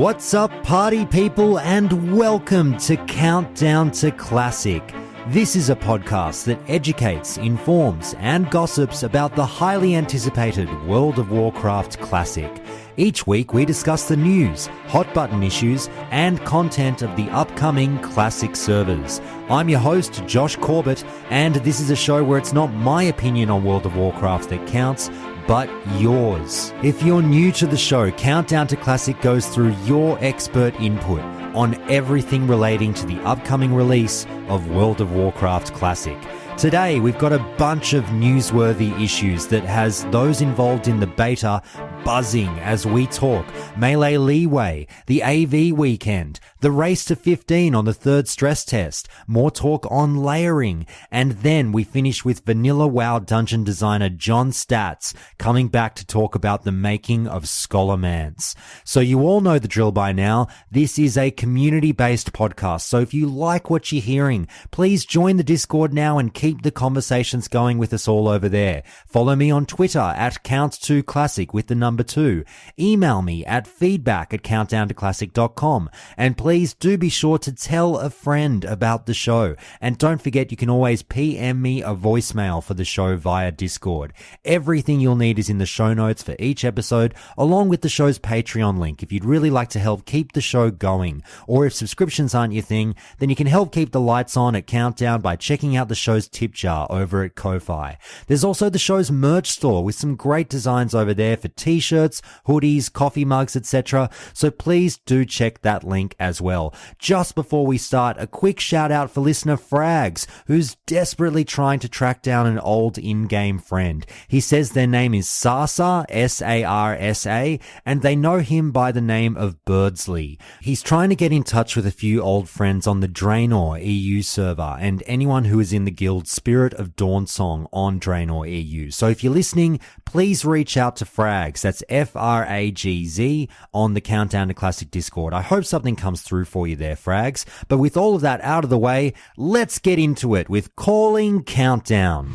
What's up, party people, and welcome to Countdown to Classic. This is a podcast that educates, informs, and gossips about the highly anticipated World of Warcraft Classic. Each week we discuss the news, hot button issues, and content of the upcoming Classic servers. I'm your host, Josh Corbett, and this is a show where it's not my opinion on World of Warcraft that counts, but yours. If you're new to the show, Countdown to Classic goes through your expert input on everything relating to the upcoming release of World of Warcraft Classic. Today, we've got a bunch of newsworthy issues that has those involved in the beta buzzing as we talk. Melee Leeway, the AV weekend, the race to 15 on the third stress test, more talk on layering, and then we finish with Vanilla WoW dungeon designer John Staats coming back to talk about the making of Scholomance. So you all know the drill by now. This is a community-based podcast, so if you like what you're hearing, please join the Discord now and keep the conversations going with us all over there. Follow me on Twitter at Count2Classic with the number 2. Email me at feedback@countdowntoclassic.com. And please do be sure to tell a friend about the show. And don't forget, you can always PM me a voicemail for the show via Discord. Everything you'll need is in the show notes for each episode, along with the show's Patreon link if you'd really like to help keep the show going. Or if subscriptions aren't your thing, then you can help keep the lights on at Countdown by checking out the show's tip jar over at Ko-Fi. There's also the show's merch store with some great designs over there for t-shirts, hoodies, coffee mugs, etc. So please do check that link as well. Just before we start, a quick shout out for listener Frags, who's desperately trying to track down an old in-game friend. He says their name is Sarsa, S-A-R-S-A, and they know him by the name of Birdsley. He's trying to get in touch with a few old friends on the Draenor EU server and anyone who is in the guild Spirit of Dawnsong on Draenor EU. So if you're listening, please reach out to Frags. That's Fragz on the Countdown to Classic Discord. I hope something comes through for you there, Frags. But with all of that out of the way, let's get into it with Calling Countdown.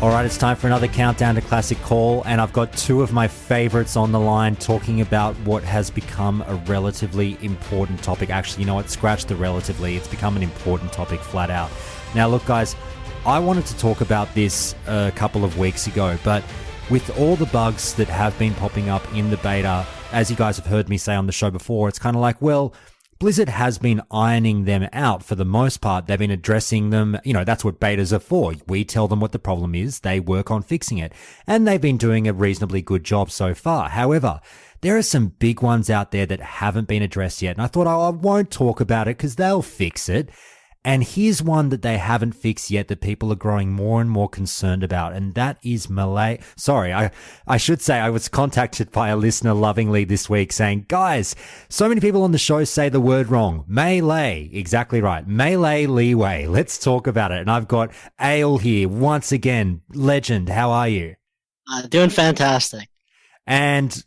All right, it's time for another Countdown to Classic call, and I've got two of my favorites on the line talking about what has become a relatively important topic. Actually, you know what? Scratch the relatively. It's become an important topic flat out. Now, look, guys, I wanted to talk about this a couple of weeks ago, but with all the bugs that have been popping up in the beta, as you guys have heard me say on the show before, it's kind of like, well, Blizzard has been ironing them out for the most part. They've been addressing them. You know, that's what betas are for. We tell them what the problem is. They work on fixing it. And they've been doing a reasonably good job so far. However, there are some big ones out there that haven't been addressed yet. And I thought, I won't talk about it because they'll fix it. And here's one that they haven't fixed yet that people are growing more and more concerned about, and that is Melee. Sorry, I should say I was contacted by a listener lovingly this week saying, guys, so many people on the show say the word wrong. Melee, exactly right. Melee Leeway. Let's talk about it. And I've got Ayle here once again. Legend, how are you? Doing fantastic. And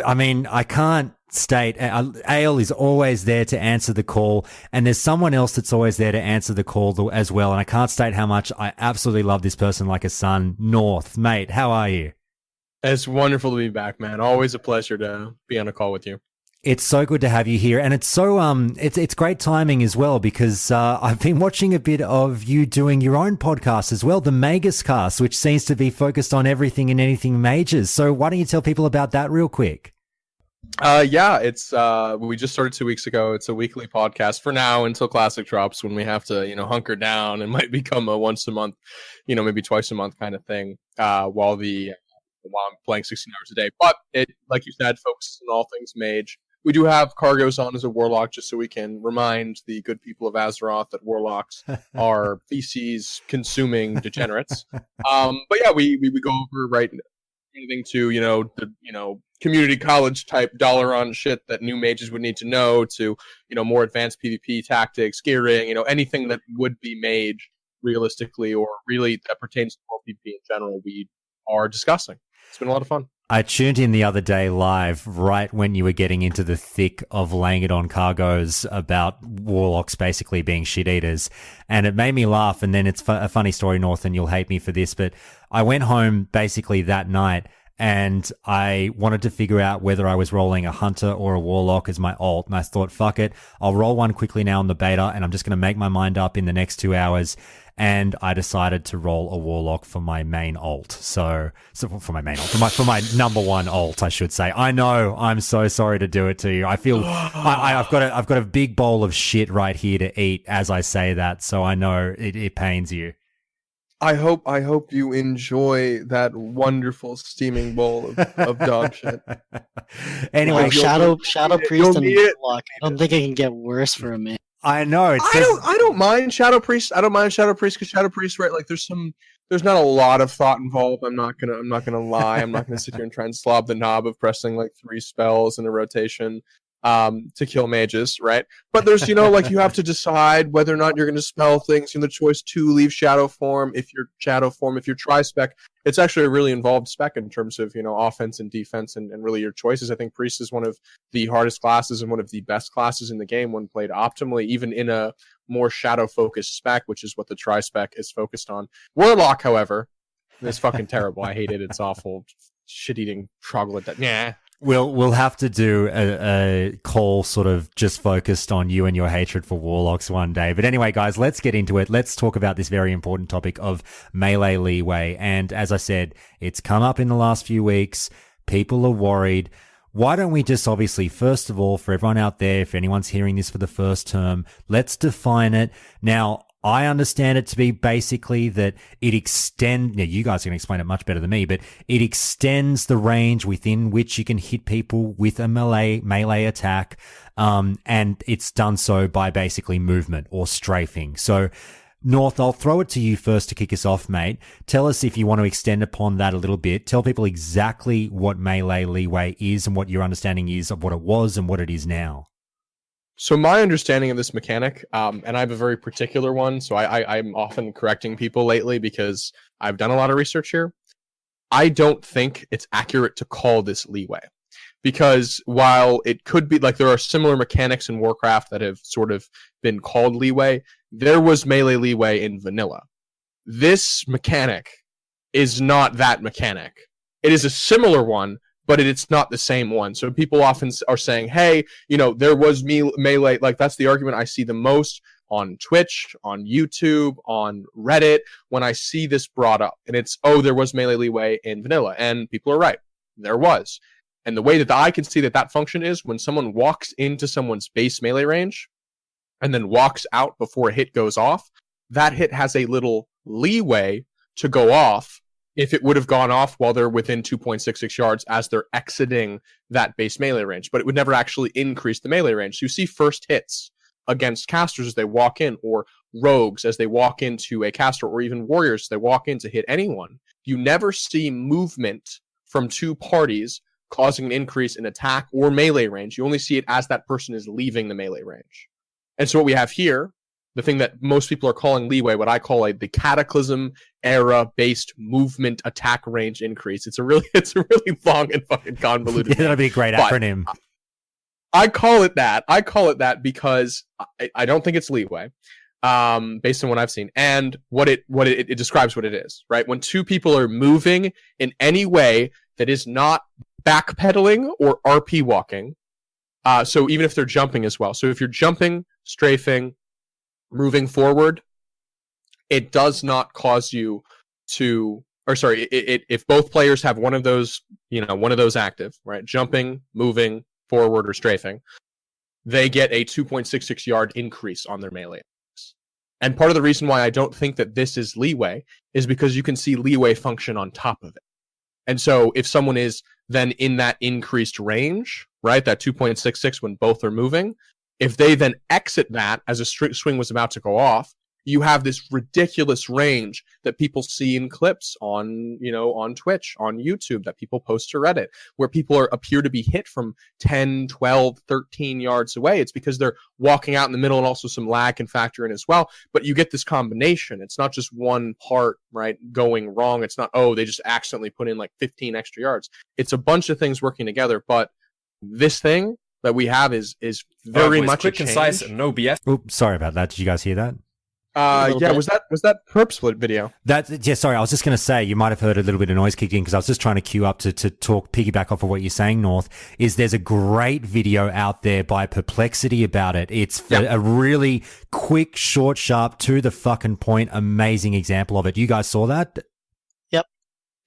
I mean, I can't state, Ayle is always there to answer the call, and there's someone else that's always there to answer the call as well, and I can't state how much I absolutely love this person like a son. North, mate, how are you? It's wonderful to be back, man. Always a pleasure to be on a call with you. It's so good to have you here, and it's so it's great timing as well, because I've been watching a bit of you doing your own podcast as well, the Magus Cast, which seems to be focused on everything and anything majors. So why don't you tell people about that real quick? Yeah, it's we just started 2 weeks ago. It's a weekly podcast for now until Classic drops, when we have to, hunker down and might become a once a month, maybe twice a month kind of thing. While I'm playing 16 hours a day, but it, like you said, focuses on all things mage. We do have Cargos on as a warlock, just so we can remind the good people of Azeroth that warlocks are feces-consuming degenerates. But yeah, we go over anything to the community college type dollar on shit that new mages would need to know, to more advanced PvP tactics, gearing, anything that would be mage realistically, or really that pertains to world PvP in general, we are discussing. It's been a lot of fun. I tuned in the other day live right when you were getting into the thick of laying it on cargoes about warlocks basically being shit eaters, and it made me laugh. And then it's a funny story, North, and you'll hate me for this, but I went home basically that night and I wanted to figure out whether I was rolling a hunter or a warlock as my alt, and I thought, fuck it, I'll roll one quickly now on the beta, and I'm just going to make my mind up in the next 2 hours. And I decided to roll a warlock for my main alt. So for my main alt, for my number one alt, I should say. I know, I'm so sorry to do it to you. I feel I've got a big bowl of shit right here to eat as I say that. So I know it pains you. I hope you enjoy that wonderful steaming bowl of dog shit. Anyway, Shadow Priest and warlock. I don't think it can get worse for a man. I know. I don't mind Shadow Priest. I don't mind Shadow Priest because Shadow Priest, right? Like there's not a lot of thought involved. I'm not gonna lie. I'm not gonna sit here and try and slob the knob of pressing like 3 spells in a rotation to kill mages, right? But there's, like you have to decide whether or not you're gonna spell things. The choice to leave shadow form. If you're tri-spec, it's actually a really involved spec in terms of, offense and defense and really your choices. I think Priest is one of the hardest classes and one of the best classes in the game when played optimally, even in a more shadow-focused spec, which is what the tri-spec is focused on. Warlock, however, is fucking terrible. I hate it. It's awful. Shit-eating troglodyte. Nah. We'll have to do a call sort of just focused on you and your hatred for warlocks one day. But anyway, guys, let's get into it. Let's talk about this very important topic of melee leeway. And as I said, it's come up in the last few weeks. People are worried. Why don't we just obviously, first of all, for everyone out there, if anyone's hearing this for the first term, let's define it. Now, I understand it to be basically that it extends, now you guys can explain it much better than me, but it extends the range within which you can hit people with a melee attack. And it's done so by basically movement or strafing. So North, I'll throw it to you first to kick us off, mate. Tell us if you want to extend upon that a little bit. Tell people exactly what melee leeway is and what your understanding is of what it was and what it is now. So my understanding of this mechanic, and I have a very particular one, so I'm often correcting people lately because I've done a lot of research here. I don't think it's accurate to call this leeway. Because while it could be, like there are similar mechanics in Warcraft that have sort of been called leeway, there was melee leeway in vanilla. This mechanic is not that mechanic. It is a similar one, but it's not the same one. So people often are saying, hey, there was melee. Like that's the argument I see the most on Twitch, on YouTube, on Reddit, when I see this brought up. And it's, there was melee leeway in vanilla. And people are right. There was. And the way that I can see that function is when someone walks into someone's base melee range and then walks out before a hit goes off, that hit has a little leeway to go off if it would have gone off while they're within 2.66 yards as they're exiting that base melee range. But it would never actually increase the melee range. So you see first hits against casters as they walk in, or rogues as they walk into a caster, or even warriors as they walk in to hit anyone. You never see movement from two parties causing an increase in attack or melee range. You only see it as that person is leaving the melee range. And so what we have here, the thing that most people are calling leeway, what I call the Cataclysm era based movement attack range increase. It's a really long and fucking convoluted. Yeah, that'd be a great acronym. I call it that. I call it that because I don't think it's leeway, based on what I've seen, and what it describes what it is. Right, when two people are moving in any way that is not backpedaling or RP walking. So even if they're jumping as well. So if you're jumping, strafing, moving forward, it does not cause you to, if both players have one of those active, right? Jumping, moving, forward, or strafing, they get a 2.66 yard increase on their melee. And part of the reason why I don't think that this is leeway is because you can see leeway function on top of it. And so if someone is then in that increased range, right, that 2.66 when both are moving, if they then exit that as a swing was about to go off, you have this ridiculous range that people see in clips on, on Twitch, on YouTube, that people post to Reddit, where people appear to be hit from 10, 12, 13 yards away. It's because they're walking out in the middle, and also some lag can factor in as well. But you get this combination. It's not just one part, right, going wrong. It's not, they just accidentally put in like 15 extra yards. It's a bunch of things working together. But this thing that we have is very much quick, concise, and no BS. Oops, sorry about that. Did you guys hear that? Yeah, was that perp split video? Sorry, I was just going to say, you might have heard a little bit of noise kicking because I was just trying to queue up to talk, piggyback off of what you're saying, North. There's a great video out there by Perplexity about it. It's a really quick, short, sharp, to the fucking point, amazing example of it. You guys saw that? Yep.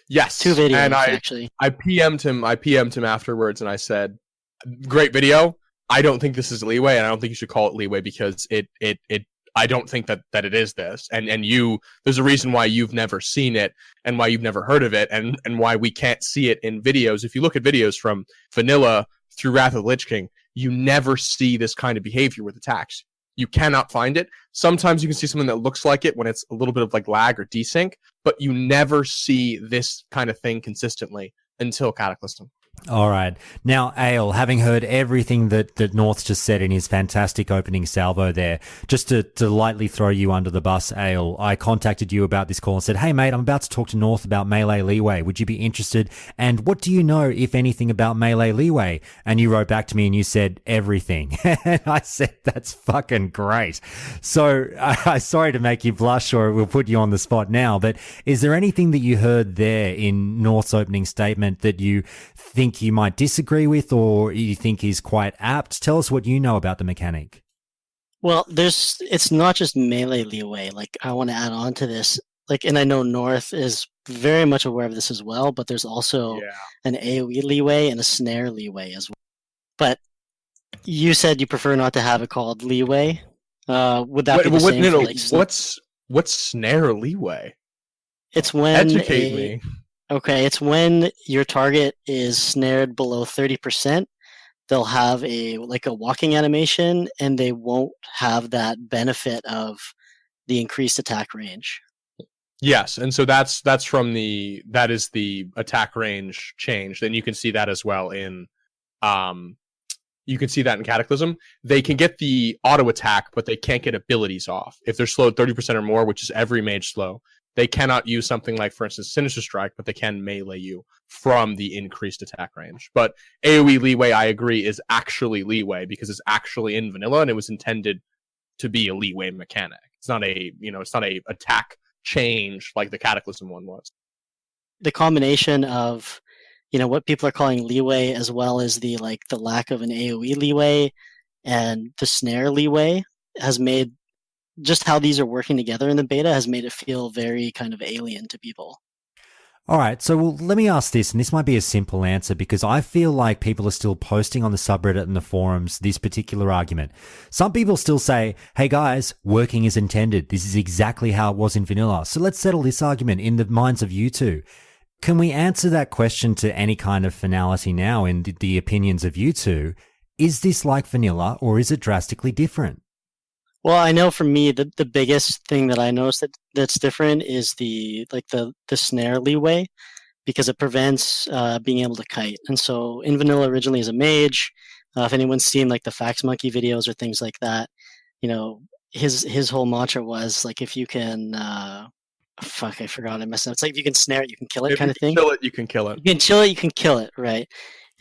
Yes. 2 videos, and actually. I PM'd him afterwards, and I said, great video. I don't think this is Leeway, and I don't think you should call it Leeway because it I don't think that it is this. And there's a reason why you've never seen it and why you've never heard of it and why we can't see it in videos. If you look at videos from Vanilla through Wrath of the Lich King, you never see this kind of behavior with attacks. You cannot find it. Sometimes you can see something that looks like it when it's a little bit of like lag or desync, but you never see this kind of thing consistently until Cataclysm. All right. Now, Ayle, having heard everything that North just said in his fantastic opening salvo there, just to lightly throw you under the bus, Ayle, I contacted you about this call and said, hey, mate, I'm about to talk to North about Melee Leeway. Would you be interested? And what do you know, if anything, about Melee Leeway? And you wrote back to me and you said, everything. And I said, that's fucking great. So I'm sorry to make you blush or we'll put you on the spot now, but is there anything that you heard there in North's opening statement that you think you might disagree with or you think is quite apt? Tell us what you know about the mechanic. Well, it's not just melee leeway. Like, I want to add on to this. Like, and I know North is very much aware of this as well, but there's also an AoE leeway and a snare leeway as well. But you said you prefer not to have it called leeway. Would that be the same for, like, what's snare leeway? It's when educate me. Okay, it's when your target is snared below 30%, they'll have a walking animation, and they won't have that benefit of the increased attack range. Yes, and so that is the attack range change. Then you can see that as well in Cataclysm. They can get the auto attack, but they can't get abilities off. If they're slowed 30% or more, which is every mage slow, they cannot use something like, for instance, Sinister Strike, but they can melee you from the increased attack range. But AoE leeway, I agree, is actually leeway because it's actually in vanilla and it was intended to be a leeway mechanic. It's not a attack change like the Cataclysm one was. The combination of, what people are calling leeway as well as the lack of an AoE leeway and the snare leeway has made just how these are working together in the beta has made it feel very kind of alien to people. All right, so let me ask this, and this might be a simple answer because I feel like people are still posting on the subreddit and the forums this particular argument. Some people still say, hey guys, working as intended. This is exactly how it was in vanilla. So let's settle this argument in the minds of you two. Can we answer that question to any kind of finality now in the opinions of you two? Is this like vanilla or is it drastically different? Well, I know for me, the biggest thing that I noticed that's different is the snare leeway, because it prevents being able to kite. And so in vanilla originally as a mage, if anyone's seen like the Fax Monkey videos or things like that, his whole mantra was like, if you can, I forgot, I messed up. It's like if you can snare it, you can kill it, kind of thing. Kill it, you can kill it. You can chill it, you can kill it, right?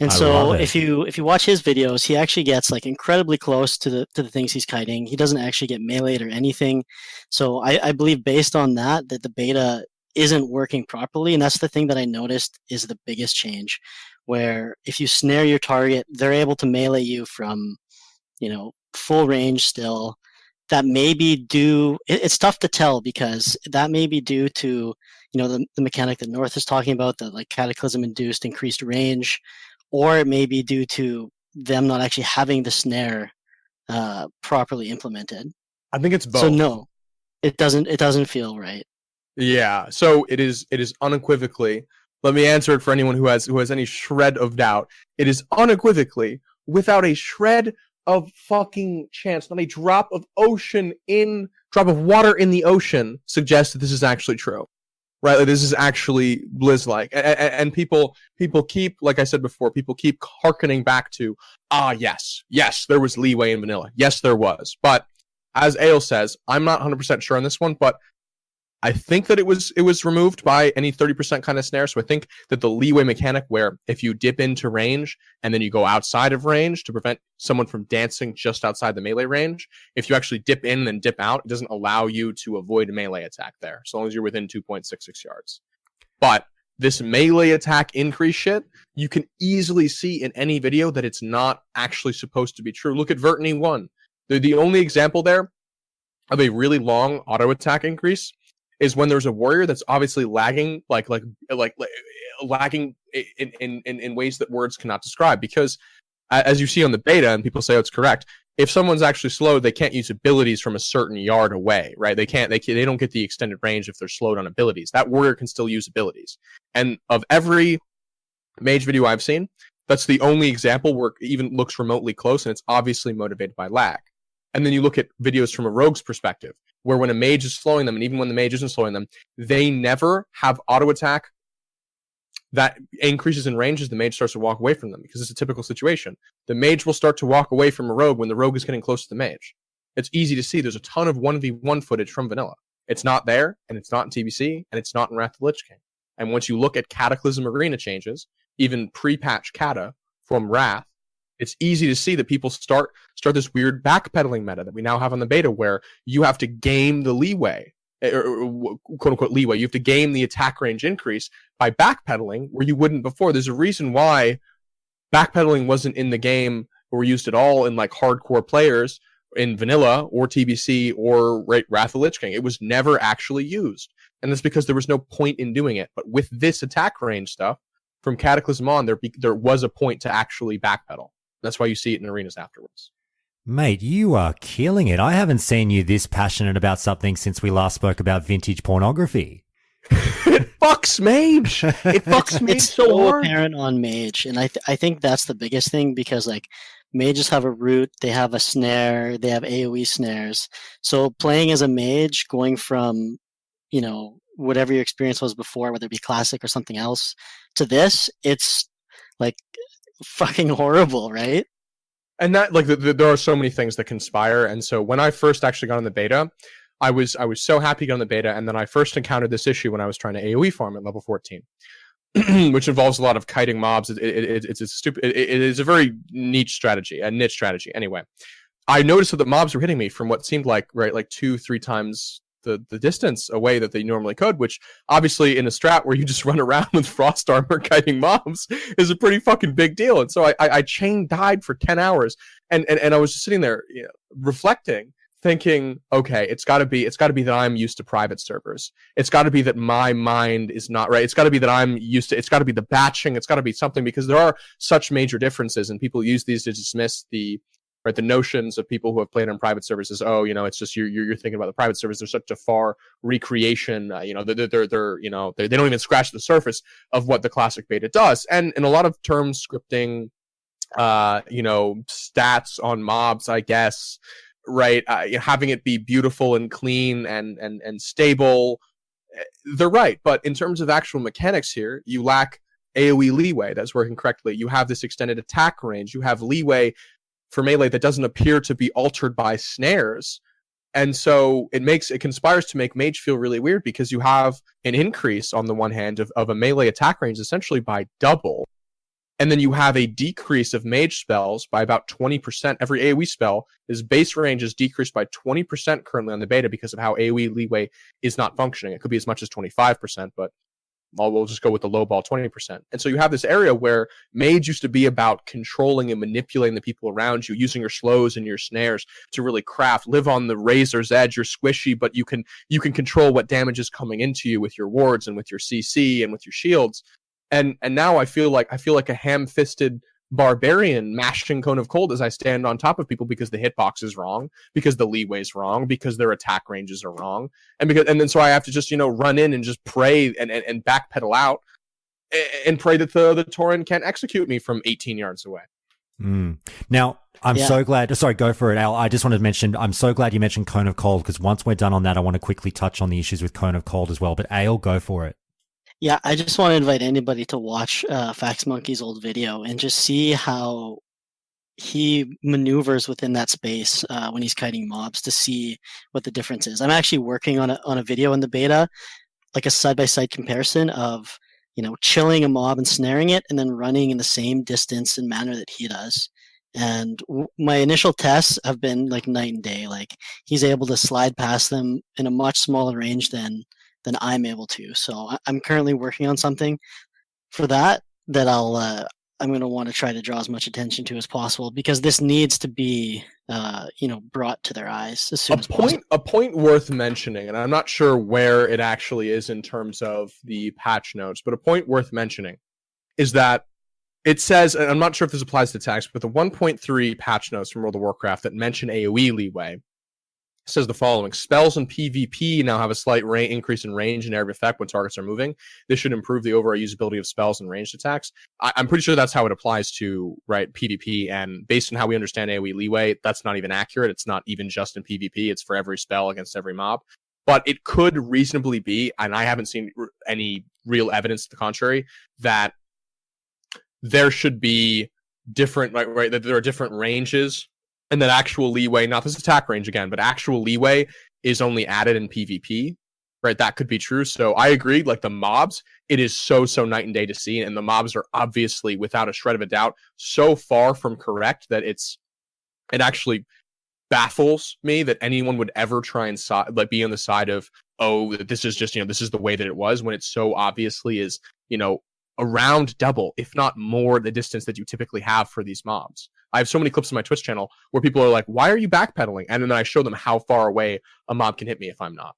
And so if you watch his videos, he actually gets like incredibly close to the things he's kiting. He doesn't actually get meleeed or anything. So I believe based on that the beta isn't working properly. And that's the thing that I noticed is the biggest change, where if you snare your target, they're able to melee you from, full range still. That may be due, it's tough to tell because that may be due to, the mechanic that North is talking about, the like Cataclysm induced increased range, or it may be due to them not actually having the snare properly implemented. I think it's both. So no, it doesn't feel right. Yeah. So it is unequivocally. Let me answer it for anyone who has any shred of doubt. It is unequivocally, without a shred of fucking chance, not a drop of ocean in drop of water in the ocean suggests that this is actually true. Right, like this is actually Blizz-like, and people keep, like I said before, people keep hearkening back to, yes, there was leeway in vanilla, yes, there was, but as Ayle says, I'm not 100% sure on this one, but I think that it was removed by any 30% kind of snare. So I think that the leeway mechanic, where if you dip into range and then you go outside of range to prevent someone from dancing just outside the melee range, if you actually dip in and then dip out, it doesn't allow you to avoid a melee attack there, as long as you're within 2.66 yards. But this melee attack increase shit, you can easily see in any video that it's not actually supposed to be true. Look at Vertiny 1. The only example there of a really long auto attack increase is when there's a warrior that's obviously lagging, like lagging in ways that words cannot describe. Because as you see on the beta, and people say, oh, it's correct, if someone's actually slowed, they can't use abilities from a certain yard away, right? They don't get the extended range if they're slowed on abilities. That warrior can still use abilities. And of every mage video I've seen, that's the only example where it even looks remotely close, and it's obviously motivated by lag. And then you look at videos from a rogue's perspective, where when a mage is slowing them, and even when the mage isn't slowing them, they never have auto attack that increases in range as the mage starts to walk away from them, because it's a typical situation. The mage will start to walk away from a rogue when the rogue is getting close to the mage. It's easy to see. There's a ton of 1v1 footage from vanilla. It's not there, and it's not in TBC, and it's not in Wrath of the Lich King. And once you look at Cataclysm Arena changes, even pre-patch Kata from Wrath, it's easy to see that people start this weird backpedaling meta that we now have on the beta, where you have to game the leeway, or quote-unquote leeway. You have to game the attack range increase by backpedaling where you wouldn't before. There's a reason why backpedaling wasn't in the game or used at all in like hardcore players in vanilla or TBC or Wrath of the Lich King. It was never actually used. And that's because there was no point in doing it. But with this attack range stuff, from Cataclysm on, there was a point to actually backpedal. That's why you see it in arenas afterwards. Mate, you are killing it. I haven't seen you this passionate about something since we last spoke about vintage pornography. It fucks mage. It fucks mage it's so hard. Apparent on mage, and I think that's the biggest thing, because like mages have a root, they have a snare, they have AoE snares. So playing as a mage, going from, you know, whatever your experience was before, whether it be classic or something else, to this, it's like fucking horrible, right? And that, like, there are so many things that conspire. And so when I first actually got on the beta, I was so happy to get on the beta. And then I first encountered this issue when I was trying to AoE farm at level 14, which involves a lot of kiting mobs. It's a stupid. It is a very niche strategy. Anyway, I noticed that the mobs were hitting me from what seemed like 2-3 times the distance away that they normally could, which obviously in a strat where you just run around with frost armor kiting mobs is a pretty fucking big deal. And so I chain died for 10 hours and I was just sitting there, you know, reflecting, thinking, okay, it's gotta be that I'm used to private servers. It's gotta be that my mind is not right. It's gotta be that it's gotta be the batching. It's gotta be something, because there are such major differences, and people use these to dismiss the notions of people who have played on private servers is, oh, you know, it's just you're thinking about the private servers. There's such a far recreation, you know, they're you know, they don't even scratch the surface of what the classic beta does. And in a lot of terms, scripting, you know, stats on mobs, I guess, right, having it be beautiful and clean and stable, they're right. But in terms of actual mechanics here, you lack AoE leeway that's working correctly. You have this extended attack range. You have leeway for melee that doesn't appear to be altered by snares. And so it conspires to make mage feel really weird, because you have an increase on the one hand of a melee attack range essentially by double. And then you have a decrease of mage spells by about 20%. Every AoE spell, his base range is decreased by 20% currently on the beta because of how AoE leeway is not functioning. It could be as much as 25%, but we'll just go with the low ball 20%. And so you have this area where mage used to be about controlling and manipulating the people around you, using your slows and your snares to really craft, live on the razor's edge. You're squishy, but you can control what damage is coming into you with your wards and with your CC and with your shields. And now I feel like a ham-fisted barbarian mashing Cone of Cold as I stand on top of people, because the hitbox is wrong, because the leeway is wrong, because their attack ranges are wrong, and then so I have to just, you know, run in and just pray and backpedal out and pray that the Tauren can't execute me from 18 yards away. Now, I'm so glad. Sorry, go for it, Al. I just wanted to mention, I'm so glad you mentioned Cone of Cold, because once we're done on that, I want to quickly touch on the issues with Cone of Cold as well. But Ayle, go for it. Yeah, I just want to invite anybody to watch Fax Monkey's old video and just see how he maneuvers within that space when he's kiting mobs to see what the difference is. I'm actually working on a video in the beta, like a side-by-side comparison of, chilling a mob and snaring it, and then running in the same distance and manner that he does. And my initial tests have been like night and day. Like, he's able to slide past them in a much smaller range than I'm able to. So I'm currently working on something for that I'm going to want to try to draw as much attention to as possible, because this needs to be brought to their eyes as soon as possible. A point worth mentioning, and I'm not sure where it actually is in terms of the patch notes, but a point worth mentioning is that it says, and I'm not sure if this applies to text, but the 1.3 patch notes from World of Warcraft that mention AoE leeway says the following: spells in PvP now have a slight increase in range and area of effect when targets are moving. This should improve the overall usability of spells and ranged attacks. I'm pretty sure that's how it applies to PvP, and based on how we understand AoE leeway, that's not even accurate. It's not even just in PvP. It's for every spell against every mob. But it could reasonably be, and I haven't seen any real evidence to the contrary, that there should be different, that there are different ranges, and that actual leeway, not this attack range again, but actual leeway is only added in PvP, right? That could be true. So I agree, like the mobs, it is so night and day to see, and the mobs are obviously, without a shred of a doubt, so far from correct that it actually baffles me that anyone would ever try and be on the side of, oh, this is just, this is the way that it was, when it so obviously is, around double, if not more, the distance that you typically have for these mobs. I have so many clips on my Twitch channel where people are like, why are you backpedaling? And then I show them how far away a mob can hit me if I'm not.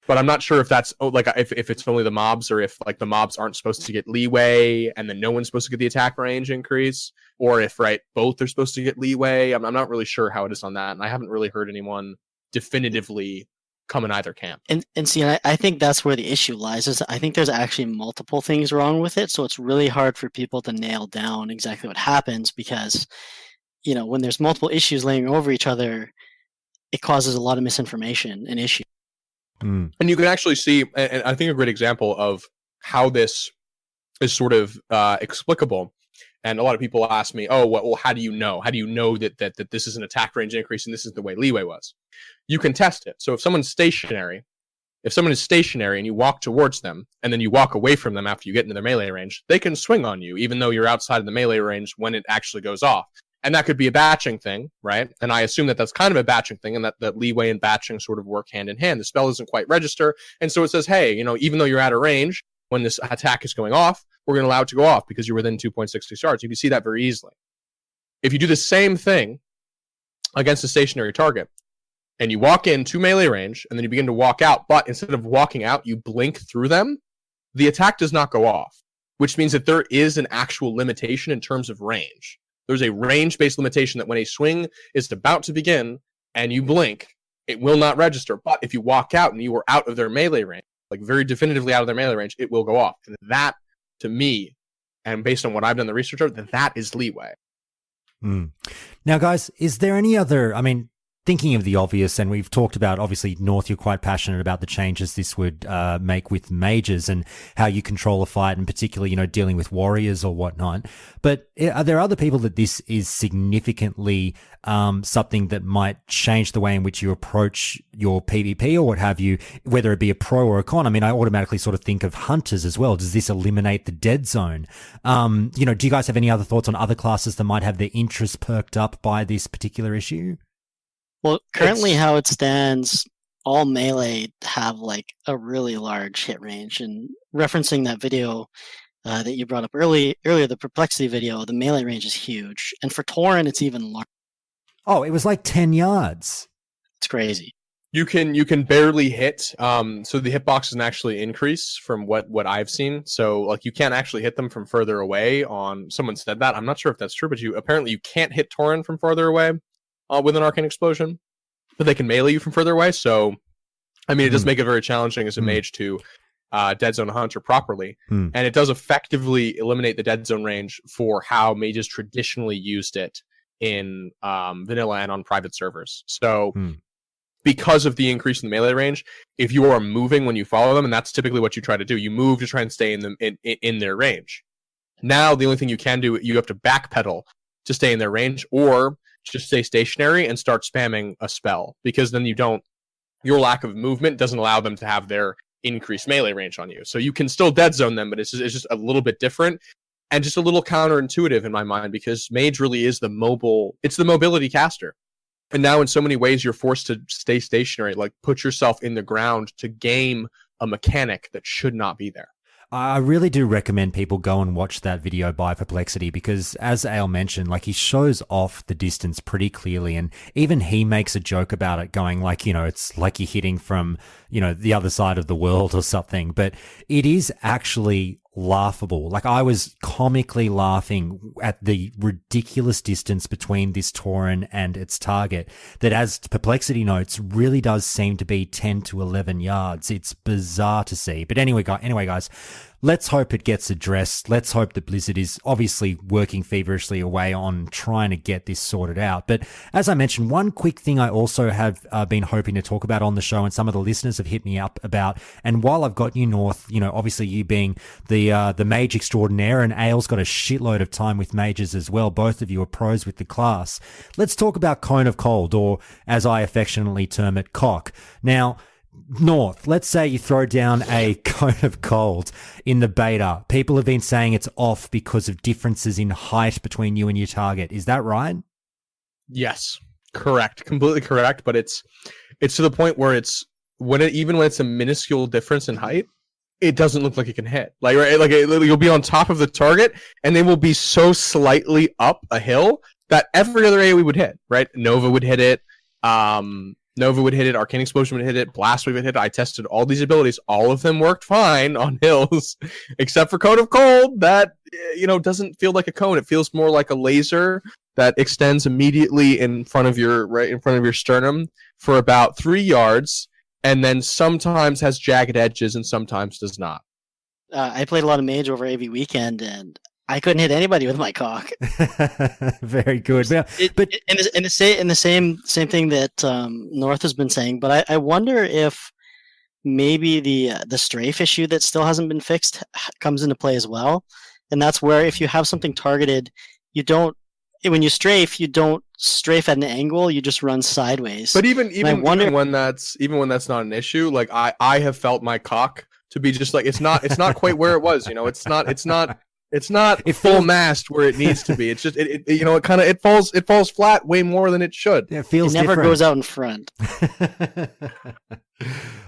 But I'm not sure if that's if it's only the mobs, or if the mobs aren't supposed to get leeway and then no one's supposed to get the attack range increase, or if both are supposed to get leeway. I'm not really sure how it is on that, and I haven't really heard anyone definitively come in either camp. And see, I think that's where the issue lies. Is I think there's actually multiple things wrong with it, so it's really hard for people to nail down exactly what happens, because when there's multiple issues laying over each other, it causes a lot of misinformation and issues. And you can actually see, and I think a great example of how this is sort of explicable. And a lot of people ask me, oh, well, how do you know? How do you know that this is an attack range increase and this is the way leeway was? You can test it. So if someone is stationary and you walk towards them and then you walk away from them after you get into their melee range, they can swing on you, even though you're outside of the melee range when it actually goes off. And that could be a batching thing, right? And I assume that that's kind of a batching thing, and that leeway and batching sort of work hand in hand. The spell doesn't quite register, and so it says, hey, even though you're out of range, when this attack is going off, we're going to allow it to go off because you're within 2.66 yards. You can see that very easily. If you do the same thing against a stationary target, and you walk in to melee range, and then you begin to walk out, but instead of walking out, you blink through them, the attack does not go off, which means that there is an actual limitation in terms of range. There's a range-based limitation that when a swing is about to begin and you blink, it will not register. But if you walk out and you are out of their melee range, very definitively out of their melee range, it will go off. And that, to me, and based on what I've done the research of, that is leeway. Now, guys, is there any other, thinking of the obvious, and we've talked about, obviously, North, you're quite passionate about the changes this would make with mages and how you control a fight, and particularly, dealing with warriors or whatnot. But are there other people that this is significantly something that might change the way in which you approach your PvP or what have you, whether it be a pro or a con? I automatically sort of think of hunters as well. Does this eliminate the dead zone? Do you guys have any other thoughts on other classes that might have their interest perked up by this particular issue? Well, currently how it stands, all melee have a really large hit range. And referencing that video that you brought up earlier, the Perplexity video, the melee range is huge. And for Tauren, it's even larger. Oh, it was 10 yards. It's crazy. You can barely hit. So the hitbox doesn't actually increase from what I've seen. So you can't actually hit them from further away. Someone said that. I'm not sure if that's true, but apparently you can't hit Tauren from farther away. With an arcane explosion, but they can melee you from further away. So, it does make it very challenging as a mage to dead zone a hunter properly, and it does effectively eliminate the dead zone range for how mages traditionally used it in vanilla and on private servers. So because of the increase in the melee range, if you are moving when you follow them, and that's typically what you try to do, you move to try and stay in their range. Now the only thing you can do, you have to backpedal to stay in their range, or just stay stationary and start spamming a spell, because then your lack of movement doesn't allow them to have their increased melee range on you. So you can still dead zone them, but it's just a little bit different and just a little counterintuitive in my mind, because mage really is the mobility caster. And now in so many ways you're forced to stay stationary, like put yourself in the ground to game a mechanic that should not be there. I really do recommend people go and watch that video by Perplexity, because as Ayle mentioned, like, he shows off the distance pretty clearly, and even he makes a joke about it, going like, it's like you're hitting from, the other side of the world or something, but it is actually laughable. Like, I was comically laughing at the ridiculous distance between this Tauren and its target, that, as Perplexity notes, really does seem to be 10 to 11 yards. It's bizarre to see. But anyway, guys, let's hope it gets addressed. Let's hope that Blizzard is obviously working feverishly away on trying to get this sorted out. But as I mentioned, one quick thing I also have been hoping to talk about on the show, and some of the listeners have hit me up about, and while I've got you, North, obviously you being the mage extraordinaire, and Ayle's got a shitload of time with mages as well. Both of you are pros with the class. Let's talk about Cone of Cold, or as I affectionately term it, Cock. Now, North, let's say you throw down a Cone of Cold in the beta. People have been saying it's off because of differences in height between you and your target. Is that right? Yes, correct. Completely correct. But it's to the point where even when it's a minuscule difference in height, it doesn't look like it can hit. Like, right, like you'll be on top of the target, and they will be so slightly up a hill that every other AoE would hit. Right? Nova would hit it. Nova would hit it, Arcane Explosion would hit it, Blast Wave would hit it. I tested all these abilities. All of them worked fine on hills, except for Cone of Cold. That, doesn't feel like a cone. It feels more like a laser that extends immediately in front of your sternum for about 3 yards, and then sometimes has jagged edges and sometimes does not. I played a lot of Mage over AV Weekend, and I couldn't hit anybody with my cock. Very good. In the same thing that North has been saying, but I wonder if maybe the strafe issue that still hasn't been fixed comes into play as well. And that's where, if you have something targeted, when you don't strafe at an angle, you just run sideways. But even when that's not an issue, like I have felt my cock to be just like, it's not quite where it was. It's not full mast where it needs to be. It's just it falls flat way more than it should. It feels never different. Goes out in front.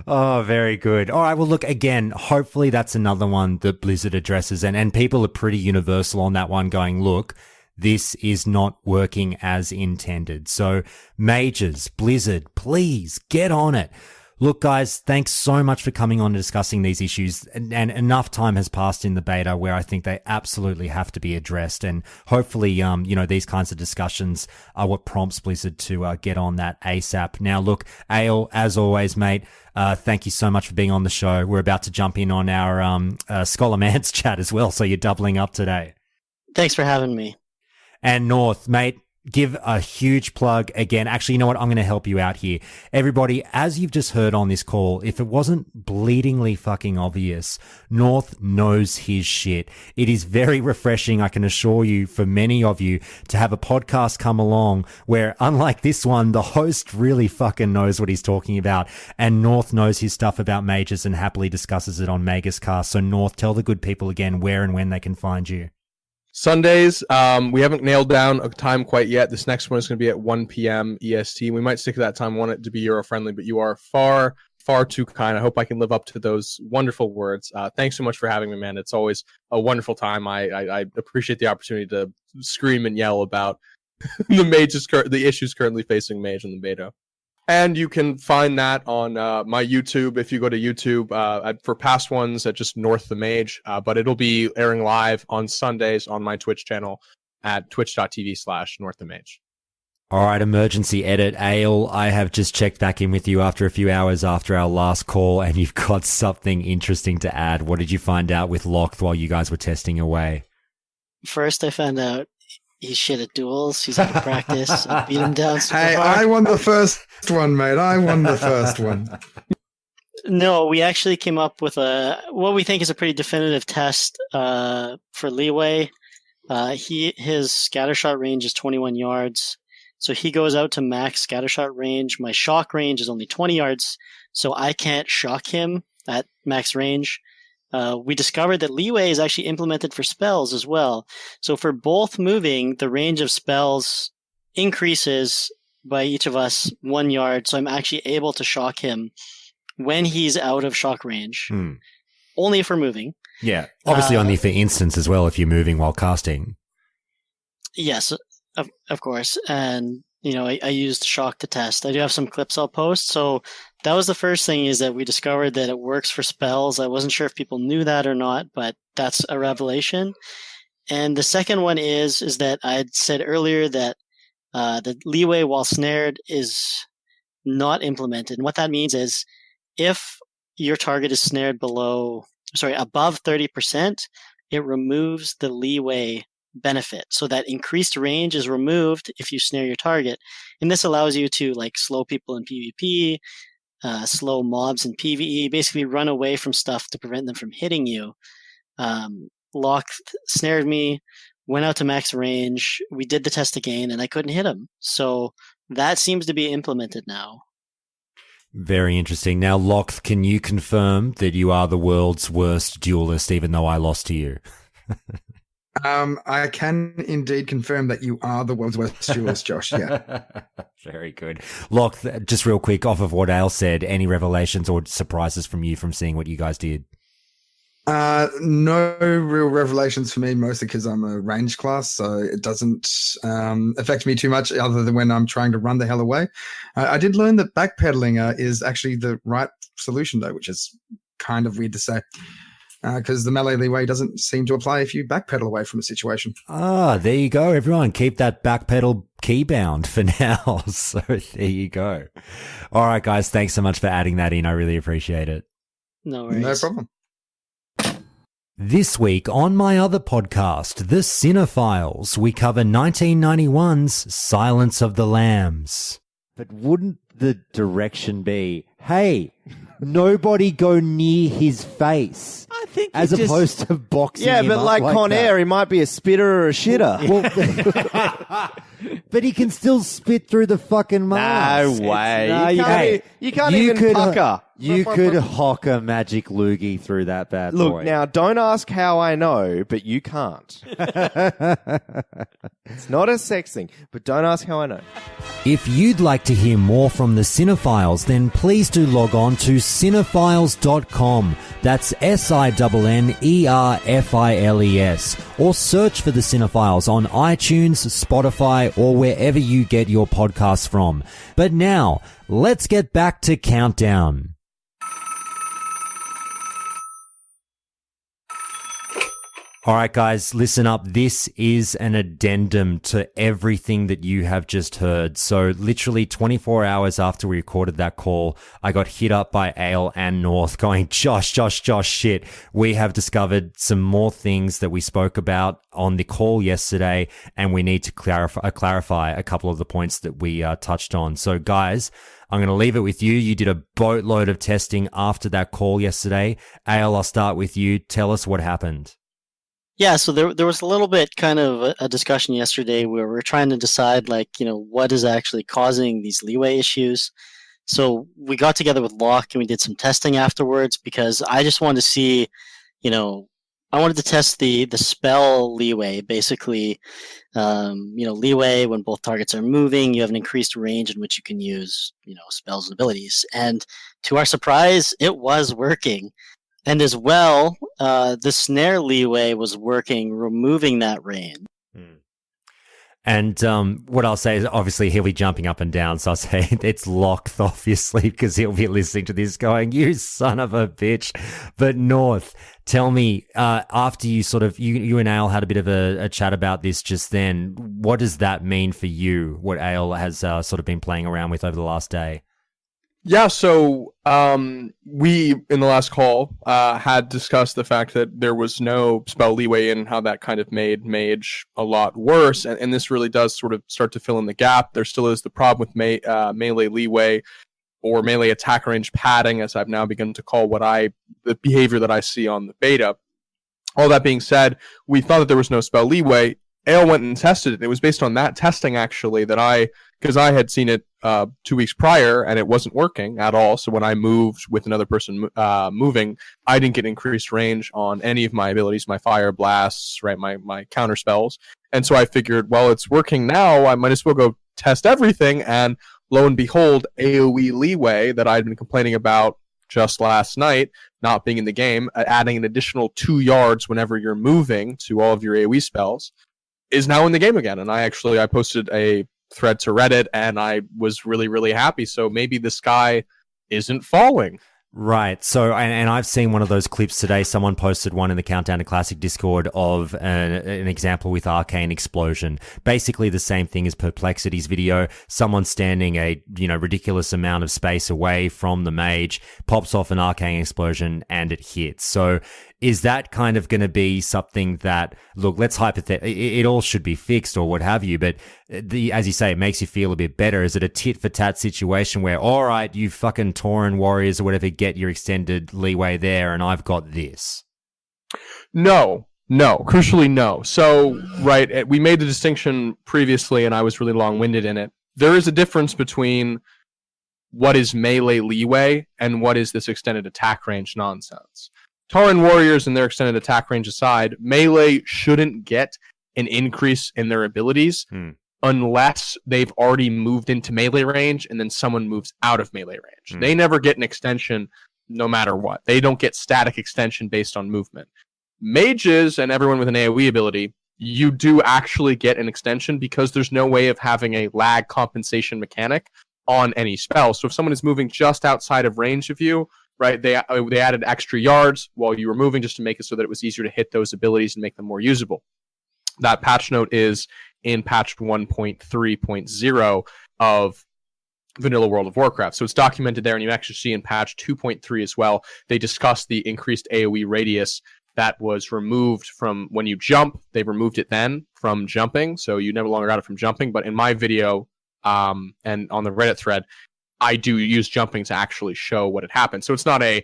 Oh, very good. All right. Well, look, again, hopefully that's another one that Blizzard addresses, and people are pretty universal on that one, going, look, this is not working as intended. So mages, Blizzard, please get on it. Look, guys, thanks so much for coming on and discussing these issues. And enough time has passed in the beta where I think they absolutely have to be addressed. And hopefully, these kinds of discussions are what prompts Blizzard to get on that ASAP. Now, look, Ayle, as always, mate, thank you so much for being on the show. We're about to jump in on our Scholomance chat as well, so you're doubling up today. Thanks for having me. And North, mate, give a huge plug again. Actually, you know what? I'm going to help you out here. Everybody, as you've just heard on this call, if it wasn't bleedingly fucking obvious, North knows his shit. It is very refreshing, I can assure you, for many of you, to have a podcast come along where, unlike this one, the host really fucking knows what he's talking about, and North knows his stuff about mages and happily discusses it on Magus Cast. So North, tell the good people again where and when they can find you. Sundays, we haven't nailed down a time quite yet. This next one is going to be at 1 p.m. EST. We might stick to that time. I want it to be Euro-friendly, but you are far, far too kind. I hope I can live up to those wonderful words. Thanks so much for having me, man. It's always a wonderful time. I appreciate the opportunity to scream and yell about the issues currently facing Mage in the beta. And you can find that on my YouTube. If you go to YouTube for past ones at just North the Mage, but it'll be airing live on Sundays on my Twitch channel at twitch.tv/North the Mage. All right, emergency edit. Ayle, I have just checked back in with you after a few hours after our last call, and you've got something interesting to add. What did you find out with Lokth while you guys were testing away? First, I found out he's shit at duels. He's out of practice. I beat him down super Hey, hard. I won the first one, mate. I won the first one. No, we actually came up with what we think is a pretty definitive test for Leeway. His scattershot range is 21 yards. So he goes out to max scattershot range. My shock range is only 20 yards, so I can't shock him at max range. We discovered that Leeway is actually implemented for spells as well. So for both moving, the range of spells increases by each of us 1 yard. So I'm actually able to shock him when he's out of shock range. Only if we're moving. Yeah. Obviously only for instance as well if you're moving while casting. Yes, of course. And, I used shock to test. I do have some clips I'll post. So that was the first thing, is that we discovered that it works for spells. I wasn't sure if people knew that or not, but that's a revelation. And the second one is that I'd said earlier that the Leeway while snared is not implemented. And what that means is if your target is snared above 30%, it removes the Leeway benefit. So that increased range is removed if you snare your target. And this allows you to slow people in PvP, slow mobs in PvE, basically run away from stuff to prevent them from hitting you. Lokth snared me, went out to max range. We did the test again and I couldn't hit him. So that seems to be implemented now. Very interesting. Now, Lokth, can you confirm that you are the world's worst duelist, even though I lost to you? I can indeed confirm that you are the world's worst duelist, Josh. Yeah. Very good. Lokth, just real quick, off of what Ayle said, any revelations or surprises from you from seeing what you guys did? No real revelations for me, mostly because I'm a range class, so it doesn't affect me too much other than when I'm trying to run the hell away. I did learn that backpedaling is actually the right solution, though, which is kind of weird to say, because the melee Leeway doesn't seem to apply if you backpedal away from a situation. There you go, everyone. Keep that backpedal keybound for now. So there you go. All right, guys, thanks so much for adding that in. I really appreciate it. No worries. No problem. This week on my other podcast, The Cinephiles, we cover 1991's Silence of the Lambs. But wouldn't the direction be, hey, nobody go near his face? I think as opposed to boxing him but up like Con that. Air, he might be a spitter or a shitter. But he can still spit through the fucking mask. No way. No, you can't even pucker. You could hock a magic loogie through that bad boy. Look, now, don't ask how I know, but you can't. It's not a sex thing, but don't ask how I know. If you'd like to hear more from the Cinephiles, then please do log on to cinephiles.com. That's SINNERFILES. Or search for the Cinephiles on iTunes, Spotify, or wherever you get your podcasts from. But now, let's get back to Countdown. All right, guys, listen up. This is an addendum to everything that you have just heard. So literally 24 hours after we recorded that call, I got hit up by Ayle and North going, Josh, shit. We have discovered some more things that we spoke about on the call yesterday, and we need to clarify a couple of the points that we touched on. So guys, I'm going to leave it with you. You did a boatload of testing after that call yesterday. Ayle, I'll start with you. Tell us what happened. Yeah, so there was a little bit kind of a discussion yesterday where we're trying to decide, what is actually causing these Leeway issues. So we got together with Lokth and we did some testing afterwards because I just wanted to see, I wanted to test the spell Leeway. Basically, Leeway, when both targets are moving, you have an increased range in which you can use, spells and abilities. And to our surprise, it was working. And as well, the snare Leeway was working, removing that range. And what I'll say is, obviously, he'll be jumping up and down. So I'll say it's Lokth, obviously, because he'll be listening to this going, you son of a bitch. But North, tell me, after you you and Ayle had a bit of a chat about this just then, what does that mean for you, what Ayle has sort of been playing around with over the last day? Yeah, so we, in the last call, had discussed the fact that there was no spell leeway and how that kind of made Mage a lot worse, and this really does sort of start to fill in the gap. There still is the problem with melee leeway, or melee attack range padding, as I've now begun to call the behavior that I see on the beta. All that being said, we thought that there was no spell leeway. Ayle went and tested it. It was based on that testing, actually, because I had seen it 2 weeks prior, and it wasn't working at all. So when I moved with another person moving, I didn't get increased range on any of my abilities, my fire blasts, right, my counter spells. And so I figured, well, it's working now. I might as well go test everything. And lo and behold, AoE leeway that I'd been complaining about just last night, not being in the game, adding an additional 2 yards whenever you're moving to all of your AoE spells, is now in the game again. And I posted a thread to Reddit, and I was really, really happy. So maybe the sky isn't falling. Right. So, and I've seen one of those clips today. Someone posted one in the Countdown to Classic Discord of an example with Arcane Explosion. Basically the same thing as Perplexity's video. Someone standing a, ridiculous amount of space away from the mage, pops off an Arcane Explosion, and it hits. So is that kind of going to be something that, look, let's it all should be fixed or what have you, but as you say, it makes you feel a bit better. Is it a tit for tat situation where, all right, you fucking Tauren warriors or whatever, get your extended leeway there, and I've got this? No, crucially no. So, right, we made the distinction previously, and I was really long-winded in it. There is a difference between what is melee leeway and what is this extended attack range nonsense. Tauren warriors and their extended attack range aside, melee shouldn't get an increase in their abilities unless they've already moved into melee range and then someone moves out of melee range. They never get an extension no matter what. They don't get static extension based on movement. Mages and everyone with an AoE ability, you do actually get an extension because there's no way of having a lag compensation mechanic on any spell. So if someone is moving just outside of range of you, right, they added extra yards while you were moving just to make it so that it was easier to hit those abilities and make them more usable. That patch note is in patch 1.3.0 of Vanilla World of Warcraft. So it's documented there, and you actually see in patch 2.3 as well, they discuss the increased AoE radius that was removed from when you jump. They removed it then from jumping, so you no longer got it from jumping. But in my video and on the Reddit thread, I do use jumping to actually show what had happened. So it's not they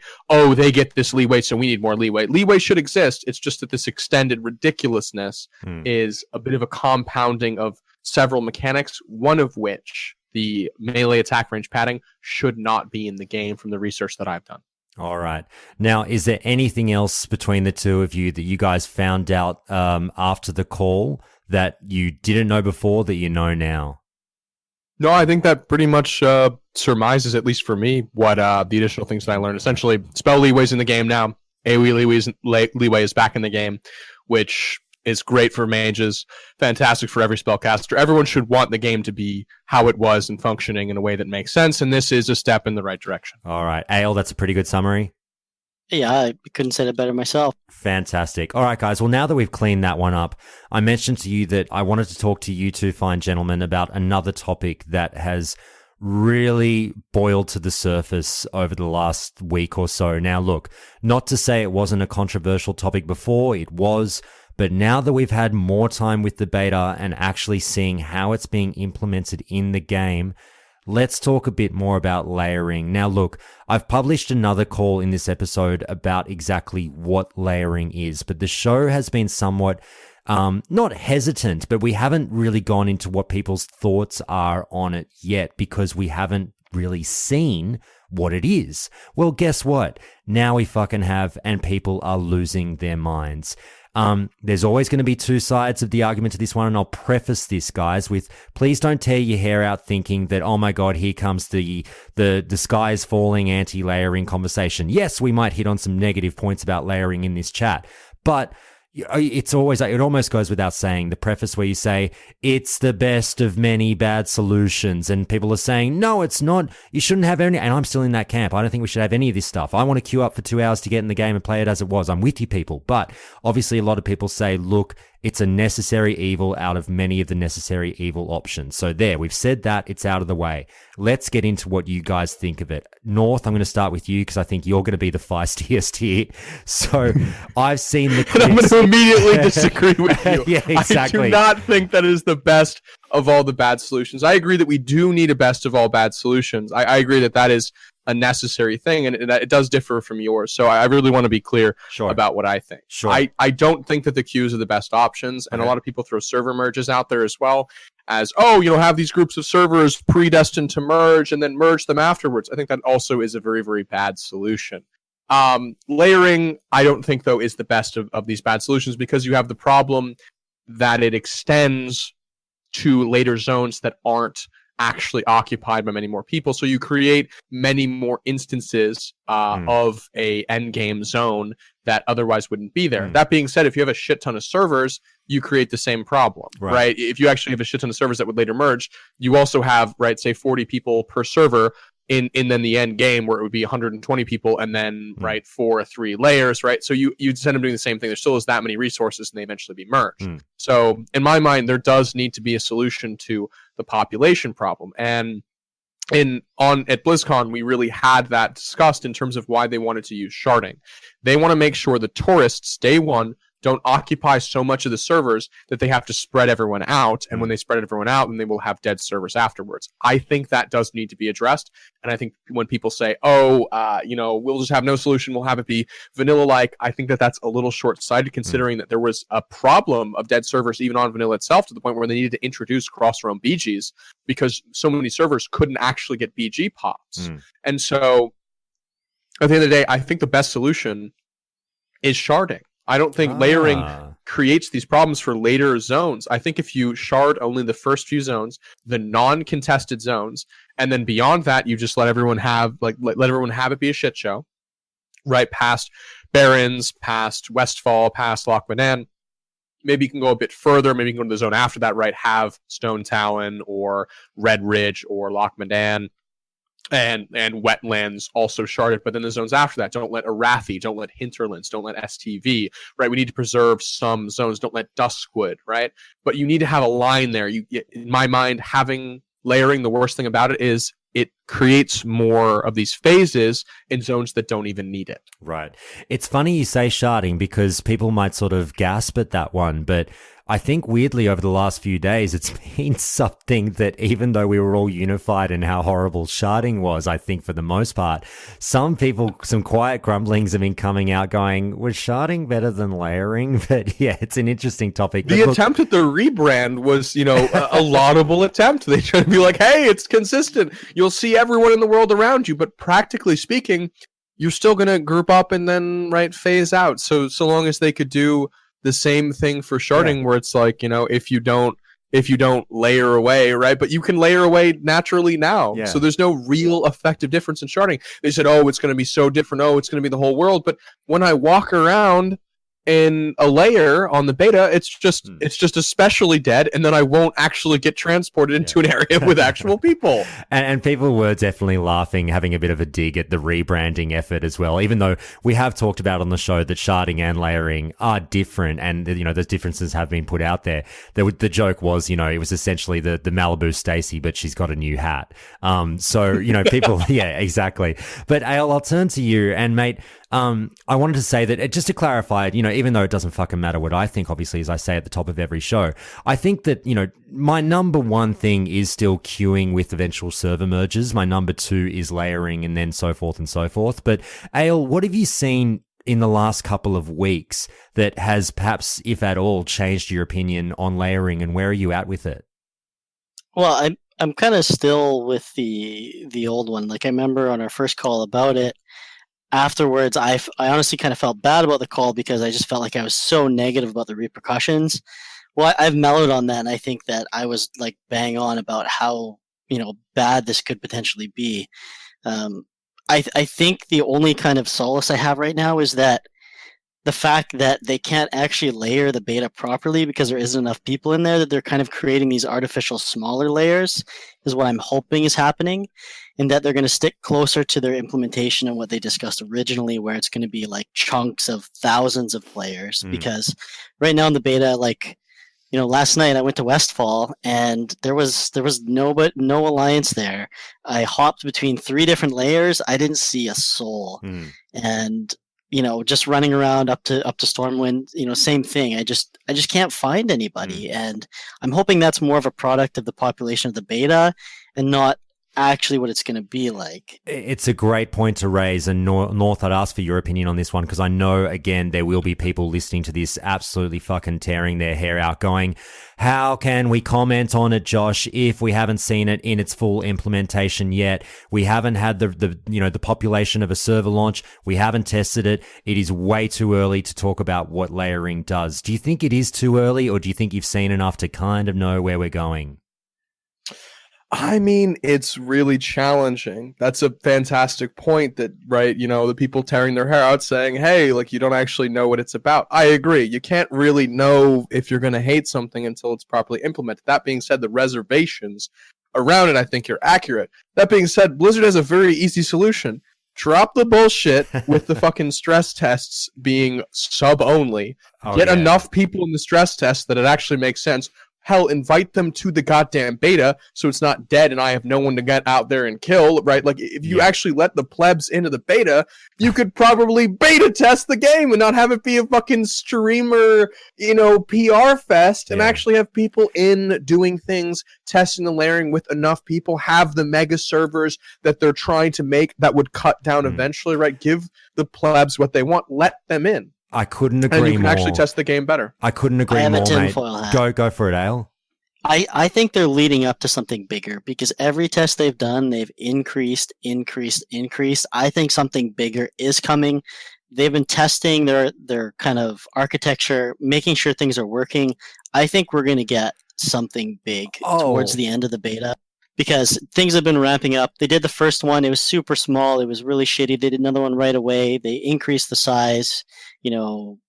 get this leeway, so we need more leeway. Leeway should exist. It's just that this extended ridiculousness is a bit of a compounding of several mechanics, one of which, the melee attack range padding, should not be in the game from the research that I've done. All right. Now, is there anything else between the two of you that you guys found out after the call that you didn't know before that you know now? No, I think that pretty much surmises, at least for me, what the additional things that I learned. Essentially, spell leeway's in the game now. AoE leeway is back in the game, which is great for mages, fantastic for every spellcaster. Everyone should want the game to be how it was and functioning in a way that makes sense, and this is a step in the right direction. All right. Ayle, that's a pretty good summary. Yeah, I couldn't say it better myself. Fantastic. All right, guys. Well, now that we've cleaned that one up, I mentioned to you that I wanted to talk to you two fine gentlemen about another topic that has really boiled to the surface over the last week or so. Now, look, not to say it wasn't a controversial topic before, it was, but now that we've had more time with the beta and actually seeing how it's being implemented in the game, let's talk a bit more about layering. Now, look, I've published another call in this episode about exactly what layering is, but the show has been somewhat not hesitant, but we haven't really gone into what people's thoughts are on it yet because we haven't really seen what it is. Well, guess what? Now we fucking have, and people are losing their minds. There's always going to be two sides of the argument to this one, and I'll preface this, guys, with please don't tear your hair out thinking that, oh my god, here comes the sky is falling anti-layering conversation. Yes, we might hit on some negative points about layering in this chat, but it's always, it almost goes without saying, the preface where you say, it's the best of many bad solutions, and people are saying, no, it's not, you shouldn't have any, and I'm still in that camp. I don't think we should have any of this stuff. I want to queue up for 2 hours to get in the game and play it as it was. I'm with you people, but obviously a lot of people say, look, It's a necessary evil out of many of the necessary evil options. So there, we've said that. It's out of the way. Let's get into what you guys think of it. North, I'm going to start with you because I think you're going to be the feistiest here. So I've seen the clips. And I'm going to immediately disagree with you. Yeah, exactly. I do not think that is the best of all the bad solutions. I agree that we do need a best of all bad solutions. I agree that that is a necessary thing, and it does differ from yours. So I really want to be clear about what I think. I don't think that the queues are the best options, and a lot of people throw server merges out there as well as, have these groups of servers predestined to merge and then merge them afterwards. I think that also is a very, very bad solution. Layering, I don't think, though, is the best of these bad solutions because you have the problem that it extends to later zones that aren't actually occupied by many more people, so you create many more instances of a endgame zone that otherwise wouldn't be there. That being said, if you have a shit ton of servers, you create the same problem, right? If you actually have a shit ton of servers that would later merge, you also have, say 40 people per server in then the end game where it would be 120 people and then 4 or 3 layers, right? So you'd end up doing the same thing. There still is that many resources and they eventually be merged. So in my mind, there does need to be a solution to the population problem. And at BlizzCon, we really had that discussed in terms of why they wanted to use sharding. They want to make sure the tourists, day one, don't occupy so much of the servers that they have to spread everyone out. And when they spread everyone out, then they will have dead servers afterwards. I think that does need to be addressed. And I think when people say, we'll just have no solution, we'll have it be vanilla-like, I think that that's a little short-sighted considering that there was a problem of dead servers even on vanilla itself to the point where they needed to introduce cross-roam BGs because so many servers couldn't actually get BG pops. And so at the end of the day, I think the best solution is sharding. I don't think layering creates these problems for later zones. I think if you shard only the first few zones, the non-contested zones, and then beyond that, you just let everyone have let everyone have it be a shit show, right? Past Barrens, past Westfall, past Loch Manan. Maybe you can go a bit further. Maybe you can go to the zone after that, right? Have Stone Talon or Red Ridge or Loch Manan. And wetlands also sharded, but then the zones after that, don't let Arathi, don't let Hinterlands, don't let STV, right? We need to preserve some zones, don't let Duskwood, right? But you need to have a line there. In my mind, having layering, the worst thing about it is it creates more of these phases in zones that don't even need it. Right. It's funny you say sharding because people might sort of gasp at that one, but I think weirdly over the last few days, it's been something that even though we were all unified in how horrible sharding was, I think for the most part, some people, some quiet grumblings have been coming out going, was sharding better than layering? But yeah, it's an interesting topic. The attempt at the rebrand was, a laudable attempt. They try to be like, hey, it's consistent. You'll see everyone in the world around you. But practically speaking, you're still going to group up and then, phase out. So long as they could do the same thing for sharding where it's like, if you don't layer away, right? But you can layer away naturally now. Yeah. So there's no real effective difference in sharding. They said, it's going to be so different. It's going to be the whole world. But when I walk around in a layer on the beta, it's just especially dead, and then I won't actually get transported into an area with actual people. And people were definitely laughing, having a bit of a dig at the rebranding effort as well, even though we have talked about on the show that sharding and layering are different, and those differences have been put out there. The joke was, it was essentially the Malibu Stacy, but she's got a new hat. So people, yeah, exactly. But Ayle, I'll turn to you, and mate, I wanted to say that just to clarify, even though it doesn't fucking matter what I think, obviously, as I say at the top of every show, I think that, my number one thing is still queuing with eventual server merges. My number two is layering, and then so forth and so forth. But Ayle, what have you seen in the last couple of weeks that has perhaps, if at all, changed your opinion on layering, and where are you at with it? Well, I'm kind of still with the old one. I remember on our first call about it. Afterwards, I honestly kind of felt bad about the call because I just felt like I was so negative about the repercussions. Well, I've mellowed on that, and I think that I was bang on about how bad this could potentially be. I think the only kind of solace I have right now is that the fact that they can't actually layer the beta properly because there isn't enough people in there, that they're kind of creating these artificial smaller layers is what I'm hoping is happening, and that they're going to stick closer to their implementation and what they discussed originally, where it's going to be like chunks of thousands of players. Because right now in the beta, like, you know, last night I went to Westfall and there was no alliance there. I hopped between 3 different layers. I didn't see a soul. And you know, just running around up to Stormwind, you know, same thing. I just can't find anybody, and I'm hoping that's more of a product of the population of the beta, and not actually what it's going to be like. It's a great point to raise, and North, I'd ask for your opinion on this one, because I know, again, there will be people listening to this absolutely fucking tearing their hair out going, how can we comment on it, Josh, if we haven't seen it in its full implementation yet? We haven't had the population of a server launch. We haven't tested it. It is way too early to talk about what layering does. Do you think it is too early, or do you think you've seen enough to kind of know where we're going? I mean, it's really challenging. That's a fantastic point that, right, you know, the people tearing their hair out saying, hey, like, you don't actually know what it's about. I agree. You can't really know if you're going to hate something until it's properly implemented. That being said, the reservations around it, I think you're accurate. That being said, Blizzard has a very easy solution. Drop the bullshit with the fucking stress tests being sub-only. Get enough people in the stress test that it actually makes sense. Hell, invite them to the goddamn beta so it's not dead and I have no one to get out there and kill, right? Like, if you actually let the plebs into the beta, you could probably beta test the game and not have it be a fucking streamer, you know, PR fest, and actually have people in doing things, testing the layering with enough people, have the mega servers that they're trying to make that would cut down eventually, right? Give the plebs what they want, let them in. I couldn't agree more. And you can actually test the game better. I couldn't agree more, mate. Go for it, Ayle. I think they're leading up to something bigger, because every test they've done, they've increased. I think something bigger is coming. They've been testing their kind of architecture, making sure things are working. I think we're going to get something big towards the end of the beta, because things have been ramping up. They did the first one. It was super small. It was really shitty. They did another one right away. They increased the size. You know,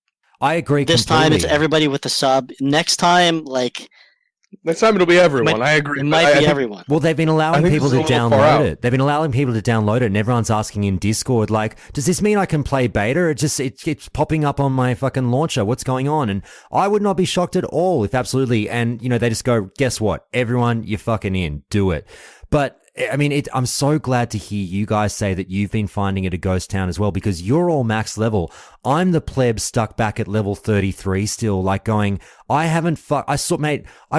I agree. This time it's everybody with the sub. Next time it'll be everyone. I agree. It might be everyone. Well, they've been allowing people to download it. They've been allowing people to download it, and everyone's asking in Discord, like, does this mean I can play beta? It's popping up on my fucking launcher. What's going on? And I would not be shocked at all if absolutely. And, you know, they just go, guess what? Everyone, you're fucking in. Do it. But I mean, I'm so glad to hear you guys say that you've been finding it a ghost town as well, because you're all max level. I'm the pleb stuck back at level 33 still, like going, I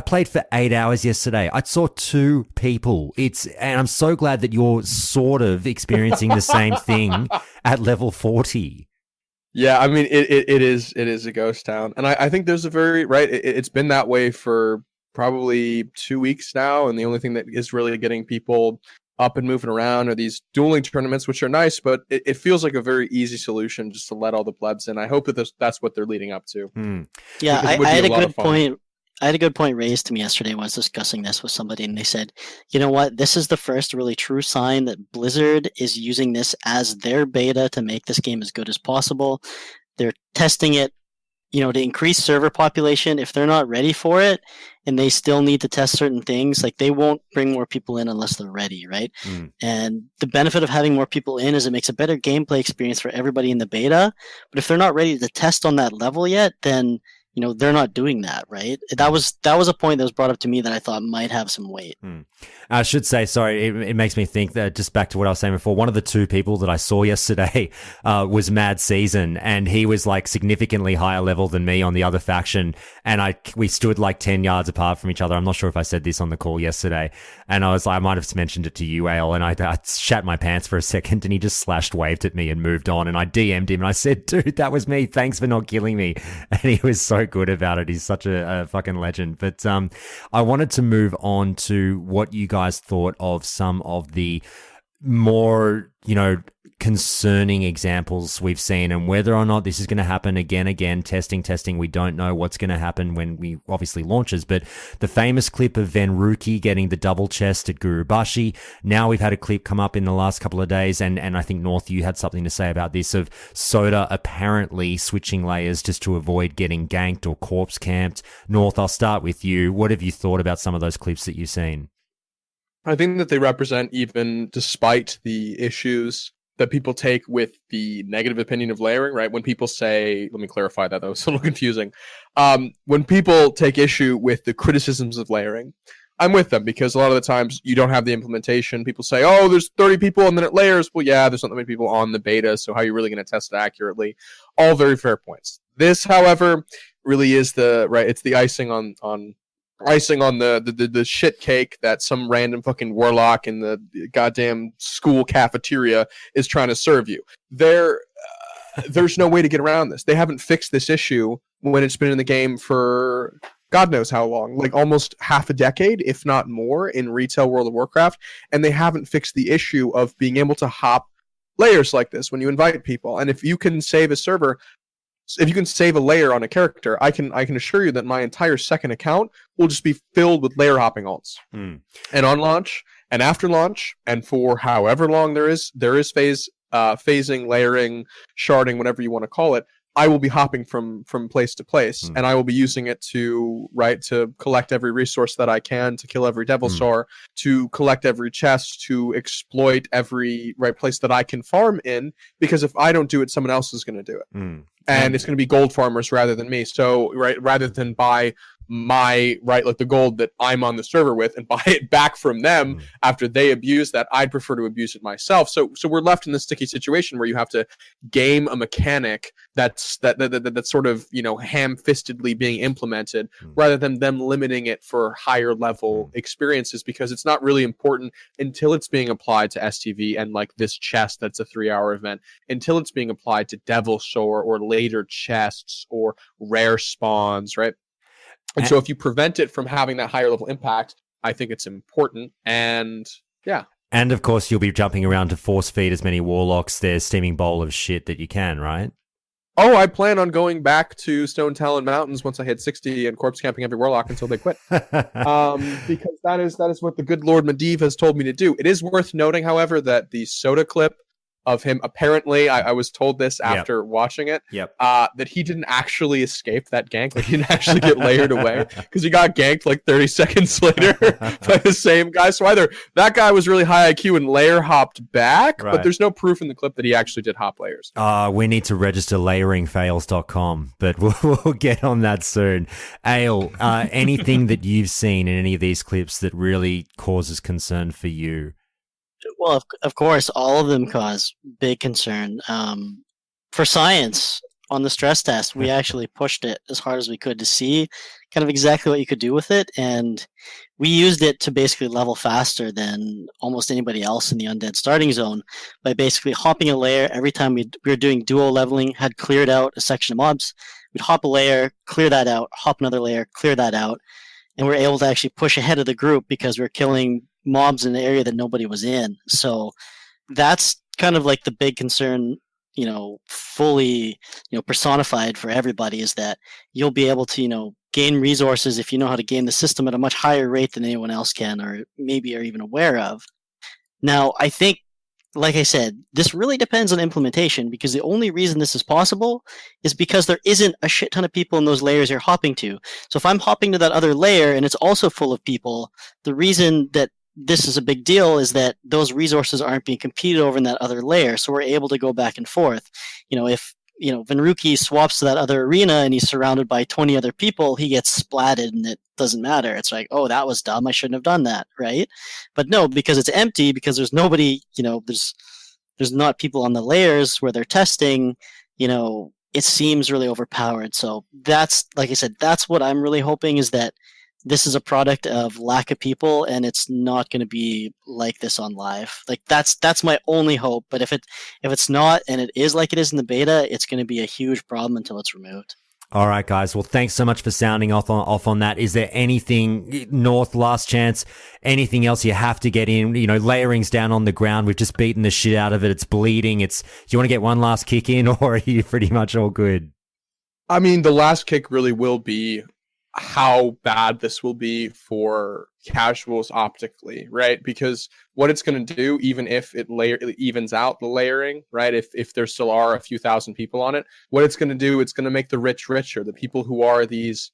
played for 8 hours yesterday. I saw 2 people. And I'm so glad that you're sort of experiencing the same thing at level 40. Yeah, I mean, it is a ghost town. And I think there's a very, right, it's been that way for probably 2 weeks now, and the only thing that is really getting people up and moving around are these dueling tournaments, which are nice, but it feels like a very easy solution just to let all the plebs in. I hope that that's what they're leading up to. Yeah, I had a good point. I had a good point raised to me yesterday when I was discussing this with somebody, and they said, you know what, this is the first really true sign that Blizzard is using this as their beta to make this game as good as possible. They're testing it, you know, to increase server population. If they're not ready for it and they still need to test certain things, like, they won't bring more people in unless they're ready, right? And the benefit of having more people in is it makes a better gameplay experience for everybody in the beta. But if they're not ready to test on that level yet, then, you know, they're not doing that, right? That was a point that was brought up to me that I thought might have some weight. I should say, sorry, it makes me think that, just back to what I was saying before, one of the 2 people that I saw yesterday was Mad Season, and he was like significantly higher level than me on the other faction, and we stood like 10 yards apart from each other. I'm not sure if I said this on the call yesterday, and I was like, I might have mentioned it to you, Ayle, and I shat my pants for a second, and he just waved at me and moved on, and I DM'd him and I said, dude, that was me, thanks for not killing me. And he was so good about it. He's such a fucking legend. But I wanted to move on to what you guys thought of some of the more, concerning examples we've seen, and whether or not this is going to happen again, testing, we don't know what's going to happen when we obviously launches, but the famous clip of Venruki getting the double chest at Gurubashi. Now we've had a clip come up in the last couple of days, and I think North, you had something to say about this, of Soda apparently switching layers just to avoid getting ganked or corpse camped. North, I'll start with you. What have you thought about some of those clips that you've seen? I think that they represent, even despite the issues that people take with the negative opinion of layering, right? When people say, let me clarify that was a little confusing. When people take issue with the criticisms of layering, I'm with them, because a lot of the times you don't have the implementation. People say, oh, there's 30 people and then it layers. Well, yeah, there's not that many people on the beta, so how are you really going to test it accurately? All very fair points. This, however, really is it's the icing on the shit cake that some random fucking warlock in the goddamn school cafeteria is trying to serve you. There's no way to get around this. They haven't fixed this issue when it's been in the game for God knows how long, like almost half a decade, if not more, in retail World of Warcraft, and they haven't fixed the issue of being able to hop layers like this when you invite people. And if you can save a server, if you can save a layer on a character, I can assure you that my entire second account will just be filled with layer hopping alts. And on launch, and after launch, and for however long there is phasing, layering, sharding, whatever you want to call it, I will be hopping from place to place, and I will be using it to collect every resource that I can, to kill every Devil Star, to collect every chest, to exploit every place that I can farm in, because if I don't do it, someone else is going to do it. And it's going to be gold farmers rather than me. So, rather than buy the gold that I'm on the server with and buy it back from them after they abuse that, I'd prefer to abuse it myself. So we're left in this sticky situation where you have to game a mechanic that's sort of, ham-fistedly being implemented, rather than them limiting it for higher level experiences, because it's not really important until it's being applied to STV and like this chest that's a 3-hour event, until it's being applied to Devil Sore or later chests or rare spawns, right? And so if you prevent it from having that higher level impact, I think it's important. And yeah. And of course, you'll be jumping around to force feed as many warlocks their steaming bowl of shit that you can, right? Oh, I plan on going back to Stone Talon Mountains once I hit 60 and corpse camping every warlock until they quit. Because that is what the good Lord Medivh has told me to do. It is worth noting, however, that the Soda clip of him, apparently, I was told this after watching it, that he didn't actually escape that gank. Like, he didn't actually get layered away, because he got ganked like 30 seconds later by the same guy. So either that guy was really high IQ and layer hopped back, but there's no proof in the clip that he actually did hop layers. We need to register layeringfails.com, but we'll get on that soon. Ayle, anything that you've seen in any of these clips that really causes concern for you? Well, of course, all of them cause big concern. For science, on the stress test, we actually pushed it as hard as we could to see kind of exactly what you could do with it, and we used it to basically level faster than almost anybody else in the undead starting zone by basically hopping a layer every time we were doing duo leveling, had cleared out a section of mobs. We'd hop a layer, clear that out, hop another layer, clear that out, and we're able to actually push ahead of the group because we're killing mobs in the area that nobody was in. So that's kind of like the big concern, fully, personified for everybody, is that you'll be able to, gain resources if you know how to game the system at a much higher rate than anyone else can, or maybe are even aware of. Now, I think, like I said, this really depends on implementation, because the only reason this is possible is because there isn't a shit ton of people in those layers you're hopping to. So if I'm hopping to that other layer and it's also full of people, the reason that this is a big deal is that those resources aren't being competed over in that other layer, so we're able to go back and forth. If Venruki swaps to that other arena and he's surrounded by 20 other people, he gets splatted and it doesn't matter. It's like, oh, that was dumb, I shouldn't have done that, right? But no, because it's empty, because there's nobody, there's not people on the layers where they're testing, it seems really overpowered. So that's, like I said, that's what I'm really hoping, is that this is a product of lack of people, and it's not going to be like this on live. Like that's my only hope. But if it's not, and it is like it is in the beta, it's going to be a huge problem until it's removed. All right, guys. Well, thanks so much for sounding off on that. Is there anything, North, last chance, anything else you have to get in? Layering's down on the ground. We've just beaten the shit out of it. It's bleeding. Do you want to get one last kick in, or are you pretty much all good? I mean, the last kick really will be how bad this will be for casuals optically, right? Because what it's going to do, even if it evens out the layering, right? If there still are a few thousand people on it, what it's going to do, it's going to make the rich richer. The people who are these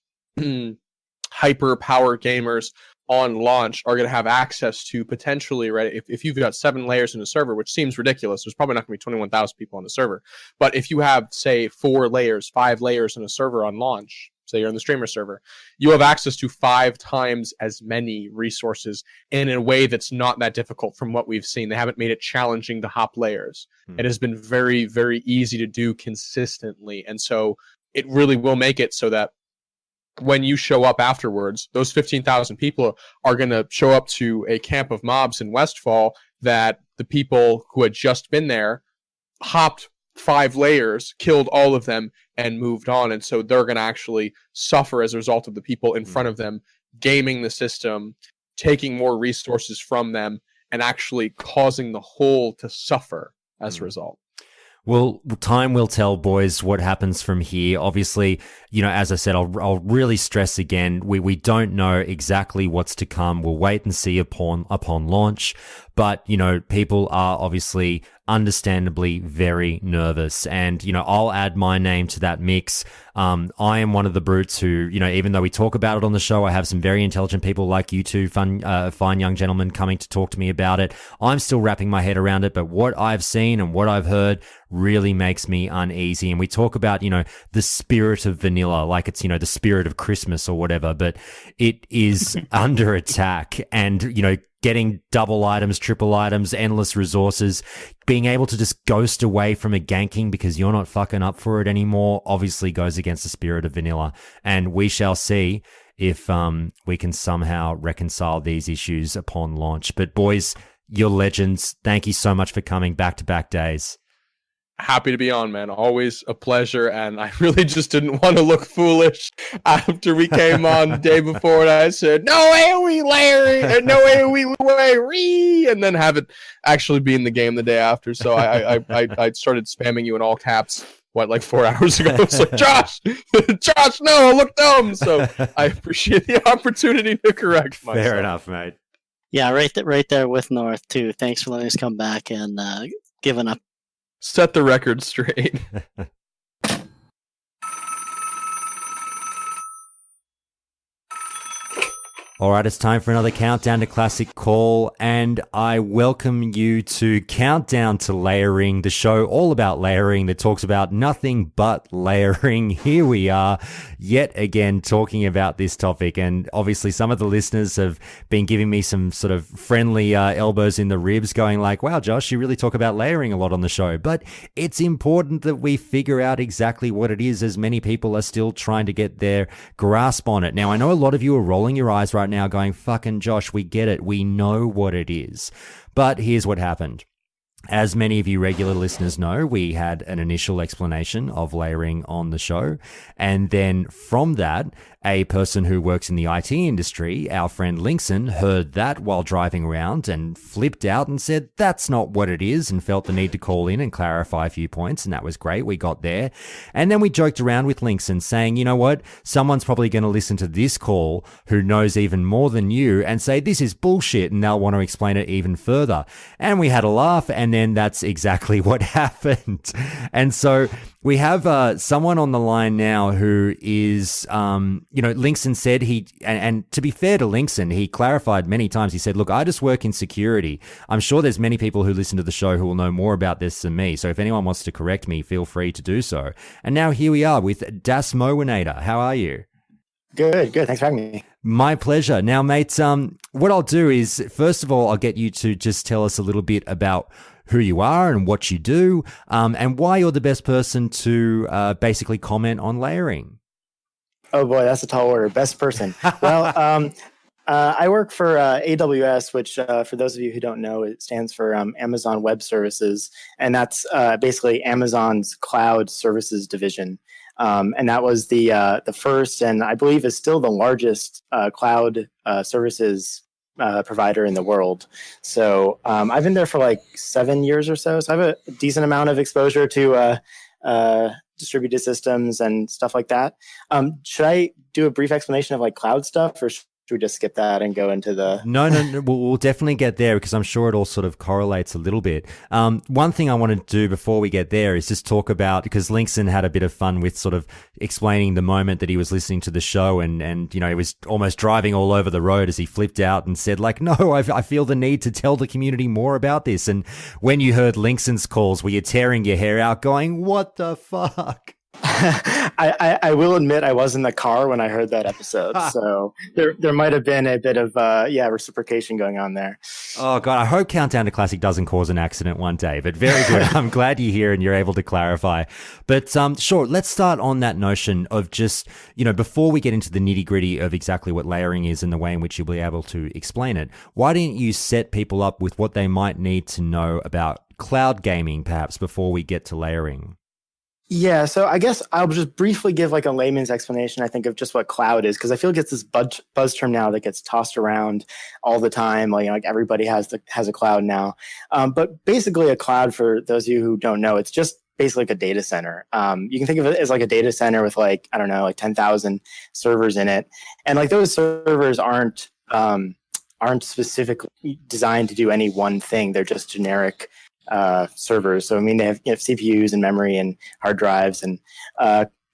hyper power gamers on launch are going to have access to potentially, right? If you've got 7 layers in a server, which seems ridiculous, there's probably not going to be 21,000 people on the server. But if you have, say, 4 layers, 5 layers in a server on launch, say you're on the streamer server, you have access to 5 times as many resources in a way that's not that difficult from what we've seen. They haven't made it challenging to hop layers. It has been very, very easy to do consistently. And so it really will make it so that when you show up afterwards, those 15,000 people are going to show up to a camp of mobs in Westfall that the people who had just been there hopped 5 layers, killed all of them, and moved on. And so they're going to actually suffer as a result of the people in front of them gaming the system, taking more resources from them, and actually causing the whole to suffer as a result. Well, time will tell, boys, what happens from here. Obviously, as I said, I'll really stress again, we don't know exactly what's to come. We'll wait and see upon launch. But, people are obviously understandably very nervous. And, I'll add my name to that mix. I am one of the brutes who, even though we talk about it on the show, I have some very intelligent people like you two, fine young gentlemen coming to talk to me about it. I'm still wrapping my head around it, but what I've seen and what I've heard really makes me uneasy. And we talk about, the spirit of vanilla, like it's, the spirit of Christmas or whatever, but it is under attack and, getting double items, triple items, endless resources, being able to just ghost away from a ganking because you're not fucking up for it anymore, obviously goes against the spirit of vanilla. And we shall see if we can somehow reconcile these issues upon launch. But boys, you're legends. Thank you so much for coming back-to-back days. Happy to be on, man. Always a pleasure. And I really just didn't want to look foolish after we came on the day before and I said, no AoE layering and no AoE Leeway, and then have it actually be in the game the day after. So I started spamming you in all caps, like 4 hours ago. It's like, Josh, no, I look dumb. So I appreciate the opportunity to correct myself. Fair enough, mate. Yeah, right there with North, too. Thanks for letting us come back and giving up. Set the record straight. All right, it's time for another Countdown to Classic call, and I welcome you to Countdown to Layering, the show all about layering that talks about nothing but layering. Here we are, yet again, talking about this topic, and obviously some of the listeners have been giving me some sort of friendly elbows in the ribs, going like, wow, Josh, you really talk about layering a lot on the show, but it's important that we figure out exactly what it is, as many people are still trying to get their grasp on it. Now, I know a lot of you are rolling your eyes right now going, fucking Josh, we get it. We know what it is. But here's what happened. As many of you regular listeners know, we had an initial explanation of layering on the show. And then from that, a person who works in the IT industry, our friend Linkson, heard that while driving around and flipped out and said, that's not what it is, and felt the need to call in and clarify a few points. And that was great. We got there. And then we joked around with Linkson saying, you know what? Someone's probably going to listen to this call who knows even more than you and say, this is bullshit. And they'll want to explain it even further. And we had a laugh. And then that's exactly what happened. And so we have someone on the line now who is, Linkson said and to be fair to Linkson, he clarified many times. He said, look, I just work in security. I'm sure there's many people who listen to the show who will know more about this than me. So if anyone wants to correct me, feel free to do so. And now here we are with Dasmowenator. How are you? Good. Thanks for having me. My pleasure. Now, mate, what I'll do is, first of all, I'll get you to just tell us a little bit about who you are and what you do, and why you're the best person to basically comment on layering. Oh boy, that's a tall order. Best person. Well, I work for AWS, which for those of you who don't know, it stands for Amazon Web Services, and that's basically Amazon's cloud services division. And that was the first, and I believe is still the largest cloud services provider in the world. So I've been there for like 7 years or so. So I have a decent amount of exposure to distributed systems and stuff like that. Should I do a brief explanation of like cloud stuff, or should we just skip that and go into the... No, we'll definitely get there because I'm sure it all sort of correlates a little bit. One thing I want to do before we get there is just talk about, because Linkson had a bit of fun with sort of explaining the moment that he was listening to the show and he was almost driving all over the road as he flipped out and said like, no, I feel the need to tell the community more about this. And when you heard Linkson's calls, were you tearing your hair out going, what the fuck? I will admit I was in the car when I heard that episode, so there might have been a bit of reciprocation going on there. Oh god, I hope Countdown to Classic doesn't cause an accident one day, but very good. I'm glad you're here and you're able to clarify. But sure, let's start on that notion of just, before we get into the nitty-gritty of exactly what layering is and the way in which you'll be able to explain it, why didn't you set people up with what they might need to know about cloud gaming perhaps before we get to layering? Yeah, so I guess I'll just briefly give like a layman's explanation, I think, of just what cloud is, because I feel like it's this buzz term now that gets tossed around all the time. Like everybody has a cloud now. But basically a cloud, for those of you who don't know, it's just basically like a data center. You can think of it as like a data center with like 10,000 servers in it. And like those servers aren't specifically designed to do any one thing. They're just generic servers. So, they have CPUs and memory and hard drives, and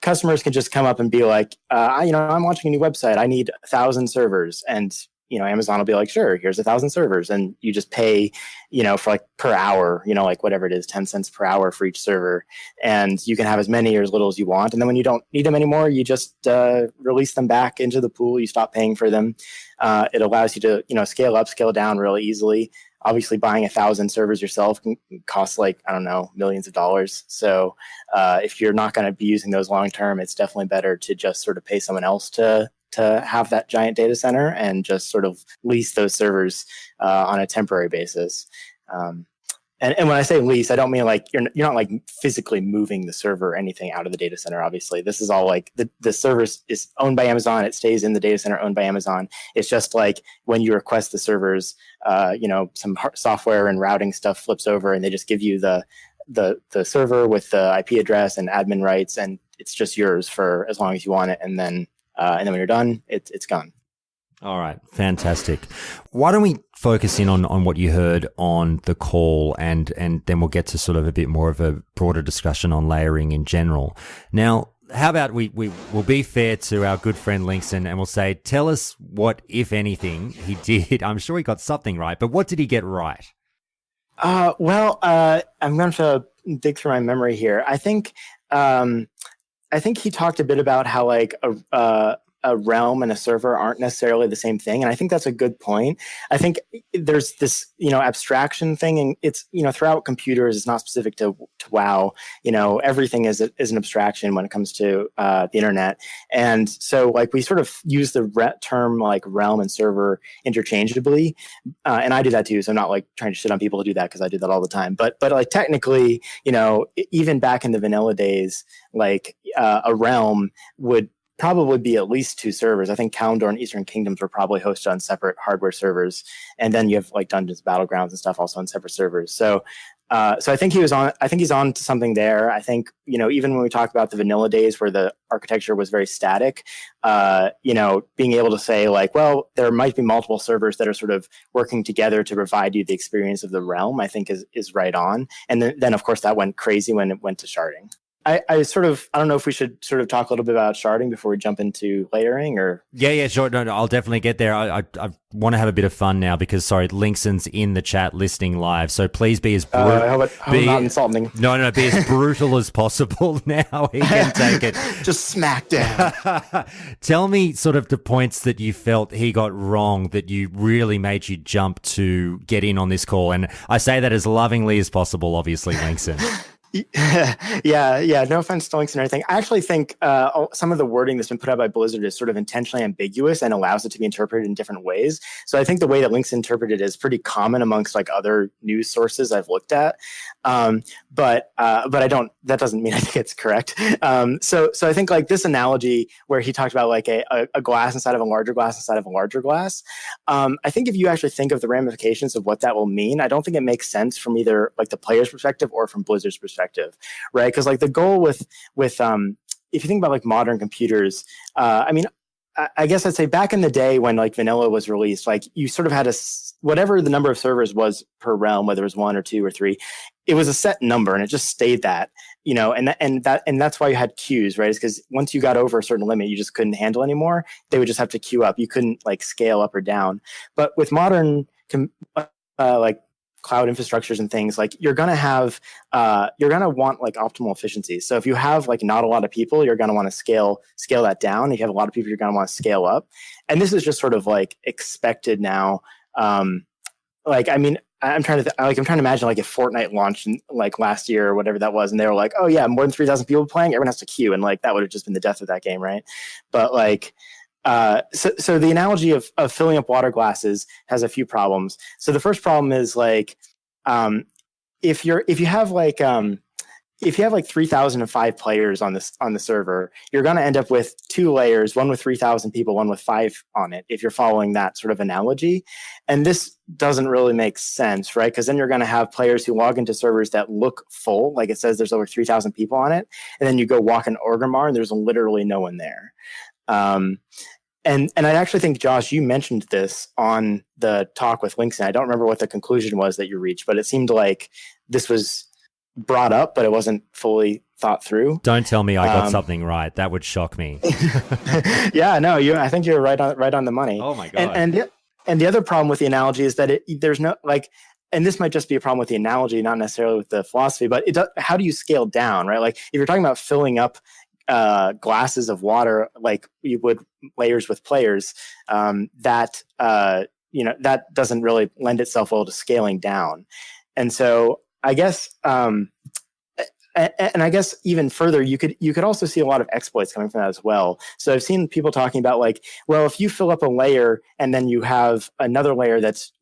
customers can just come up and be like, I'm launching a new website. I need 1,000 servers. And, Amazon will be like, sure, here's 1,000 servers. And you just pay, for like per hour, like whatever it is, 10 cents per hour for each server. And you can have as many or as little as you want. And then when you don't need them anymore, you just release them back into the pool. You stop paying for them. It allows you to, scale up, scale down really easily. Obviously, buying 1,000 servers yourself can cost millions of dollars. So if you're not going to be using those long term, it's definitely better to just sort of pay someone else to have that giant data center and just sort of lease those servers on a temporary basis. And when I say lease, I don't mean like you're not like physically moving the server or anything out of the data center. Obviously, this is all like the server is owned by Amazon. It stays in the data center owned by Amazon. It's just like when you request the servers, some software and routing stuff flips over, and they just give you the server with the IP address and admin rights, and it's just yours for as long as you want it. And then when you're done, it's gone. All right, fantastic. Why don't we focus in on what you heard on the call, and then we'll get to sort of a bit more of a broader discussion on layering in general. Now, how about we will be fair to our good friend Linkson, and we'll say, tell us what, if anything, he did. I'm sure he got something right, but what did he get right? I'm going to dig through my memory here. I think he talked a bit about how like a realm and a server aren't necessarily the same thing. And I think that's a good point. I think there's this, abstraction thing, and it's, throughout computers, it's not specific to WoW. Everything is an abstraction when it comes to the internet. And so like we sort of use the term like realm and server interchangeably. And I do that too. So I'm not like trying to shit on people who do that, because I do that all the time. But like technically, even back in the vanilla days, like a realm would probably be at least 2 servers. I think Kalimdor and Eastern Kingdoms were probably hosted on separate hardware servers, and then you have like Dungeons, Battlegrounds, and stuff also on separate servers. So I think he's on to something there. I think even when we talk about the vanilla days where the architecture was very static, being able to say like, well, there might be multiple servers that are sort of working together to provide you the experience of the realm, I think is right on. And then of course that went crazy when it went to sharding. I don't know if we should sort of talk a little bit about sharding before we jump into layering, or... Yeah, sure. No, I'll definitely get there. I want to have a bit of fun now because, Linkson's in the chat listening live, so please be as brutal. I hope I'm not insulting. No, be as brutal as possible now. He can take it. Just smack down. Tell me sort of the points that you felt he got wrong that you really made you jump to get in on this call. And I say that as lovingly as possible, obviously, Linkson. Yeah. No offense to links and everything. I actually think some of the wording that's been put out by Blizzard is sort of intentionally ambiguous and allows it to be interpreted in different ways. So I think the way that links interpreted is pretty common amongst like other news sources I've looked at. But I don't. That doesn't mean I think it's correct. So I think like this analogy where he talked about like a glass inside of a larger glass inside of a larger glass. I think if you actually think of the ramifications of what that will mean, I don't think it makes sense from either like the player's perspective or from Blizzard's perspective, right? Because like the goal with if you think about like modern computers, I mean, I guess I'd say back in the day when like vanilla was released, like you sort of had whatever the number of servers was per realm, whether it was 1 or 2 or 3, it was a set number and it just stayed that, you know, and that's why you had queues, right? Is because once you got over a certain limit, you just couldn't handle anymore. They would just have to queue up. You couldn't like scale up or down. But with modern like cloud infrastructures and things, like you're gonna want like optimal efficiency. So if you have like not a lot of people, you're gonna want to scale that down. If you have a lot of people, you're gonna want to scale up. And this is just sort of like expected now. Like, I mean, I'm trying to imagine like if Fortnite launched in, like last year or whatever that was, and they were like, oh yeah, more than 3,000 people playing, everyone has to queue, and like that would have just been the death of that game, right? But like, so the analogy of filling up water glasses has a few problems. So the first problem is like, if you have like 3,005 players on the server, you're going to end up with 2 layers, one with 3,000 people, one with 5 on it, if you're following that sort of analogy. And this doesn't really make sense, right? Because then you're going to have players who log into servers that look full, like it says there's over 3,000 people on it, and then you go walk in Orgrimmar and there's literally no one there. And I actually think, Josh, you mentioned this on the talk with Links, and I don't remember what the conclusion was that you reached, but it seemed like this was brought up, but it wasn't fully thought through. Don't tell me I got something right. That would shock me. Yeah, no, I think you're right on the money. Oh my God. And the other problem with the analogy is that there's no like, and this might just be a problem with the analogy, not necessarily with the philosophy, but how do you scale down, right? Like if you're talking about filling up glasses of water like you would layers with players, that doesn't really lend itself well to scaling down. And so I guess and I guess even further, you could also see a lot of exploits coming from that as well. So I've seen people talking about like, well, if you fill up a layer and then you have another layer that's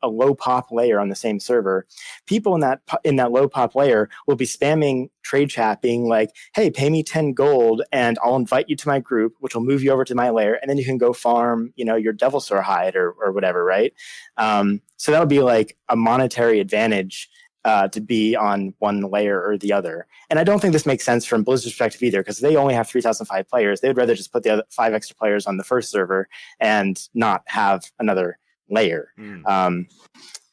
a low pop layer on the same server, people in that low pop layer will be spamming trade chat being like, hey, pay me 10 gold and I'll invite you to my group, which will move you over to my layer, and then you can go farm, your Devilsaur hide or whatever, right? So that would be like a monetary advantage to be on one layer or the other. And I don't think this makes sense from Blizzard's perspective either, because they only have 3,005 players. They would rather just put the other 5 extra players on the first server and not have another layer.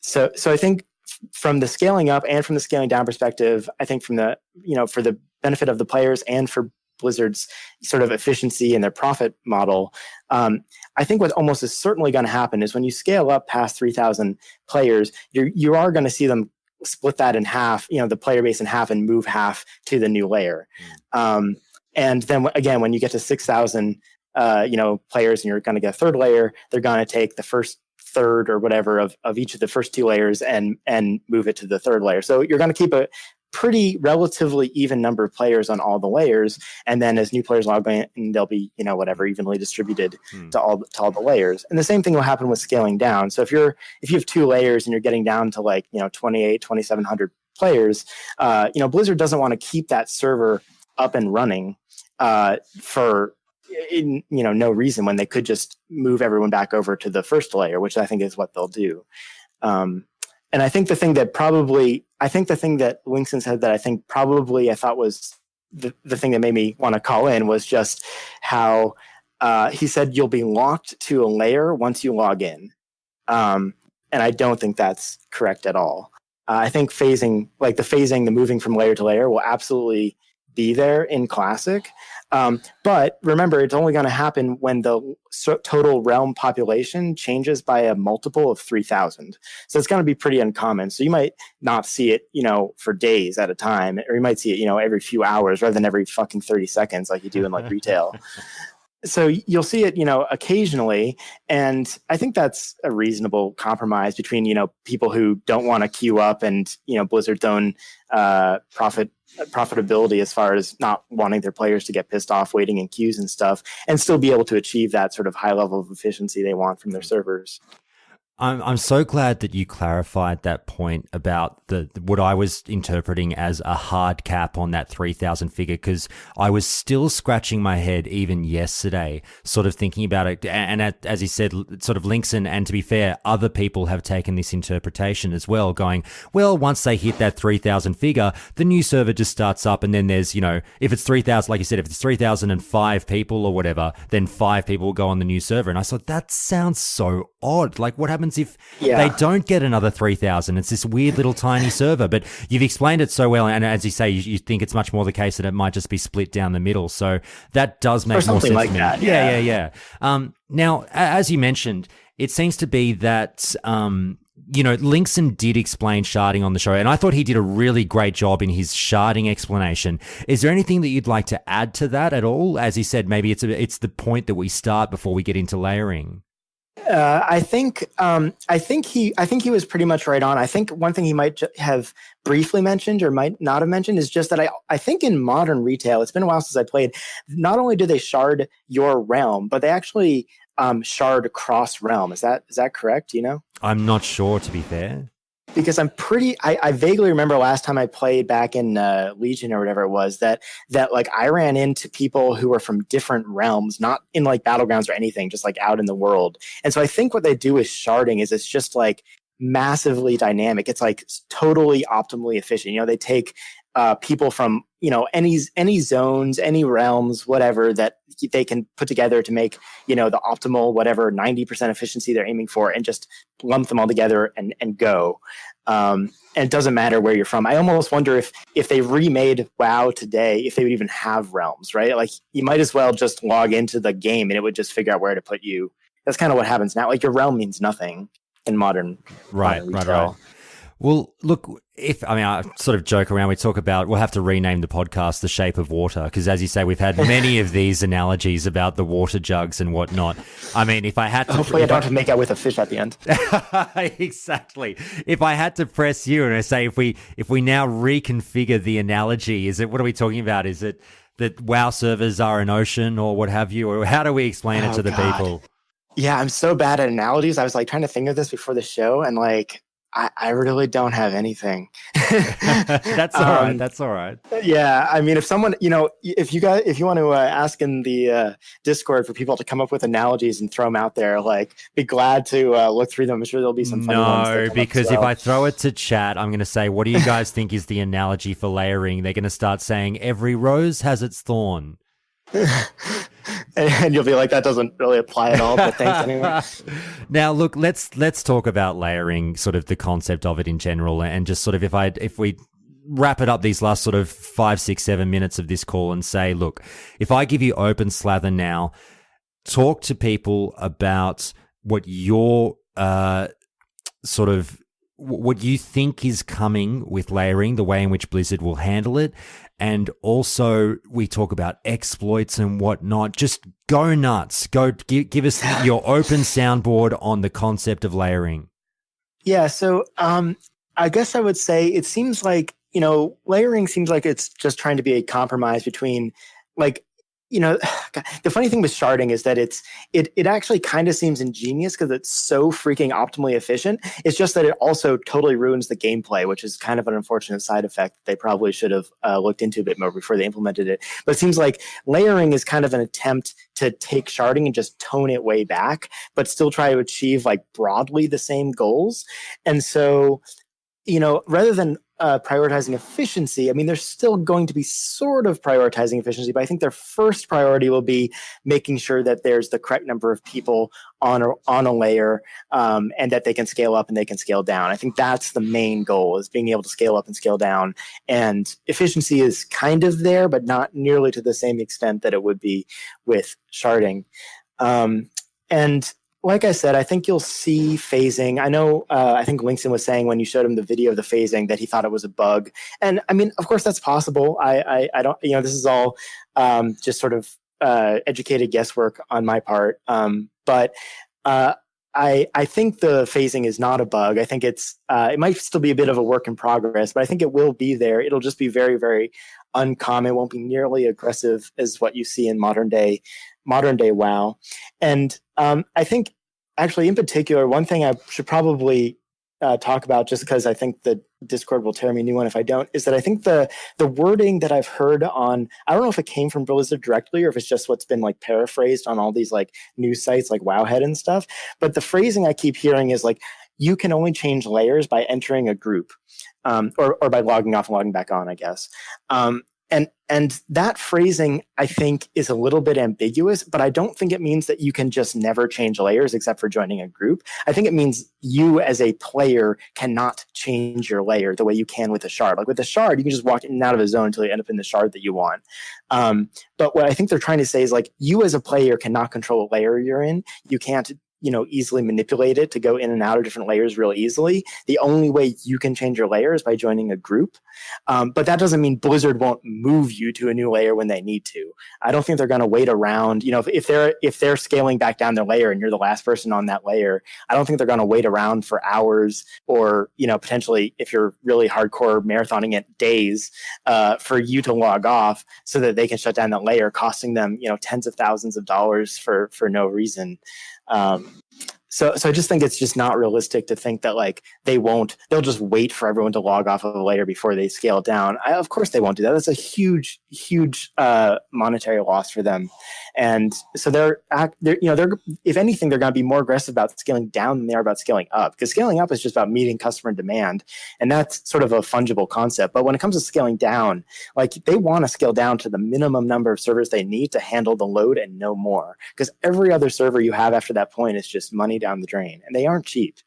So I think from the scaling up and from the scaling down perspective, I think from the, for the benefit of the players and for Blizzard's sort of efficiency and their profit model, I think what almost is certainly going to happen is when you scale up past 3,000 players, you are going to see them split that in half, the player base in half, and move half to the new layer. And then again, when you get to 6,000, players, and you're going to get a third layer, they're going to take the first third or whatever of each of the first 2 layers and move it to the third layer. So you're going to keep a pretty relatively even number of players on all the layers, and then as new players log in, they'll be evenly distributed to all the layers. And the same thing will happen with scaling down. So if you have 2 layers and you're getting down to like 2,700 players, Blizzard doesn't want to keep that server up and running for no reason, when they could just move everyone back over to the first layer, which I think is what they'll do. And I think the thing that Winston said that I thought was the thing that made me want to call in was just how he said you'll be locked to a layer once you log in. And I don't think that's correct at all. I think the moving from layer to layer will absolutely be there in Classic. But remember, it's only going to happen when the total realm population changes by a multiple of 3,000. So it's going to be pretty uncommon. So you might not see it, for days at a time, or you might see it, every few hours rather than every fucking 30 seconds like you do in like retail. So you'll see it, occasionally, and I think that's a reasonable compromise between, people who don't want to queue up and, Blizzard's own profitability as far as not wanting their players to get pissed off waiting in queues and stuff, and still be able to achieve that sort of high level of efficiency they want from their servers. I'm so glad that you clarified that point about what I was interpreting as a hard cap on that 3,000 figure, because I was still scratching my head even yesterday, sort of thinking about it. And as he said, sort of links and to be fair, other people have taken this interpretation as well, going, well, once they hit that 3,000 figure, the new server just starts up, and then there's, if it's 3,000, like you said, if it's 3,005 people or whatever, then 5 people will go on the new server. And I thought, that sounds so odd. Like, what happens if they don't get another 3,000? It's this weird little tiny server, but you've explained it so well. And as you say, you think it's much more the case that it might just be split down the middle. So that does make more sense like to me. That, yeah. Now, as you mentioned, it seems to be that, Linkson did explain sharding on the show, and I thought he did a really great job in his sharding explanation. Is there anything that you'd like to add to that at all? As he said, maybe it's the point that we start before we get into layering. I think he was pretty much right on. I think one thing he might have briefly mentioned or might not have mentioned is just that I think in modern retail, it's been a while since I played, not only do they shard your realm, but they actually shard across realm. Is that correct? I'm not sure, to be fair. Because I vaguely remember last time I played back in Legion or whatever it was, that like I ran into people who were from different realms, not in like battlegrounds or anything, just like out in the world. And so I think what they do with sharding is it's just like massively dynamic. It's like totally optimally efficient. They take people from any zones, any realms, whatever that they can put together to make the optimal whatever 90% efficiency they're aiming for, and just lump them all together and go. And it doesn't matter where you're from. I almost wonder if they remade WoW today, if they would even have realms, right? Like you might as well just log into the game and it would just figure out where to put you. That's kind of what happens now. Like your realm means nothing in modern retail. Well, look, I sort of joke around. We talk about, we'll have to rename the podcast The Shape of Water, because as you say, we've had many of these analogies about the water jugs and whatnot. I mean, if I had to... Hopefully I don't have to make out with a fish at the end. Exactly. If I had to press you and I say, if we now reconfigure the analogy, what are we talking about? Is it that WoW servers are an ocean or what have you? Or how do we explain it to the people? Yeah, I'm so bad at analogies. I was like trying to think of this before the show, and like, I really don't have anything. That's all right. That's all right. Yeah. I mean, if someone, if you want to ask in the Discord for people to come up with analogies and throw them out there, like, be glad to look through them. I'm sure there'll be some funny ones. No, because if I throw it to chat, I'm going to say, what do you guys think is the analogy for layering? They're going to start saying every rose has its thorn. And you'll be like, that doesn't really apply at all, but thanks anyway. Now, look, let's talk about layering, sort of the concept of it in general, and just sort of if we wrap it up these last sort of 5, 6, 7 minutes of this call and say, look, if I give you open slather now, talk to people about what your sort of what you think is coming with layering, the way in which Blizzard will handle it. And also we talk about exploits and whatnot. Just go nuts. Go give us your open soundboard on the concept of layering. Yeah. So I guess I would say it seems like, layering seems like it's just trying to be a compromise between like, the funny thing with sharding is that it actually kind of seems ingenious because it's so freaking optimally efficient. It's just that it also totally ruins the gameplay, which is kind of an unfortunate side effect that they probably should have looked into a bit more before they implemented it. But it seems like layering is kind of an attempt to take sharding and just tone it way back, but still try to achieve like broadly the same goals. And so, rather than prioritizing efficiency, I mean, they're still going to be sort of prioritizing efficiency, but I think their first priority will be making sure that there's the correct number of people on a layer, and that they can scale up and they can scale down. I think that's the main goal, is being able to scale up and scale down. And efficiency is kind of there, but not nearly to the same extent that it would be with sharding. And like I said, I think you'll see phasing. I know, I think Linkson was saying when you showed him the video of the phasing that he thought it was a bug. And I mean, of course, that's possible. I don't, this is all just sort of educated guesswork on my part. But I think the phasing is not a bug. I think it might still be a bit of a work in progress, but I think it will be there. It'll just be very, very uncommon. It won't be nearly aggressive as what you see in modern day WoW. And I think actually in particular, one thing I should probably talk about, just because I think the Discord will tear me a new one if I don't, is that I think the wording that I've heard on, I don't know if it came from Blizzard directly or if it's just what's been like paraphrased on all these like news sites like Wowhead and stuff, but the phrasing I keep hearing is like, you can only change layers by entering a group, or by logging off and logging back on, I guess. And that phrasing, I think, is a little bit ambiguous, but I don't think it means that you can just never change layers except for joining a group. I think it means you as a player cannot change your layer the way you can with a shard. Like with a shard, you can just walk in and out of a zone until you end up in the shard that you want. But what I think they're trying to say is like, you as a player cannot control what layer you're in. You can't easily manipulate it to go in and out of different layers real easily. The only way you can change your layer is by joining a group. But that doesn't mean Blizzard won't move you to a new layer when they need to. I don't think they're going to wait around. If they're scaling back down their layer and you're the last person on that layer, I don't think they're going to wait around for hours or, potentially if you're really hardcore marathoning it, days, for you to log off so that they can shut down that layer, costing them, tens of thousands of dollars for no reason. So I just think it's just not realistic to think that like they'll just wait for everyone to log off of a layer before they scale down. Of course they won't do that. That's a huge monetary loss for them. And so they're if anything, they're going to be more aggressive about scaling down than they are about scaling up, because scaling up is just about meeting customer demand. And that's sort of a fungible concept. But when it comes to scaling down, like they want to scale down to the minimum number of servers they need to handle the load and no more, because every other server you have after that point is just money down the drain, and they aren't cheap.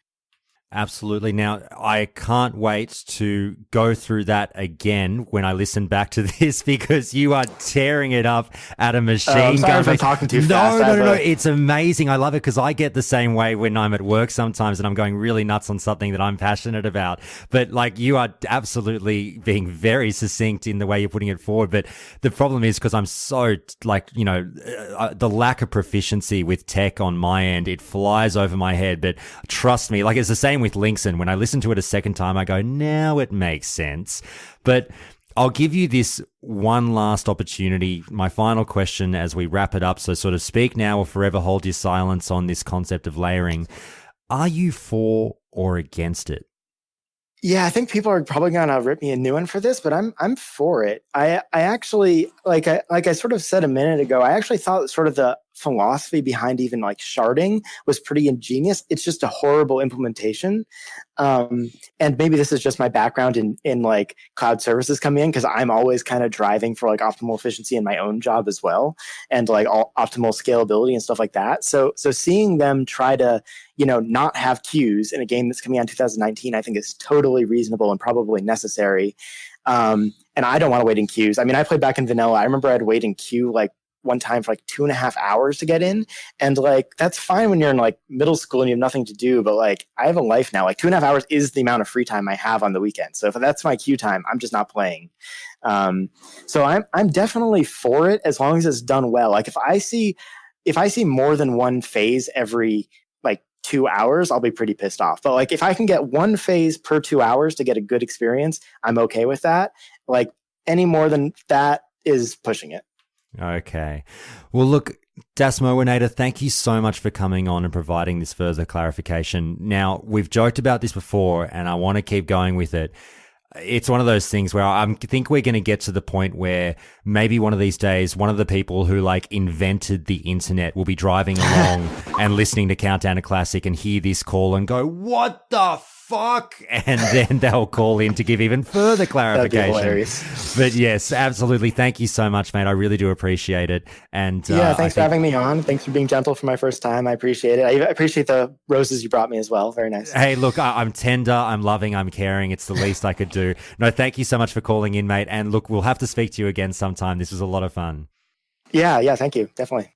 Absolutely. Now, I can't wait to go through that again when I listen back to this, because you are tearing it up at a machine gun. Sorry if I'm talking too fast. No. It's amazing. I love it because I get the same way when I'm at work sometimes and I'm going really nuts on something that I'm passionate about. But like, you are absolutely being very succinct in the way you're putting it forward. But the problem is because I'm so like, the lack of proficiency with tech on my end, it flies over my head. But trust me, like it's the same with Linkson. When I listen to it a second time, I go, now it makes sense. But I'll give you this one last opportunity, my final question as we wrap it up. So sort of speak now or forever hold your silence on this concept of layering. Are you for or against it? Yeah, I think people are probably gonna rip me a new one for this, but I'm for it. I actually like I sort of said a minute ago, I actually thought sort of the philosophy behind even like sharding was pretty ingenious. It's just a horrible implementation. And maybe this is just my background in like cloud services coming in, because I'm always kind of driving for like optimal efficiency in my own job as well, and like optimal scalability and stuff like that. So seeing them try to not have queues in a game that's coming out in 2019, I think is totally reasonable and probably necessary. And I don't want to wait in queues. I mean, I played back in vanilla. I remember I'd wait in queue like one time for like 2.5 hours to get in. And like, that's fine when you're in like middle school and you have nothing to do. But like, I have a life now. Like 2.5 hours is the amount of free time I have on the weekend. So if that's my queue time, I'm just not playing. So I'm definitely for it as long as it's done well. Like if I see more than one phase every like 2 hours, I'll be pretty pissed off. But like if I can get one phase per 2 hours to get a good experience, I'm okay with that. Like any more than that is pushing it. Okay. Well, look, Dasmowenator, thank you so much for coming on and providing this further clarification. Now, we've joked about this before, and I want to keep going with it. It's one of those things where I think we're going to get to the point where maybe one of these days, one of the people who like invented the internet will be driving along and listening to Countdown to Classic and hear this call and go, what the fuck? And then they'll call in to give even further clarification. That'd be hilarious. But yes, absolutely. Thank you so much, mate. I really do appreciate it. And yeah, thanks for having me on. Thanks for being gentle for my first time. I appreciate it. I appreciate the roses you brought me as well. Very nice. Hey, look, I'm tender, I'm loving, I'm caring. It's the least I could do. No, thank you so much for calling in, mate. And look, we'll have to speak to you again sometime. This was a lot of fun. Yeah, thank you. Definitely.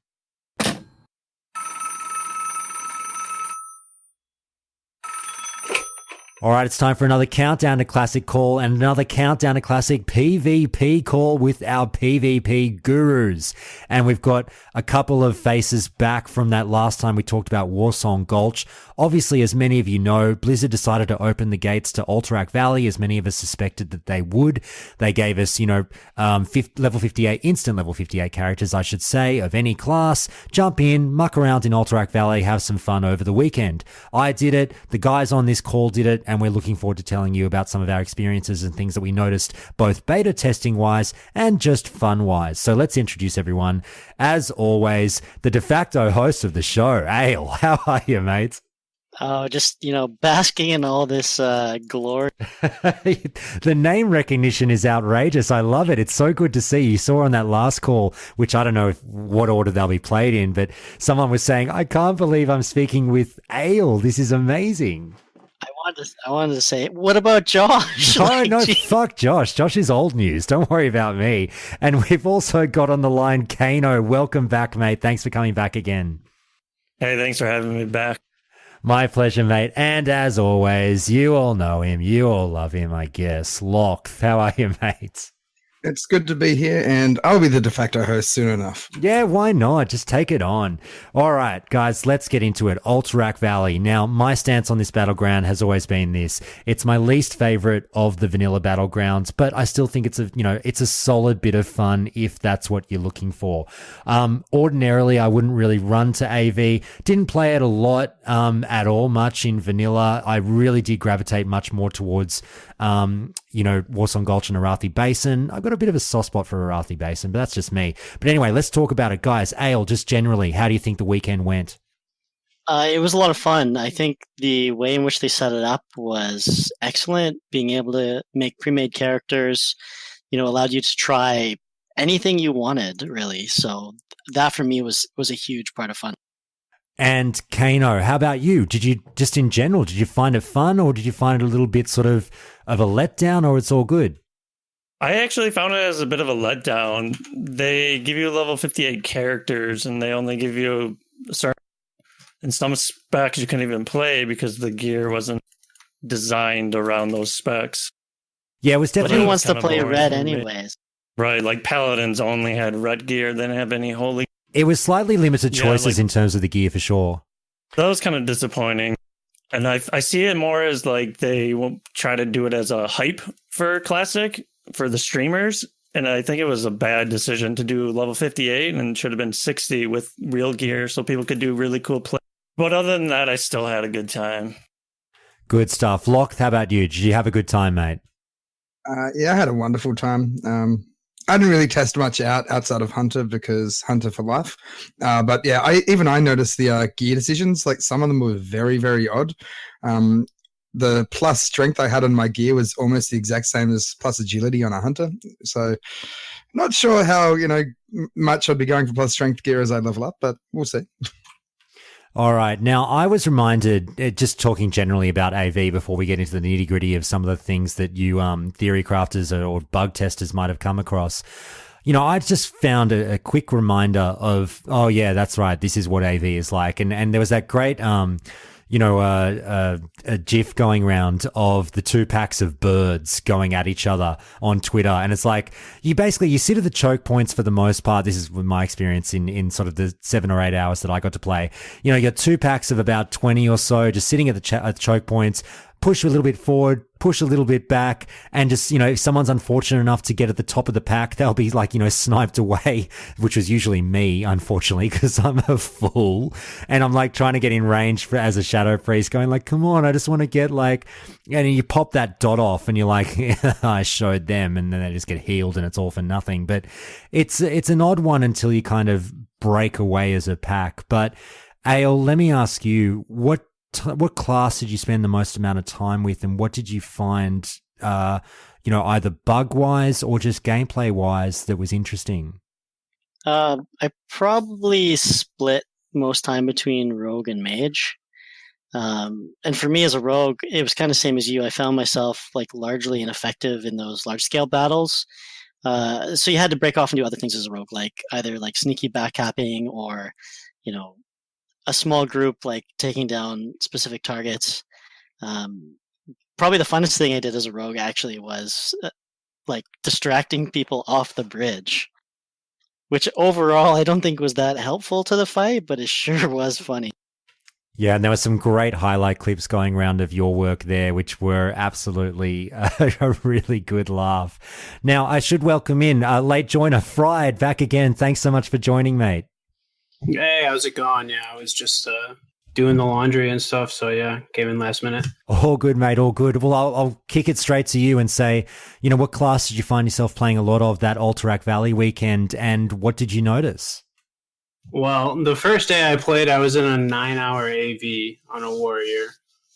All right, it's time for another Countdown to Classic call and another Countdown to Classic PvP call with our PvP gurus. And we've got a couple of faces back from that last time we talked about Warsong Gulch. Obviously, as many of you know, Blizzard decided to open the gates to Alterac Valley, as many of us suspected that they would. They gave us, level 58, instant level 58 characters, I should say, of any class. Jump in, muck around in Alterac Valley, have some fun over the weekend. I did it, the guys on this call did it, and we're looking forward to telling you about some of our experiences and things that we noticed, both beta testing wise and just fun wise. So let's introduce everyone. As always, the de facto host of the show, Ayle. How are you, mate? Oh, just, basking in all this glory. The name recognition is outrageous. I love it. It's so good to see. You saw on that last call, which I don't know what order they'll be played in, but someone was saying, I can't believe I'm speaking with Ayle. This is amazing. I wanted to say, what about Josh? Fuck Josh. Josh is old news. Don't worry about me. And we've also got on the line Khano. Welcome back, mate. Thanks for coming back again. Hey, thanks for having me back. My pleasure, mate. And as always, you all know him. You all love him, I guess. Lokth, how are you, mate? It's good to be here, and I'll be the de facto host soon enough. Yeah, why not? Just take it on. All right, guys, let's get into it. Alterac Valley. Now, my stance on this battleground has always been this. It's my least favorite of the vanilla battlegrounds, but I still think it's a solid bit of fun if that's what you're looking for. Ordinarily, I wouldn't really run to AV. Didn't play it a lot at all, much in vanilla. I really did gravitate much more towards Warsong Gulch and Arathi Basin. I've got a bit of a soft spot for Arathi Basin, but that's just me. But anyway, let's talk about it. Guys, Ayle, just generally, how do you think the weekend went? It was a lot of fun. I think the way in which they set it up was excellent. Being able to make pre-made characters, allowed you to try anything you wanted, really. So that for me was a huge part of fun. And Khano, how about you? Did you find it fun, or did you find it a little bit sort of a letdown, or it's all good? I actually found it as a bit of a letdown. They give you level 58 characters, and they only give you some specs you couldn't even play because the gear wasn't designed around those specs. Yeah, it was definitely. But who wants to play red anyways? Right, like Paladins only had red gear, they didn't have any holy. It was slightly limited choices in terms of the gear for sure. That was kind of disappointing. And I see it more as like they will try to do it as a hype for Classic for the streamers. And I think it was a bad decision to do level 58 and should have been 60 with real gear so people could do really cool play. But other than that, I still had a good time. Good stuff. Lokth, how about you? Did you have a good time, mate? Yeah, I had a wonderful time. I didn't really test much outside of Hunter because Hunter for life. But yeah, I noticed the gear decisions. Like some of them were very, very odd. The plus strength I had on my gear was almost the exact same as plus agility on a Hunter. So not sure how, much I'd be going for plus strength gear as I level up, but we'll see. All right. Now, I was reminded, just talking generally about AV before we get into the nitty gritty of some of the things that you theory crafters or bug testers might have come across. I just found a quick reminder of, oh, yeah, that's right. This is what AV is like. And there was that great, a GIF going around of the 2 packs of birds going at each other on Twitter. And it's like, you sit at the choke points for the most part. This is my experience in sort of the 7 or 8 hours that I got to play. You got 2 packs of about 20 or so just sitting at the choke points, push a little bit forward, push a little bit back, and just, if someone's unfortunate enough to get at the top of the pack, they'll be like, sniped away, which was usually me, unfortunately, because I'm a fool. And I'm like trying to get in range as a shadow priest, going like, come on, I just want to get and you pop that dot off and you're like, I showed them, and then they just get healed and it's all for nothing. But it's an odd one until you kind of break away as a pack. But Ayle, let me ask you, what class did you spend the most amount of time with, and what did you find, either bug-wise or just gameplay-wise that was interesting? I probably split most time between rogue and mage. And for me as a rogue, it was kind of same as you. I found myself largely ineffective in those large-scale battles. So you had to break off and do other things as a rogue, either sneaky backcapping or, a small group taking down specific targets. probably the funnest thing I did as a rogue actually was like distracting people off the bridge, which overall I don't think was that helpful to the fight, but it sure was funny. Yeah, and there were some great highlight clips going around of your work there, which were absolutely a really good laugh. Now, I should welcome in late joiner, Fried, back again. Thanks so much for joining, mate. Hey, how's it going? Yeah, I was just doing the laundry and stuff, so yeah, came in last minute. All good, mate, all good. Well, I'll kick it straight to you and say, what class did you find yourself playing a lot of that Alterac Valley weekend, and what did you notice? Well, the first day I played, I was in a 9-hour AV on a warrior.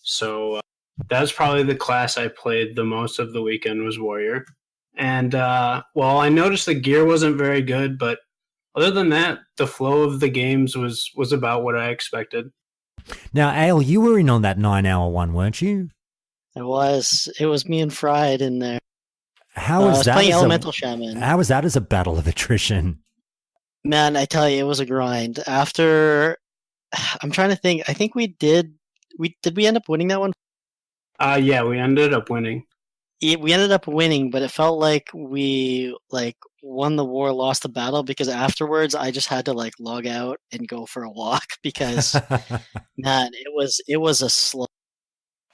So that's probably the class I played the most of the weekend was warrior. And, I noticed the gear wasn't very good, but other than that, the flow of the games was about what I expected. Now, Ayle, you were in on that 9-hour one, weren't you? It was me and Fried in there. How was that? Playing Elemental Shaman. How was that as a battle of attrition? Man, I tell you, it was a grind. After, I'm trying to think. I think did we end up winning that one? Yeah, we ended up winning. We ended up winning, but it felt like we won the war, lost the battle, because afterwards I just had to log out and go for a walk because man, it was a slow.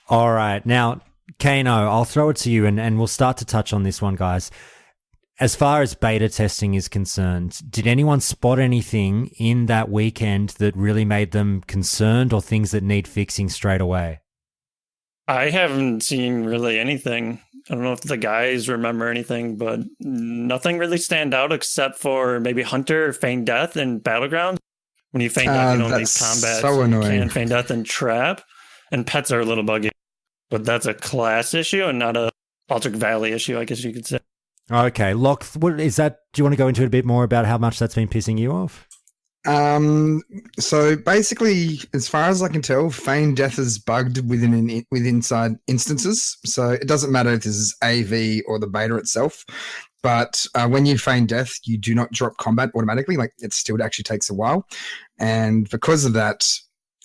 All right, now Khano, I'll throw it to you, and we'll start to touch on this one, guys. As far as beta testing is concerned, did anyone spot anything in that weekend that really made them concerned or things that need fixing straight away? I haven't seen really anything. I don't know if the guys remember anything, but nothing really stand out except for maybe Hunter, Feign Death, and Battleground. When you feign death, you don't need combat. So annoying. You can feign death and trap, and pets are a little buggy. But that's a class issue and not a Alterac Valley issue, I guess you could say. Okay, Lokth, what is that? Do you want to go into it a bit more about how much that's been pissing you off? So basically, as far as I can tell, Feign Death is bugged within inside instances. So it doesn't matter if this is AV or the beta itself. But when you Feign Death, you do not drop combat automatically. It still actually takes a while. And because of that,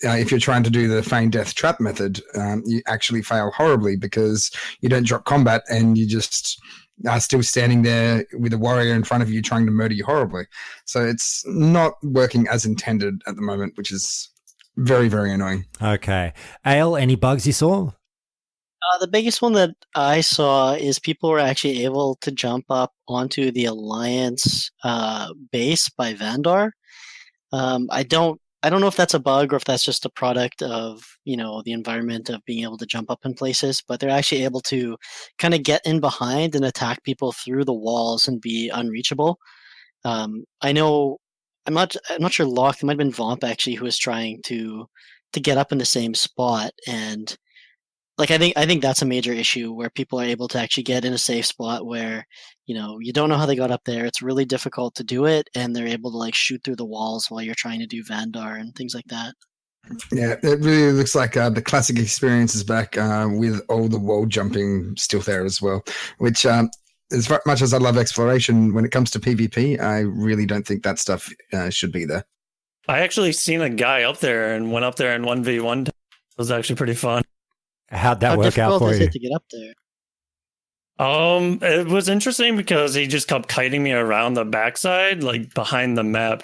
if you're trying to do the Feign Death trap method, you actually fail horribly because you don't drop combat and you just are still standing there with a warrior in front of you trying to murder you horribly. So it's not working as intended at the moment, which is very, very annoying. Okay. Ayle, any bugs you saw? The biggest one that I saw is people were actually able to jump up onto the Alliance base by Vandar. I don't know if that's a bug or if that's just a product of, the environment of being able to jump up in places, but they're actually able to kind of get in behind and attack people through the walls and be unreachable. I know, I'm not sure Lokth, it might have been Vomp actually who was trying to get up in the same spot, and I think that's a major issue where people are able to actually get in a safe spot where, you don't know how they got up there. It's really difficult to do it, and they're able to shoot through the walls while you're trying to do Vandar and things like that. Yeah, it really looks like the classic experience is back with all the wall jumping still there as well, which as much as I love exploration, when it comes to PvP, I really don't think that stuff should be there. I actually seen a guy up there and went up there in 1v1. It was actually pretty fun. How'd that work out for you? How difficult is it to get up there? It was interesting because he just kept kiting me around the backside, behind the map.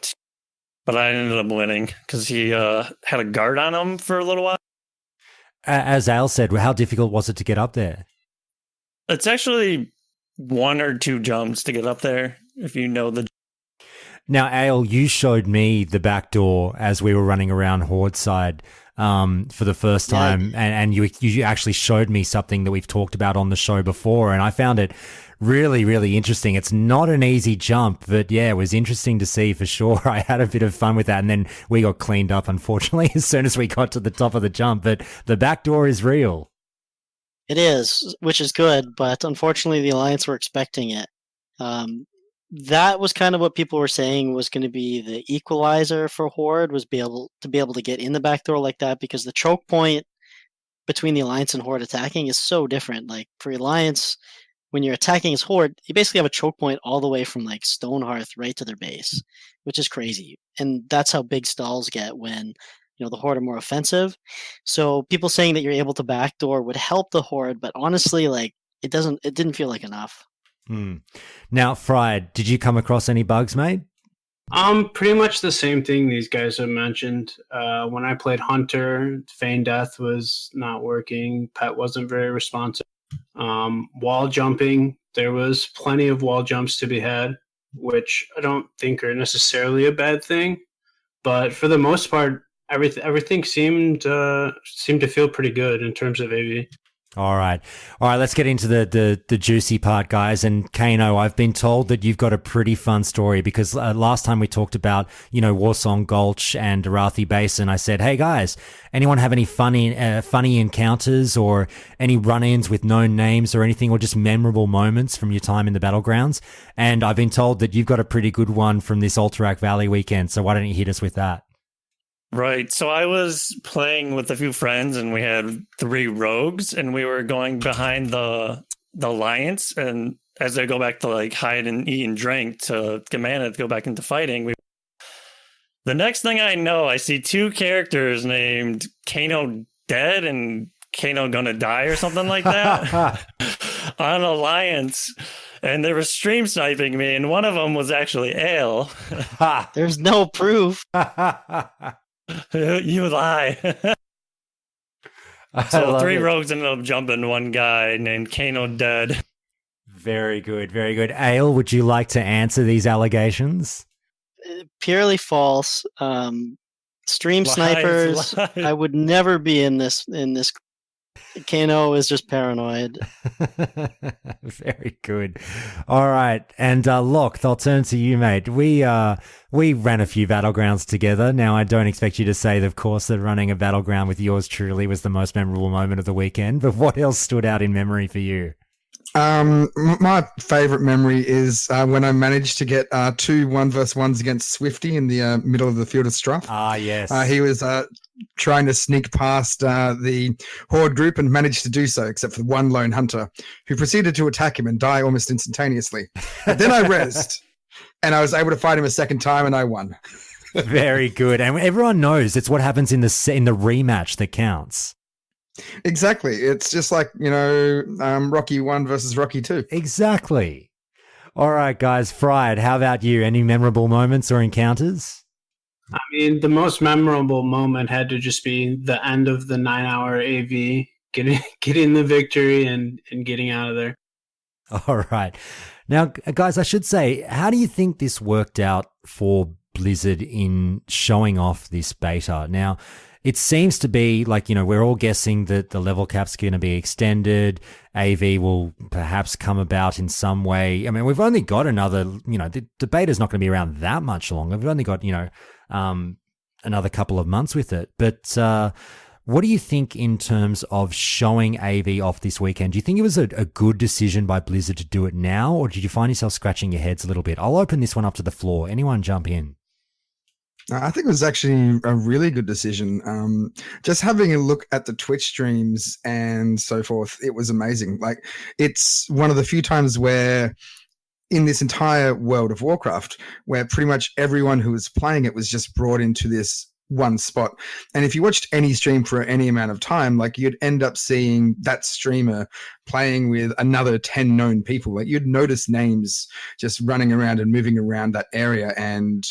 But I ended up winning because he had a guard on him for a little while. As Ayle said, how difficult was it to get up there? It's actually 1 or 2 jumps to get up there, if you know the... Now, Ayle, you showed me the back door as we were running around Horde side for the first time, and you actually showed me something that we've talked about on the show before, and I found it really, really interesting. It's not an easy jump, but yeah, it was interesting to see for sure. I had a bit of fun with that, and then we got cleaned up, unfortunately, as soon as we got to the top of the jump, but the back door is real. It is, which is good, but unfortunately the Alliance were expecting it. That was kind of what people were saying was going to be the equalizer for Horde, was be able to get in the back door like that, because the choke point between the Alliance and Horde attacking is so different. For Alliance, when you're attacking as Horde, you basically have a choke point all the way from Stonehearth right to their base, which is crazy. And that's how big stalls get when the Horde are more offensive. So people saying that you're able to backdoor would help the Horde, but honestly, like it didn't feel like enough. Now, Fried, did you come across any bugs, mate? Pretty much the same thing these guys have mentioned. When I played Hunter, Feign Death was not working. Pet wasn't very responsive. Wall jumping, there was plenty of wall jumps to be had, which I don't think are necessarily a bad thing. But for the most part, everything seemed to feel pretty good in terms of AV. All right. Let's get into the juicy part, guys. And Khano, I've been told that you've got a pretty fun story because last time we talked about, Warsong Gulch and Arathi Basin, I said, hey guys, anyone have any funny encounters or any run-ins with known names or anything, or just memorable moments from your time in the battlegrounds? And I've been told that you've got a pretty good one from this Alterac Valley weekend. So why don't you hit us with that? Right. So I was playing with a few friends and we had 3 rogues and we were going behind the alliance, and as they go back to like hide and eat and drink to get mana to go back into fighting, the next thing I know, I see 2 characters named Khano Dead and Khano Gonna Die or something like that on alliance. And they were stream sniping me, and one of them was actually Ayle. There's no proof. You lie. So 3 rogues ended up jumping one guy named Khano Dead. Very good, very good. Ayle, would you like to answer these allegations? Purely false. Stream snipers. I would never be in this. Khano is just paranoid. Very good. All right. And Lokth, I'll turn to you, mate. We ran a few battlegrounds together. Now, I don't expect you to say, of course, that running a battleground with yours truly was the most memorable moment of the weekend, but what else stood out in memory for you? My favorite memory is when I managed to get 2 1v1s against Swifty in the middle of the field of Struff. Yes. He was trying to sneak past the Horde group and managed to do so, except for one lone hunter who proceeded to attack him and die almost instantaneously. But then I rezzed and I was able to fight him a second time and I won. Very good. And everyone knows it's what happens in the rematch that counts. Exactly. It's just like, Rocky 1 versus Rocky 2. Exactly. All right, guys. Fried, how about you? Any memorable moments or encounters? I mean, the most memorable moment had to just be the end of the 9-hour AV, getting the victory and getting out of there. All right. Now, guys, I should say, how do you think this worked out for Blizzard in showing off this beta? Now, it seems to be like, we're all guessing that the level cap's going to be extended. AV will perhaps come about in some way. I mean, we've only got another, the beta's not going to be around that much longer. We've only got, another couple of months with it. But what do you think in terms of showing AV off this weekend? Do you think it was a good decision by Blizzard to do it now, or did you find yourself scratching your heads a little bit? I'll open this one up to the floor. Anyone jump in? I think it was actually a really good decision. Just having a look at the Twitch streams and so forth, it was amazing. Like, it's one of the few times where in this entire world of Warcraft, where pretty much everyone who was playing it was just brought into this one spot. And if you watched any stream for any amount of time, like, you'd end up seeing that streamer playing with another 10 known people. Like, you'd notice names just running around and moving around that area. And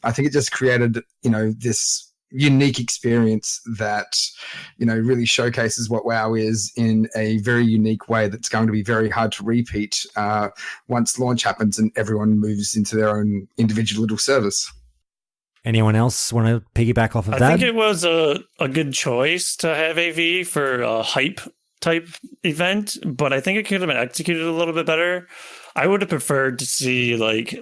I think it just created, this unique experience that, really showcases what WoW is in a very unique way that's going to be very hard to repeat once launch happens and everyone moves into their own individual little service. Anyone else want to piggyback off of that? I think it was a good choice to have AV for a hype type event, but I think it could have been executed a little bit better. I would have preferred to see like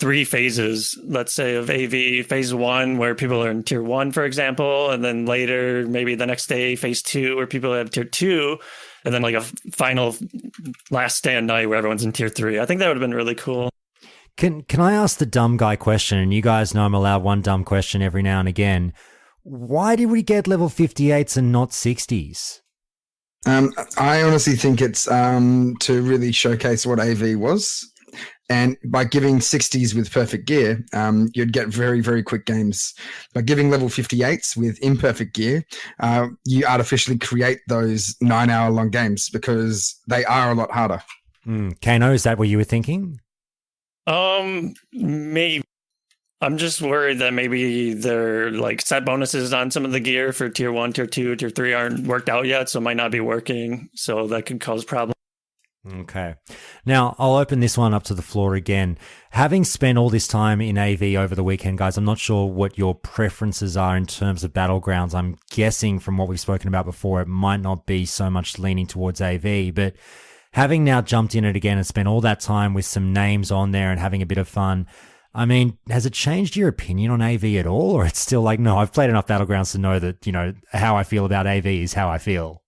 3 phases, let's say, of AV. Phase 1, where people are in tier 1, for example, and then later, maybe the next day, phase 2, where people have tier 2, and then like a final last stand night where everyone's in tier 3. I think that would have been really cool. Can I ask the dumb guy question? And you guys know I'm allowed one dumb question every now and again. Why did we get level 58s and not 60s? I honestly think it's to really showcase what AV was. And by giving 60s with perfect gear, you'd get very, very quick games. By giving level 58s with imperfect gear, you artificially create those 9-hour-long games because they are a lot harder. Khano, is that what you were thinking? Maybe. I'm just worried that maybe their like set bonuses on some of the gear for tier 1, tier 2, tier 3 aren't worked out yet, so it might not be working. So that could cause problems. Okay. Now, I'll open this one up to the floor again. Having spent all this time in AV over the weekend, guys, I'm not sure what your preferences are in terms of battlegrounds. I'm guessing from what we've spoken about before, it might not be so much leaning towards AV, but having now jumped in it again and spent all that time with some names on there and having a bit of fun, I mean, has it changed your opinion on AV at all? Or it's still like, no, I've played enough battlegrounds to know that, how I feel about AV is how I feel?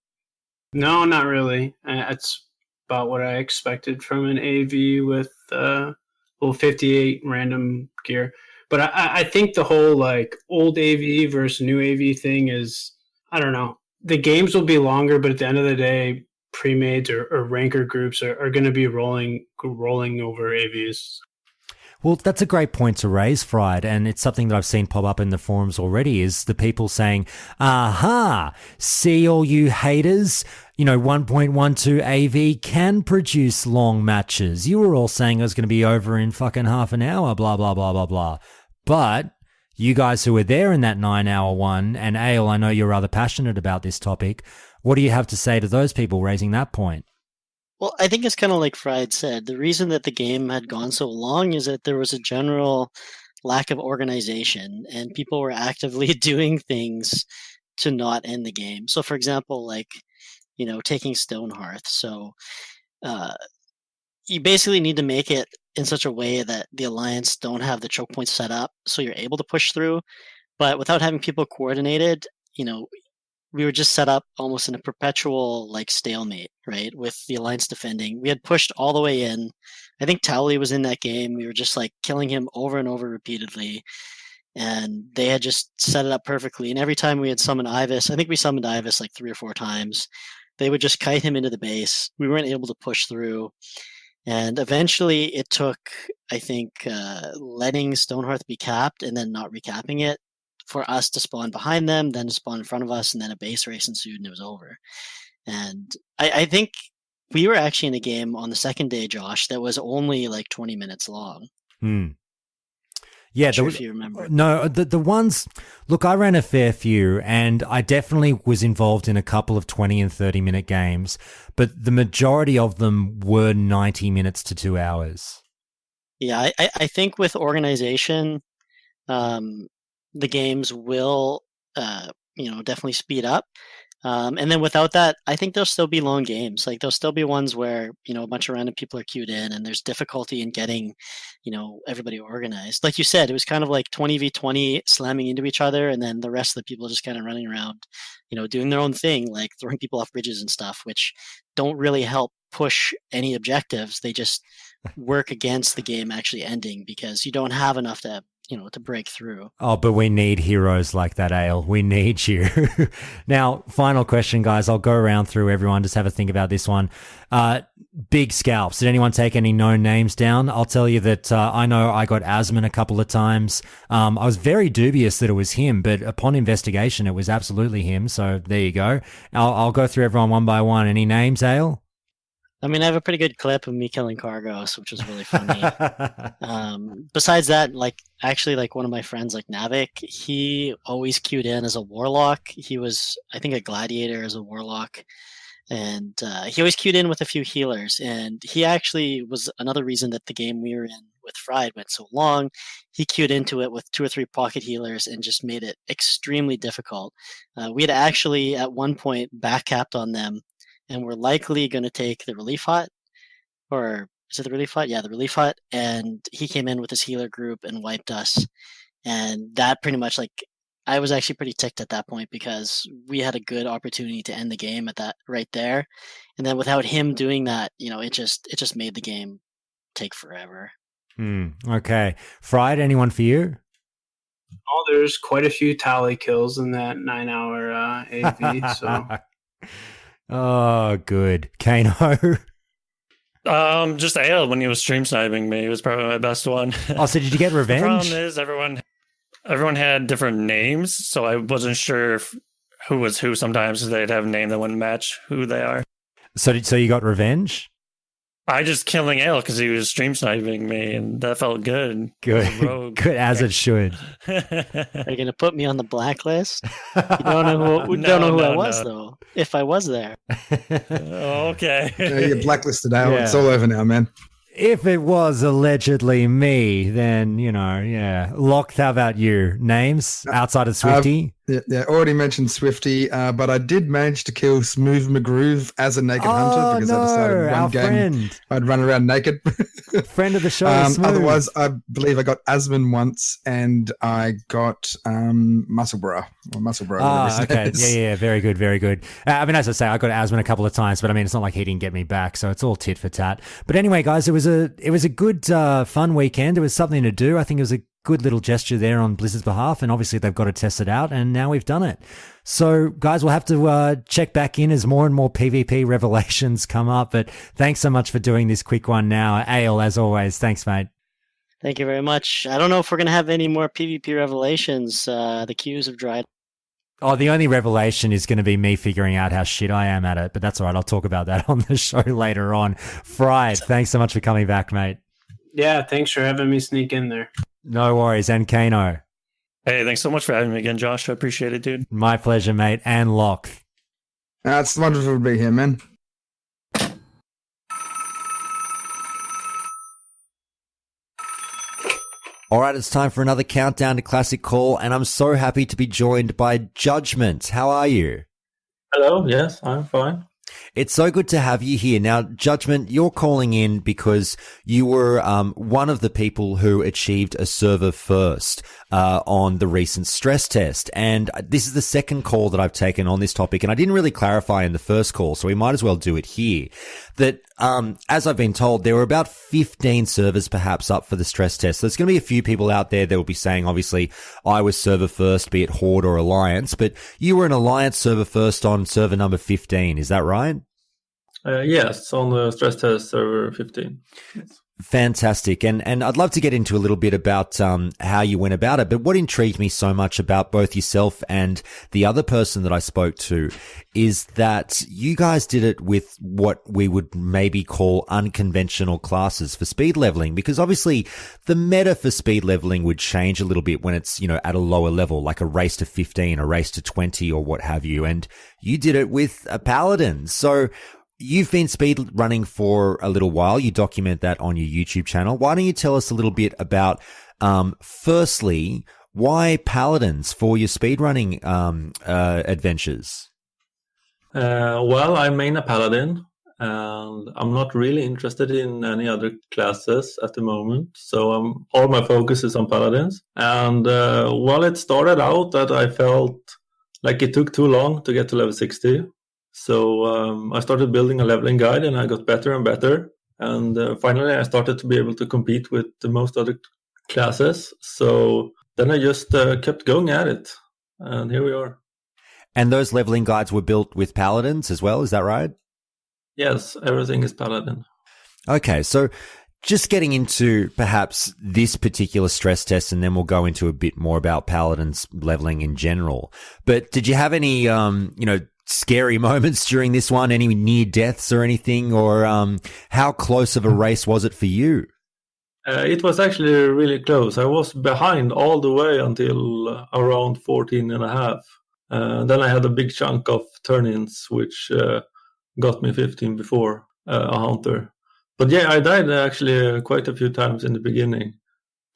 No, not really. It's about what I expected from an AV with little 58 random gear. But I think the whole like old AV versus new AV thing is, I don't know. The games will be longer, but at the end of the day, pre-mades or ranker groups are going to be rolling over AVs. Well, that's a great point to raise, Fried, and it's something that I've seen pop up in the forums already, is the people saying, aha, see all you haters, 1.12 AV can produce long matches. You were all saying it was going to be over in fucking half an hour, blah, blah, blah, blah, blah. But you guys who were there in that 9-hour one, and Ayle, I know you're rather passionate about this topic, what do you have to say to those people raising that point? Well, I think it's kind of like Fried said. The reason that the game had gone so long is that there was a general lack of organization, and people were actively doing things to not end the game. So, for example, like, taking Stonehearth. So, you basically need to make it in such a way that the Alliance don't have the choke points set up, so you're able to push through. But without having people coordinated, we were just set up almost in a perpetual like stalemate, right? With the Alliance defending. We had pushed all the way in. I think Towley was in that game. We were just like killing him over and over repeatedly. And they had just set it up perfectly. And every time we had summoned Ibis, I think we summoned Ibis like 3 or 4 times, they would just kite him into the base. We weren't able to push through. And eventually it took, I think, letting Stonehearth be capped and then not recapping it for us to spawn behind them, then to spawn in front of us, and then a base race ensued and it was over. And I think we were actually in a game on the second day, Josh, that was only like 20 minutes long. Yeah, if you remember. No, the ones, look, I ran a fair few and I definitely was involved in a couple of 20 and 30 minute games, but the majority of them were 90 minutes to 2 hours. Yeah, I think with organization, the games will, definitely speed up. And then without that, I think there'll still be long games. Like there'll still be ones where, a bunch of random people are queued in and there's difficulty in getting, everybody organized. Like you said, it was kind of like 20v20 slamming into each other. And then the rest of the people just kind of running around, doing their own thing, like throwing people off bridges and stuff, which don't really help push any objectives. They just work against the game actually ending because you don't have enough to break through. Oh, but we need heroes like that, Ayle. We need you. Now, final question, guys. I'll go around through everyone. Just have a think about this one. Big scalps. Did anyone take any known names down? I'll tell you that I know I got Asman a couple of times. I was very dubious that it was him, but upon investigation, it was absolutely him. So there you go. I'll go through everyone one by one. Any names, Ayle? I mean, I have a pretty good clip of me killing Cargos, which was really funny. Besides that, like one of my friends, like Navik, he always queued in as a warlock. He was, I think, a gladiator as a warlock. And he always queued in with a few healers. And he actually was another reason that the game we were in with Fried went so long. He queued into it with 2 or 3 pocket healers and just made it extremely difficult. We had actually, at one point, backcapped on them. And we're likely going to take the relief hut, or is it the relief hut? Yeah, the relief hut. And he came in with his healer group and wiped us. And that pretty much, I was actually pretty ticked at that point because we had a good opportunity to end the game at that right there. And then without him doing that, it just made the game take forever. Okay. Fried, anyone for you? Oh, there's quite a few tally kills in that 9-hour AV. So. Oh, good. Khano? Just Ayle when he was stream sniping me. It was probably my best one. Oh, so did you get The revenge? problem is everyone had different names, so I wasn't sure who was who sometimes because they'd have a name that wouldn't match who they are. So you got revenge? I just killing Ayle because he was stream sniping me, and that felt good. Good, good as it should. Are you going to put me on the blacklist? You don't know who I was, though. If I was there. Okay. You're blacklisted, Ayle. Yeah. It's all over now, man. If it was allegedly me, then, Lokth, how about you? Names outside of Swifty? Yeah, already mentioned Swifty, but I did manage to kill Smooth McGroove as a naked hunter because I decided one game friend. I'd run around naked. Friend of the show, otherwise, I believe I got Asman once and I got Muscleborough. Or Muscleborough. Okay. Yeah, very good, very good. As I say, I got Asman a couple of times, but it's not like he didn't get me back, so it's all tit for tat. But anyway, guys, it was a good, fun weekend. It was something to do. I think it was a good little gesture there on Blizzard's behalf, and obviously they've got to test it out, and now we've done it. So, guys, we'll have to check back in as more and more PvP revelations come up, but thanks so much for doing this quick one now. Ayle, as always, thanks, mate. Thank you very much. I don't know if we're going to have any more PvP revelations. The queues have dried. Oh, the only revelation is going to be me figuring out how shit I am at it, but that's all right. I'll talk about that on the show later on. Fried, thanks so much for coming back, mate. Yeah, thanks for having me sneak in there. No worries. And Khano. Hey, thanks so much for having me again, Josh. I appreciate it, dude. My pleasure, mate. And Lokth. It's wonderful to be here, man. All right, it's time for another countdown to Classic Call, and I'm so happy to be joined by Judgement. How are you? Hello, yes, I'm fine. It's so good to have you here. Now, Judgement, you're calling in because you were one of the people who achieved a server first on the recent stress test. And this is the second call that I've taken on this topic, and I didn't really clarify in the first call, so we might as well do it here. That, as I've been told, there were about 15 servers perhaps up for the stress test. So there's going to be a few people out there that will be saying, obviously, I was server first, be it Horde or Alliance, but you were an Alliance server first on server number 15. Is that right? Yes, on the stress test server 15. Yes. Fantastic. And I'd love to get into a little bit about how you went about it. But what intrigued me so much about both yourself and the other person that I spoke to is that you guys did it with what we would maybe call unconventional classes for speed leveling, because obviously the meta for speed leveling would change a little bit when it's, at a lower level, like a race to 15, a race to 20 or what have you. And you did it with a Paladin. So you've been speed running for a little while. You document that on your YouTube channel. Why don't you tell us a little bit about, firstly, why Paladins for your speed running adventures? Well, I main a Paladin, and I'm not really interested in any other classes at the moment. So all my focus is on Paladins. And it started out that I felt like it took too long to get to level 60. So I started building a leveling guide, and I got better and better. And finally, I started to be able to compete with the most other classes. So then I just kept going at it. And here we are. And those leveling guides were built with Paladins as well, is that right? Yes, everything is Paladin. Okay, so just getting into perhaps this particular stress test, and then we'll go into a bit more about Paladins leveling in general. But did you have any, scary moments during this one? Any near deaths or anything? Or how close of a race was it for you? It was actually really close. I was behind all the way until around 14 and a half. Then I had a big chunk of turn-ins, which got me 15 before a hunter. But yeah, I died actually quite a few times in the beginning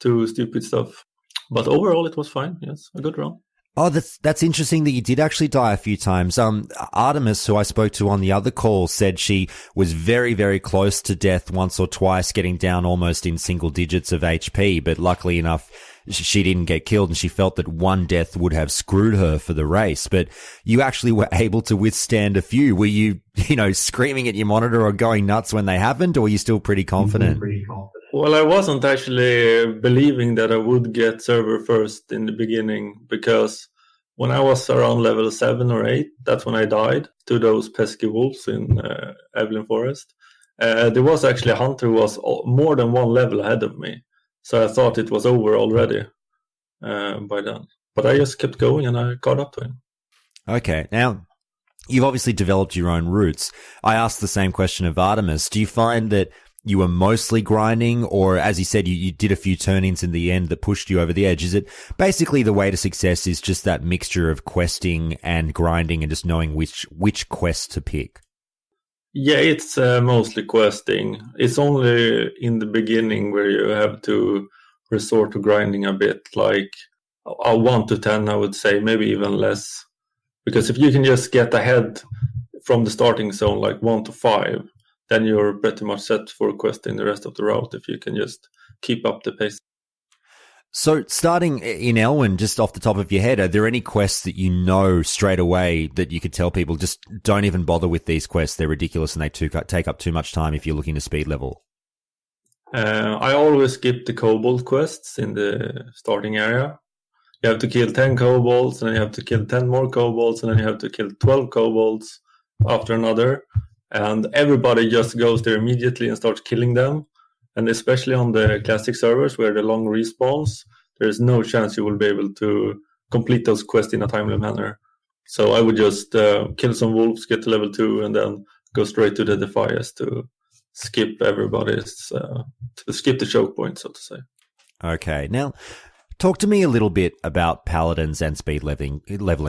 to stupid stuff. But overall, it was fine. Yes, a good run. Oh, that's interesting that you did actually die a few times. Artemis, who I spoke to on the other call, said she was very, very close to death once or twice, getting down almost in single digits of HP. But luckily enough, she didn't get killed, and she felt that one death would have screwed her for the race. But you actually were able to withstand a few. Were you, screaming at your monitor or going nuts when they happened, or were you still pretty confident? Well, I wasn't actually believing that I would get server first in the beginning, because when I was around level 7 or 8, that's when I died to those pesky wolves in Evelyn Forest. There was actually a hunter who was more than one level ahead of me. So I thought it was over already by then. But I just kept going and I caught up to him. Okay, now you've obviously developed your own routes. I asked the same question of Artemis. Do you find that you were mostly grinding, or as you said, you did a few turn-ins in the end that pushed you over the edge? Is it basically the way to success is just that mixture of questing and grinding and just knowing which quest to pick? Yeah, it's mostly questing. It's only in the beginning where you have to resort to grinding a bit, like 1 to 10, I would say, maybe even less. Because if you can just get ahead from the starting zone, like 1 to 5, then you're pretty much set for questing the rest of the route if you can just keep up the pace. So starting in Elwyn, just off the top of your head, are there any quests that you know straight away that you could tell people just don't even bother with these quests? They're ridiculous and they take up too much time if you're looking to speed level. I always skip the kobold quests in the starting area. You have to kill 10 kobolds, and then you have to kill 10 more kobolds, and then you have to kill 12 kobolds after another. And everybody just goes there immediately and starts killing them. And especially on the classic servers where the long respawns, there's no chance you will be able to complete those quests in a timely manner. So I would just kill some wolves, get to level 2, and then go straight to the Defias to skip everybody's, to skip the choke point, so to say. Okay, now talk to me a little bit about paladins and speed leveling,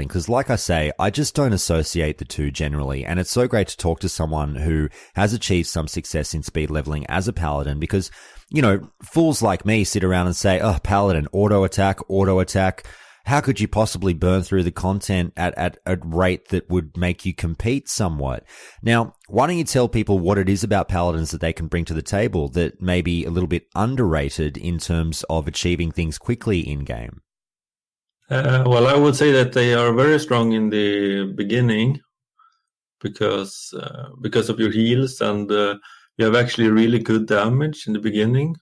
because like I say, I just don't associate the two generally, and it's so great to talk to someone who has achieved some success in speed leveling as a paladin, because, you know, fools like me sit around and say, oh, paladin, auto attack. How could you possibly burn through the content at a rate that would make you compete somewhat? Now, why don't you tell people what it is about paladins that they can bring to the table that may be a little bit underrated in terms of achieving things quickly in-game? Well, I would say that they are very strong in the beginning because of your heals, and you have actually really good damage in the beginning.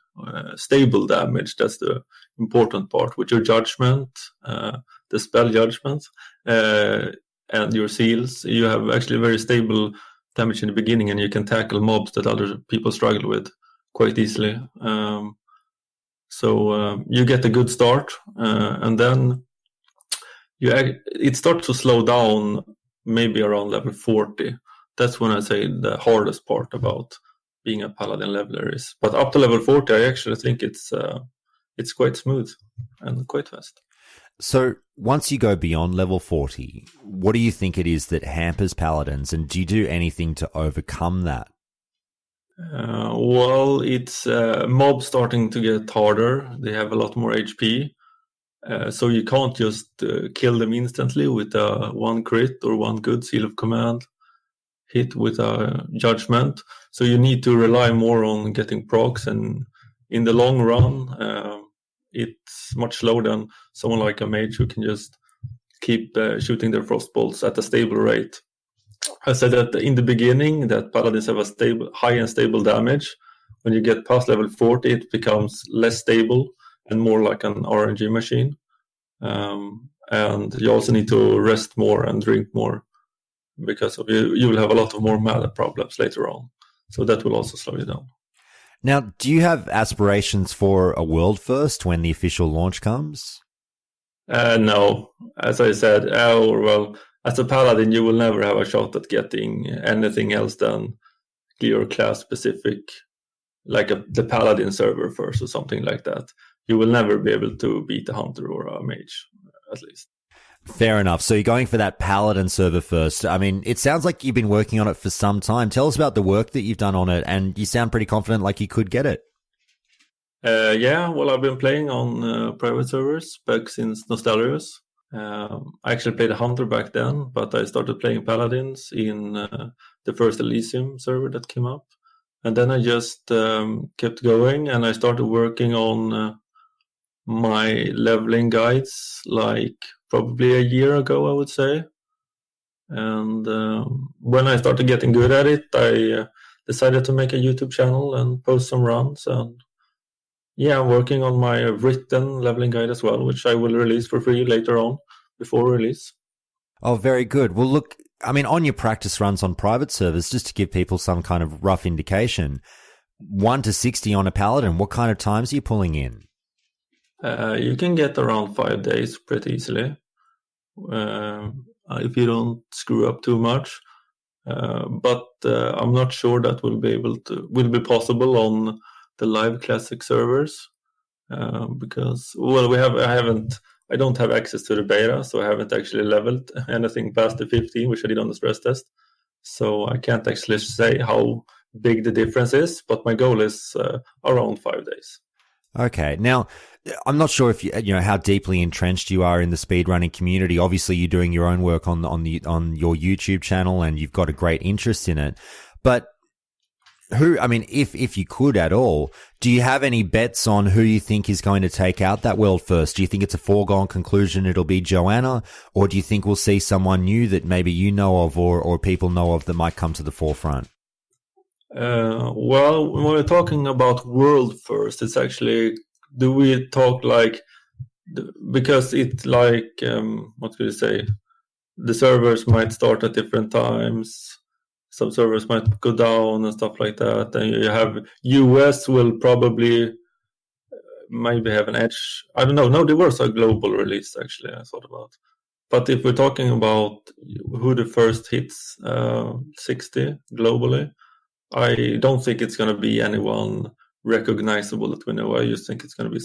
Stable damage, that's the important part. With your judgment, the spell judgment, and your seals, you have actually very stable damage in the beginning, and you can tackle mobs that other people struggle with quite easily. So you get a good start, and then it starts to slow down maybe around level 40. That's when I say the hardest part about being a paladin leveler is. But up to level 40, I actually think it's quite smooth and quite fast. So once you go beyond level 40, what do you think it is that hampers paladins, and do you do anything to overcome that? Well, it's mobs starting to get harder. They have a lot more HP. So you can't just kill them instantly with one crit or one good seal of command hit with a judgment. So you need to rely more on getting procs, and in the long run, it's much slower than someone like a mage who can just keep shooting their frost bolts at a stable rate. I said that in the beginning that paladins have a high and stable damage. When you get past level 40, it becomes less stable and more like an RNG machine. And you also need to rest more and drink more, because of you will have a lot of more mana problems later on. So that will also slow you down. Now, do you have aspirations for a world first when the official launch comes? No. As I said, well, as a paladin, you will never have a shot at getting anything else than your class specific, like the paladin server first or something like that. You will never be able to beat a hunter or a mage, at least. Fair enough. So you're going for that paladin server first. I mean, it sounds like you've been working on it for some time. Tell us about the work that you've done on it, and you sound pretty confident like you could get it. Yeah, well, I've been playing on private servers back since Nostalrius. I actually played a hunter back then, but I started playing paladins in the first Elysium server that came up. And then I just kept going, and I started working on my leveling guides like probably a year ago, I would say. And when I started getting good at it, I decided to make a YouTube channel and post some runs. And yeah, I'm working on my written leveling guide as well, which I will release for free later on before release. Oh, very good. Well, look, I mean, on your practice runs on private servers, just to give people some kind of rough indication, 1 to 60 on a Paladin, what kind of times are you pulling in? You can get around 5 days pretty easily if you don't screw up too much. But I'm not sure that will be possible on the live classic servers because I don't have access to the beta, so I haven't actually leveled anything past the 15, which I did on the stress test. So I can't actually say how big the difference is, but my goal is around 5 days. Okay. Now, I'm not sure if you know how deeply entrenched you are in the speedrunning community. Obviously, you're doing your own work on your YouTube channel, and you've got a great interest in it. But if you could at all, do you have any bets on who you think is going to take out that world first? Do you think it's a foregone conclusion it'll be Joanna, or do you think we'll see someone new that maybe you know of or people know of that might come to the forefront? Well, when we're talking about world first, it's actually, do we talk like, because it's like, what could you say? The servers might start at different times. Some servers might go down and stuff like that. And you have US will probably maybe have an edge. I don't know. No, there was a global release, actually, I thought about. But if we're talking about who the first hits 60 globally, I don't think it's going to be anyone recognizable that we know. I just think it's going to be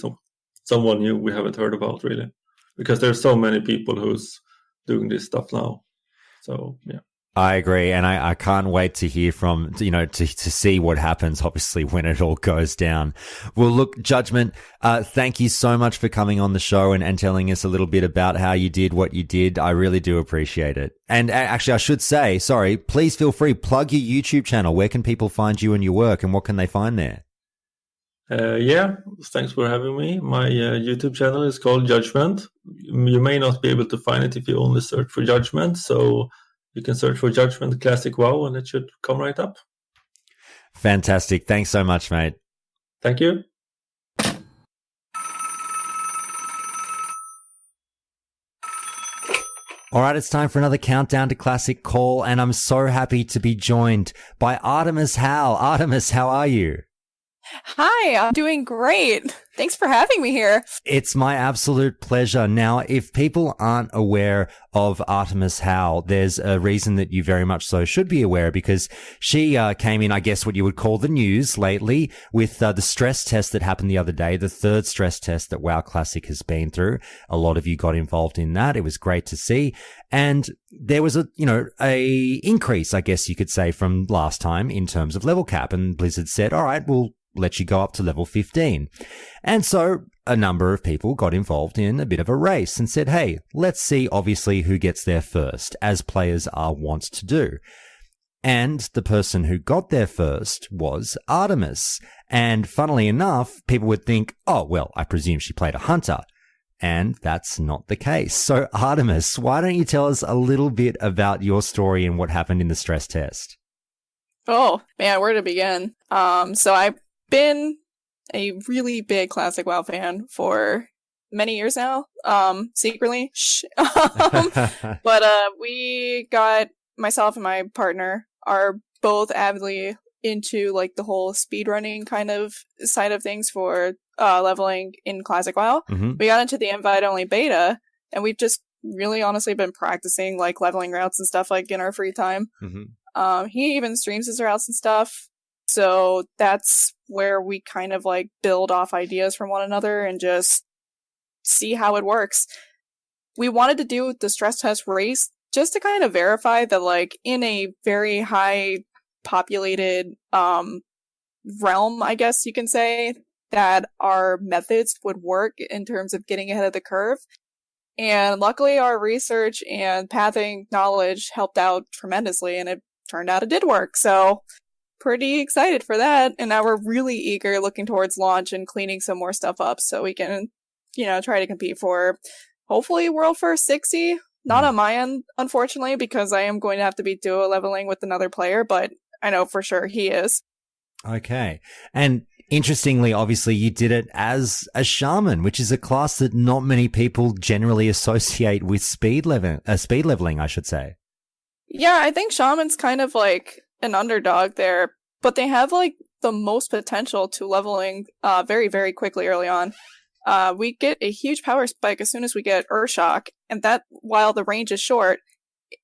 someone new we haven't heard about, really. Because there's so many people who's doing this stuff now. So, yeah. I agree, and I can't wait to hear from, to see what happens, obviously, when it all goes down. Well, look, Judgement, thank you so much for coming on the show and telling us a little bit about how you did what you did. I really do appreciate it. And actually, I should say, please feel free, plug your YouTube channel. Where can people find you and your work, and what can they find there? Yeah, thanks for having me. My YouTube channel is called Judgement. You may not be able to find it if you only search for Judgement, so you can search for Judgement Classic WoW and it should come right up. Fantastic. Thanks so much, mate. Thank you. All right, it's time for another Countdown to Classic call, and I'm so happy to be joined by ArtemisHowl. Artemis, how are you? Hi, I'm doing great. Thanks for having me here. It's my absolute pleasure. Now, if people aren't aware of ArtemisHowl, there's a reason that you very much so should be aware, because she came in, I guess, what you would call the news lately with the stress test that happened the other day, the third stress test that WoW Classic has been through. A lot of you got involved in that. It was great to see. And there was a increase, I guess you could say, from last time in terms of level cap. And Blizzard said, all right, we'll let you go up to level 15. And so a number of people got involved in a bit of a race and said, hey, let's see obviously who gets there first, as players are wont to do. And the person who got there first was Artemis. And funnily enough, people would think, oh, well, I presume she played a hunter. And that's not the case. So Artemis, why don't you tell us a little bit about your story and what happened in the stress test? Oh, man, where to begin? So I've been a really big Classic WoW fan for many years now, secretly. But myself and my partner are both avidly into like the whole speedrunning kind of side of things for leveling in Classic WoW. Mm-hmm. We got into the invite-only beta, and we've just really honestly been practicing like leveling routes and stuff like in our free time. Mm-hmm. He even streams his routes and stuff. So that's where we kind of like build off ideas from one another and just see how it works. We wanted to do the stress test race just to kind of verify that like in a very high populated realm, I guess you can say, that our methods would work in terms of getting ahead of the curve. And luckily our research and pathing knowledge helped out tremendously, and it turned out it did work. So pretty excited for that, and now we're really eager looking towards launch and cleaning some more stuff up so we can, try to compete for hopefully World First 60. Not on my end, unfortunately, because I am going to have to be duo leveling with another player, but I know for sure he is. Okay. And interestingly, obviously, you did it as a Shaman, which is a class that not many people generally associate with speed leveling, I should say. Yeah, I think Shaman's kind of like an underdog there, but they have like the most potential to leveling very, very quickly early on. We get a huge power spike as soon as we get Urshock, and that, while the range is short,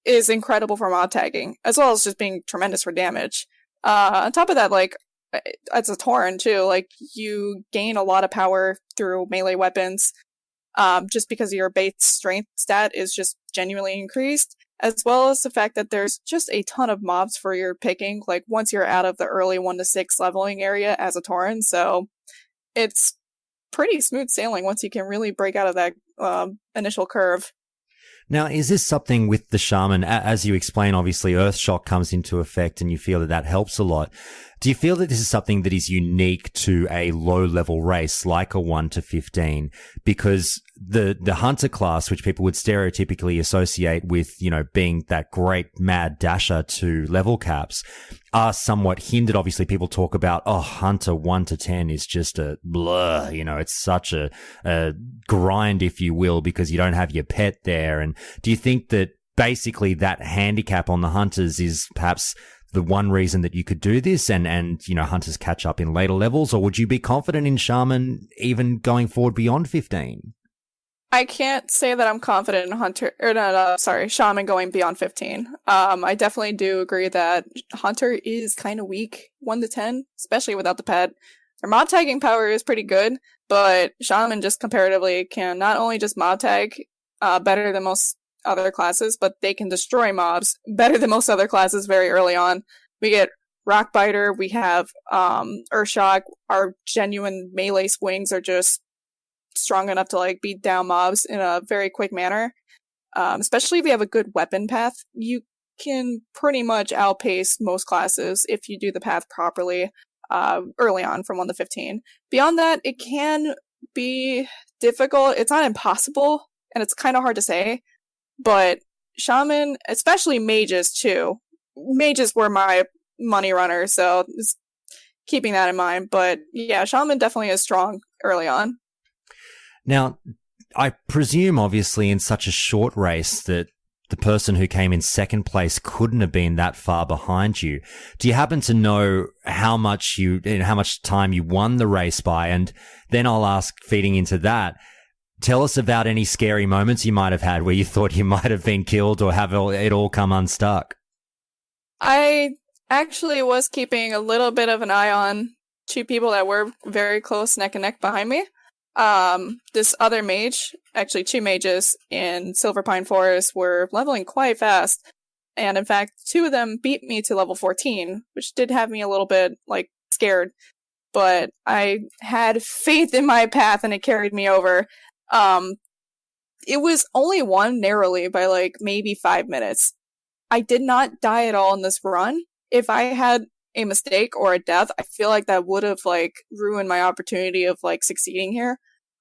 is incredible for mod tagging, as well as just being tremendous for damage. On top of that, like, it's a Tauren too, like, you gain a lot of power through melee weapons, just because your base strength stat is just genuinely increased, as well as the fact that there's just a ton of mobs for your picking, like, once you're out of the early 1 to 6 leveling area as a Tauren, so it's pretty smooth sailing once you can really break out of that initial curve. Now, is this something with the Shaman, as you explain, obviously Earthshock comes into effect and you feel that that helps a lot. Do you feel that this is something that is unique to a low-level race like a 1 to 15? Because the Hunter class, which people would stereotypically associate with, you know, being that great mad dasher to level caps, are somewhat hindered. Obviously, people talk about, oh, Hunter 1 to 10 is just a blur, you know, it's such a grind, if you will, because you don't have your pet there. And do you think that basically that handicap on the Hunters is perhaps the one reason that you could do this and, you know, Hunters catch up in later levels? Or would you be confident in Shaman even going forward beyond 15? I can't say that I'm confident in Shaman going beyond 15. I definitely do agree that Hunter is kind of weak 1 to 10, especially without the pet. Their mob tagging power is pretty good, but Shaman just comparatively can not only just mob tag better than most other classes, but they can destroy mobs better than most other classes very early on. We get Rockbiter, we have Urshock, our genuine melee swings are just strong enough to like beat down mobs in a very quick manner. Especially if you have a good weapon path, you can pretty much outpace most classes if you do the path properly early on from 1 to 15. Beyond that, it can be difficult. It's not impossible, and it's kind of hard to say, but Shaman, especially mages too. Mages were my money runner, so just keeping that in mind. But yeah, Shaman definitely is strong early on. Now, I presume, obviously, in such a short race that the person who came in second place couldn't have been that far behind you. Do you happen to know how much time you won the race by? And then I'll ask, feeding into that, tell us about any scary moments you might have had where you thought you might have been killed or have it all come unstuck. I actually was keeping a little bit of an eye on 2 people that were very close neck and neck behind me. This other mage, actually 2 mages in Silver Pine Forest, were leveling quite fast, and in fact 2 of them beat me to level 14, which did have me a little bit like scared, but I had faith in my path and it carried me over. It was only won narrowly by like maybe 5 minutes. I did not die at all in this run. If I had a mistake or a death, I feel like that would have like ruined my opportunity of like succeeding here.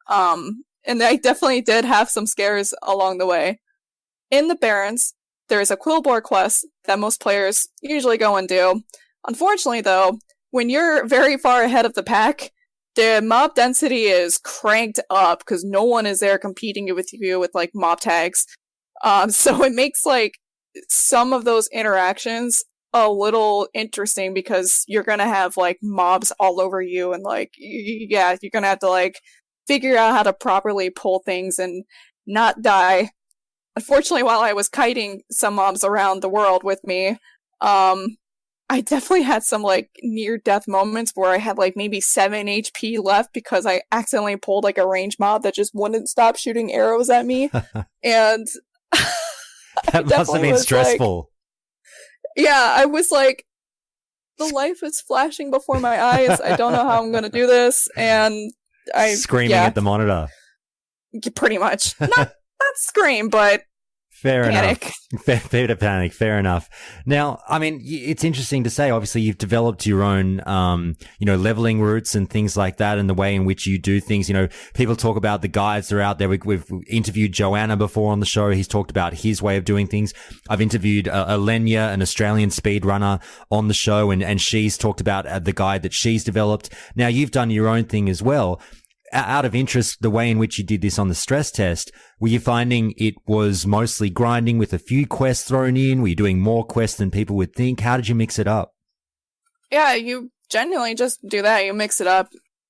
And I definitely did have some scares along the way. In the Barrens, there is a Quillbore quest that most players usually go and do. Unfortunately though, when you're very far ahead of the pack, the mob density is cranked up because no one is there competing with you with like mob tags. So it makes like some of those interactions a little interesting because you're gonna have like mobs all over you and like you're gonna have to like figure out how to properly pull things and not die. Unfortunately, while I was kiting some mobs around the world with me, I definitely had some like near death moments where I had like maybe 7 HP left because I accidentally pulled like a range mob that just wouldn't stop shooting arrows at me. And that must have been stressful. Yeah, I was like, the life is flashing before my eyes. I don't know how I'm going to do this. And I screaming at the monitor. Pretty much. Not scream, but panic. Fair to panic. Fair enough. Now, I mean, it's interesting to say, obviously, you've developed your own, leveling routes and things like that and the way in which you do things. You know, people talk about the guides that are out there. We've interviewed Joanna before on the show. He's talked about his way of doing things. I've interviewed Alenia, an Australian speedrunner, on the show, and she's talked about the guide that she's developed. Now, you've done your own thing as well. out of interest, the way in which you did this on the stress test, were you finding it was mostly grinding with a few quests thrown in? Were you doing more quests than people would think? How did you mix it up? Yeah, you genuinely just do that. You mix it up.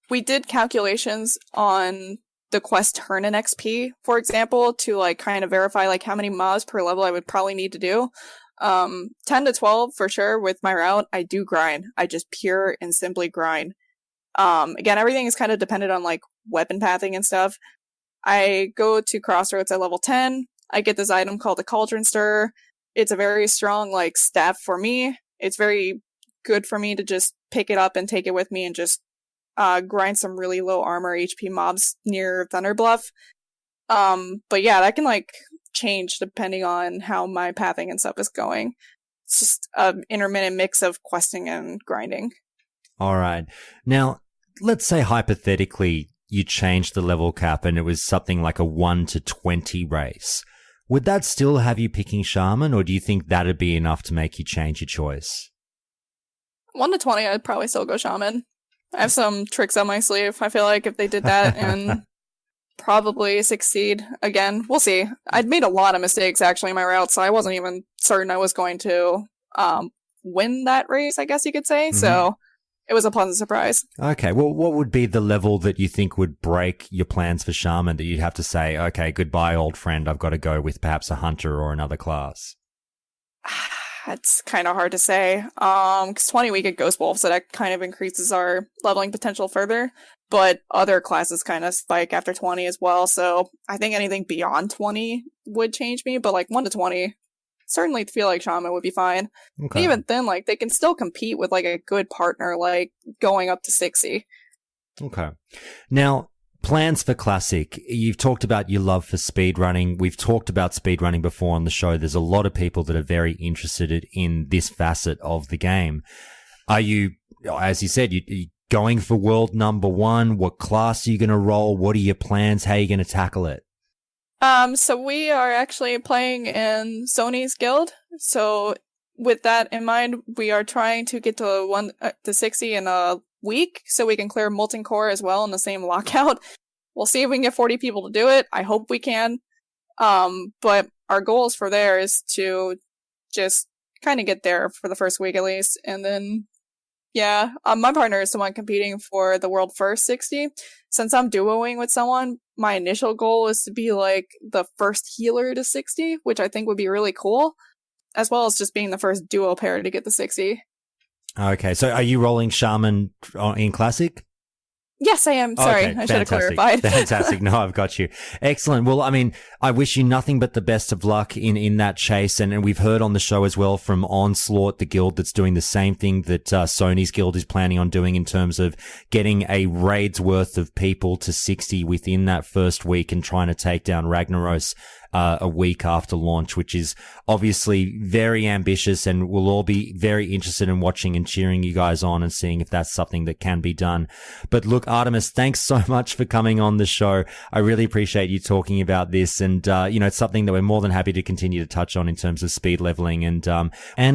We did calculations on the quest turn in XP, for example, to like kind of verify like how many mobs per level I would probably need to do. 10 to 12 for sure with my route. I do grind. I just pure and simply grind. Again, everything is kind of dependent on like weapon pathing and stuff. I go to Crossroads at level 10. I get this item called the Cauldron Stir. It's a very strong like staff for me. It's very good for me to just pick it up and take it with me and just grind some really low armor HP mobs near Thunder Bluff. But yeah, that can like change depending on how my pathing and stuff is going. It's just an intermittent mix of questing and grinding. All right. Now, let's say hypothetically you changed the level cap and it was something like a 1 to 20 race. Would that still have you picking Shaman, or do you think that'd be enough to make you change your choice? 1 to 20, I'd probably still go Shaman. I have some tricks on my sleeve. I feel like if they did that and probably succeed again. We'll see. I'd made a lot of mistakes actually in my route, so I wasn't even certain I was going to win that race, I guess you could say. Mm-hmm. So it was a pleasant surprise. Okay, well, what would be the level that you think would break your plans for Shaman, that you'd have to say, okay, goodbye, old friend, I've got to go with perhaps a hunter or another class? It's kind of hard to say. 'Cause 20 we get Ghost Wolf, so that kind of increases our leveling potential further. But other classes kind of spike after 20 as well, so I think anything beyond 20 would change me, but like 1 to 20, certainly feel like Shaman would be fine. Okay. Even then, like, they can still compete with like a good partner, like going up to 60. Okay. Now, plans for Classic. You've talked about your love for speedrunning. We've talked about speedrunning before on the show. There's a lot of people that are very interested in this facet of the game. Are you, as you said, you going for world number 1? What class are you going to roll? What are your plans? How are you going to tackle it? So we are actually playing in Sony's guild. So with that in mind, we are trying to get to 60 in a week so we can clear Molten Core as well in the same lockout. We'll see if we can get 40 people to do it. I hope we can. But our goals for there is to just kind of get there for the first week at least. And then, yeah, my partner is the one competing for the world first 60. Since I'm duoing with someone, my initial goal is to be like the first healer to 60, which I think would be really cool, as well as just being the first duo pair to get the 60. Okay, so are you rolling Shaman in Classic? Yes, I am. Sorry, okay, I should have clarified. Fantastic. No, I've got you. Excellent. Well, I mean, I wish you nothing but the best of luck in that chase. And we've heard on the show as well from Onslaught, the guild that's doing the same thing that Sony's guild is planning on doing in terms of getting a raid's worth of people to 60 within that first week and trying to take down Ragnaros a week after launch, which is obviously very ambitious, and we'll all be very interested in watching and cheering you guys on and seeing if that's something that can be done. But look, Artemis, thanks so much for coming on the show. I really appreciate you talking about this, and it's something that we're more than happy to continue to touch on in terms of speed leveling. And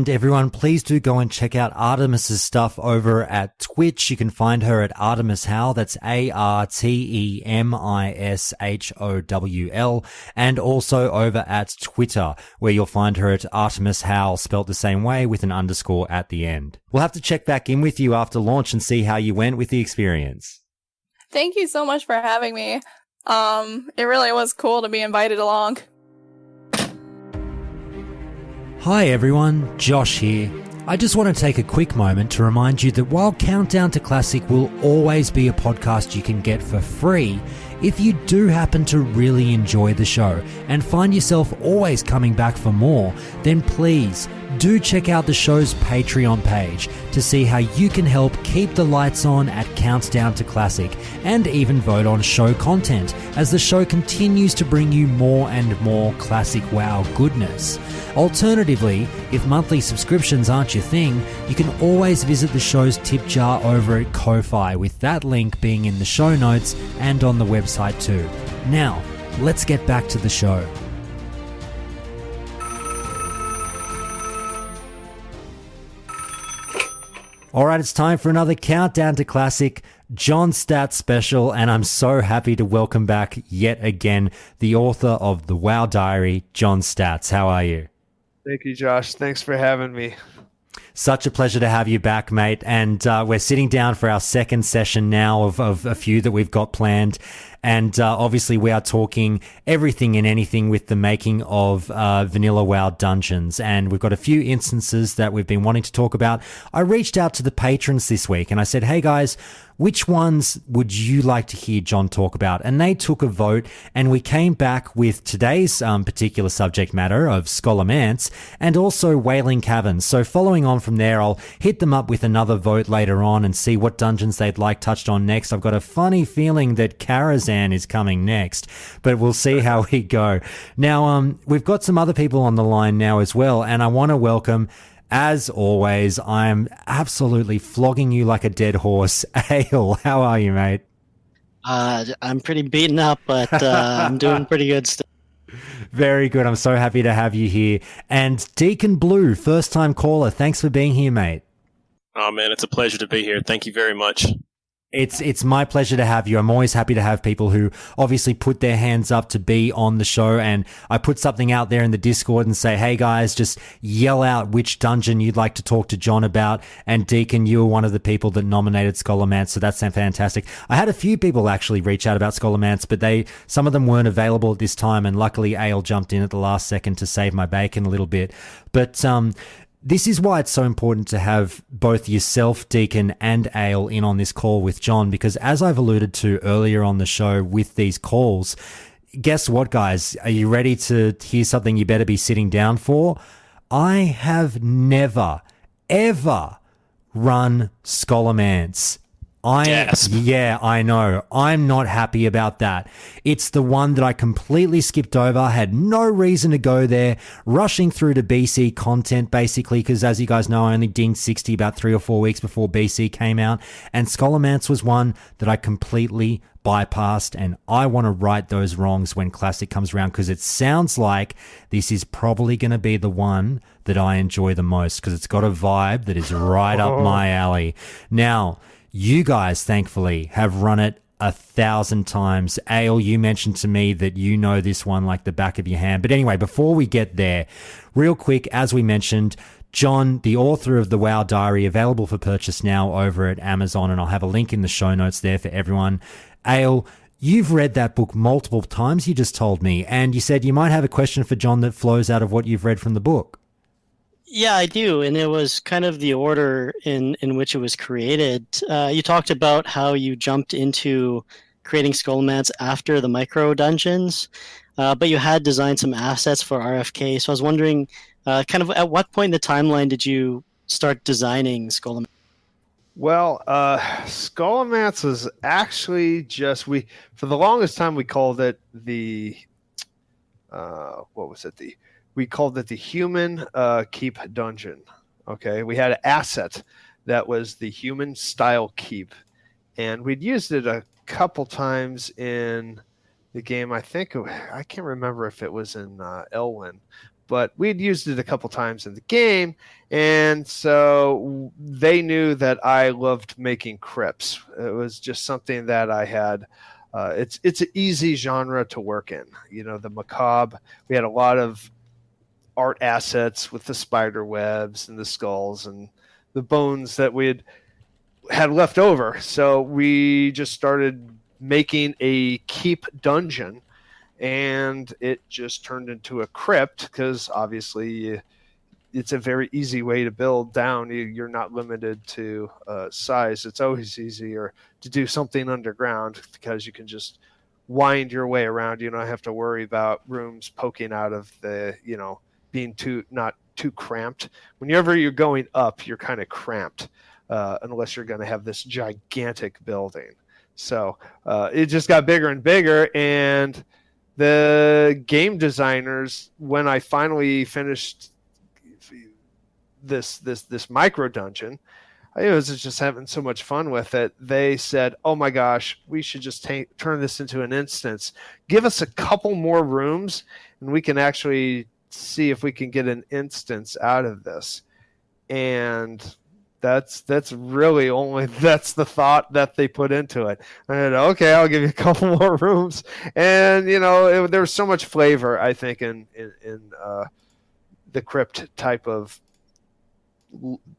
everyone, please do go and check out Artemis's stuff over at Twitch. You can find her at ArtemisHowl. That's ArtemisHowl, and also over at Twitter, where you'll find her at ArtemisHowl, spelt the same way with an underscore at the end. We'll have to check back in with you after launch and see how you went with the experience. Thank you so much for having me. It really was cool to be invited along. Hi everyone, Josh here. I just want to take a quick moment to remind you that while Countdown to Classic will always be a podcast you can get for free, if you do happen to really enjoy the show and find yourself always coming back for more, then please do check out the show's Patreon page to see how you can help keep the lights on at Countdown to Classic, and even vote on show content as the show continues to bring you more and more Classic WoW goodness. Alternatively, if monthly subscriptions aren't your thing, you can always visit the show's tip jar over at Ko-Fi, with that link being in the show notes and on the website too. Now, let's get back to the show. All right, it's time for another Countdown to Classic John Staats special, and I'm so happy to welcome back yet again the author of the WoW Diary, John Staats. How are you? Thank you, Josh. Thanks for having me. Such a pleasure to have you back, mate. And we're sitting down for our second session now of a few that we've got planned. And obviously we are talking everything and anything with the making of Vanilla WoW Dungeons. And we've got a few instances that we've been wanting to talk about. I reached out to the patrons this week and I said, hey guys, which ones would you like to hear John talk about? And they took a vote, and we came back with today's particular subject matter of Scholomance and also Wailing Caverns. So following on from there, I'll hit them up with another vote later on and see what dungeons they'd like touched on next. I've got a funny feeling that Karazhan is coming next, but we'll see how we go. Now, we've got some other people on the line now as well, and I want to welcome, as always, I'm absolutely flogging you like a dead horse. Ayle, how are you, mate? I'm pretty beaten up, but I'm doing pretty good still. Very good. I'm so happy to have you here. And DeaconBlue, first-time caller, thanks for being here, mate. Oh, man, it's a pleasure to be here. Thank you very much. It's my pleasure to have you. I'm always happy to have people who obviously put their hands up to be on the show, and I put something out there in the Discord and say, hey guys, just yell out which dungeon you'd like to talk to John about, and Deacon, you were one of the people that nominated Scholomance, so that's fantastic. I had a few people actually reach out about Scholomance, but some of them weren't available at this time, and luckily Ayle jumped in at the last second to save my bacon a little bit. But this is why it's so important to have both yourself, Deacon, and Ayle in on this call with John, because as I've alluded to earlier on the show with these calls, guess what, guys? Are you ready to hear something you better be sitting down for? I have never, ever run Scholomance. Yeah, I know. I'm not happy about that. It's the one that I completely skipped over. I had no reason to go there, rushing through to BC content, basically, because as you guys know, I only dinged 60 about 3 or 4 weeks before BC came out, and Scholomance was one that I completely bypassed, and I want to right those wrongs when Classic comes around, because it sounds like this is probably going to be the one that I enjoy the most, because it's got a vibe that is right up my alley. Now, you guys, thankfully, have run it 1,000 times. Ayle, you mentioned to me that you know this one like the back of your hand. But anyway, before we get there, real quick, as we mentioned, John, the author of the WoW Diary, available for purchase now over at Amazon, and I'll have a link in the show notes there for everyone. Ayle, you've read that book multiple times, you just told me, and you said you might have a question for John that flows out of what you've read from the book. Yeah, I do, and it was kind of the order in which it was created. You talked about how you jumped into creating Scholomance after the micro dungeons, but you had designed some assets for RFK. So I was wondering, kind of at what point in the timeline did you start designing Scholomance? Well, Scholomance was actually just for the longest time we called it the we called it the human keep dungeon. Okay, we had an asset that was the human style keep, and we'd used it a couple times in the game. I can't remember if it was in Elwyn, but we'd used it a couple times in the game, and so they knew that I loved making crypts. It was just something that I had. It's an easy genre to work in. You know, the macabre. We had a lot of art assets with the spider webs and the skulls and the bones that we had left over. So we just started making a keep dungeon, and it just turned into a crypt because obviously it's a very easy way to build down. You're not limited to size. It's always easier to do something underground because you can just wind your way around. You don't have to worry about rooms poking out of the, being not too cramped. Whenever you're going up, you're kind of cramped unless you're going to have this gigantic building. So it just got bigger and bigger, and the game designers, when I finally finished this micro dungeon, I was just having so much fun with it. They said, "Oh my gosh, we should just turn this into an instance. Give us a couple more rooms, and we can actually see if we can get an instance out of this." And That's really that's the thought that they put into it. And okay, I'll give you a couple more rooms, and there was so much flavor, I think, in the crypt type of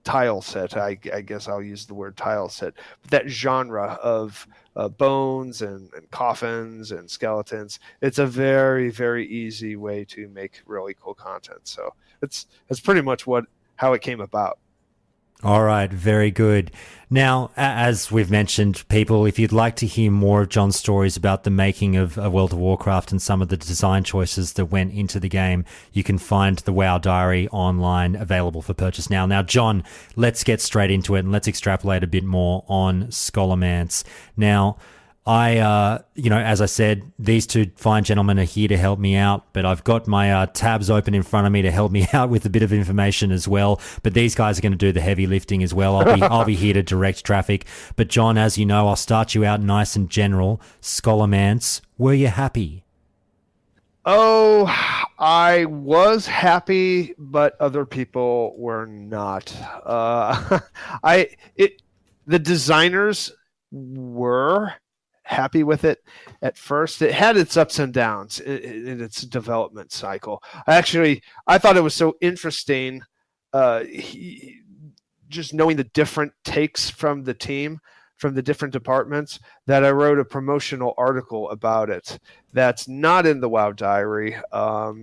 tile set. I guess I'll use the word tile set. But that genre of bones and coffins and skeletons. It's a very, very easy way to make really cool content. So that's pretty much how it came about. All right, very good. Now, as we've mentioned, people, if you'd like to hear more of John's stories about the making of World of Warcraft and some of the design choices that went into the game, you can find the WoW Diary online, available for purchase now. Now, John, let's get straight into it and let's extrapolate a bit more on Scholomance. Now, as I said, these two fine gentlemen are here to help me out, but I've got my tabs open in front of me to help me out with a bit of information as well. But these guys are going to do the heavy lifting as well. I'll be here to direct traffic. But John, as you know, I'll start you out nice and general. Scholomance, were you happy? Oh, I was happy, but other people were not. The designers were happy with it at first. It had its ups and downs in its development cycle. I thought it was so interesting, just knowing the different takes from the team, from the different departments, that I wrote a promotional article about it. That's not in the WoW Diary.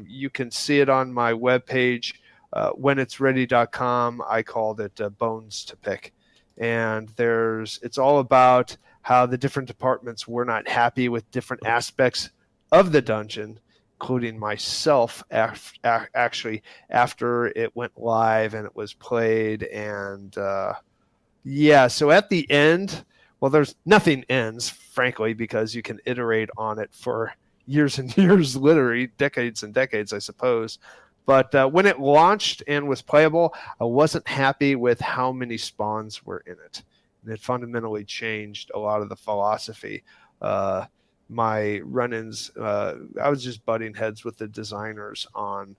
You can see it on my webpage, whenitsready.com. I called it Bones to Pick. And it's all about how the different departments were not happy with different aspects of the dungeon, including myself, actually, after it went live and it was played. And so at the end, well, there's nothing ends, frankly, because you can iterate on it for years and years, literally decades and decades, I suppose. But when it launched and was playable, I wasn't happy with how many spawns were in it. And it fundamentally changed a lot of the philosophy. My run-ins, I was just butting heads with the designers on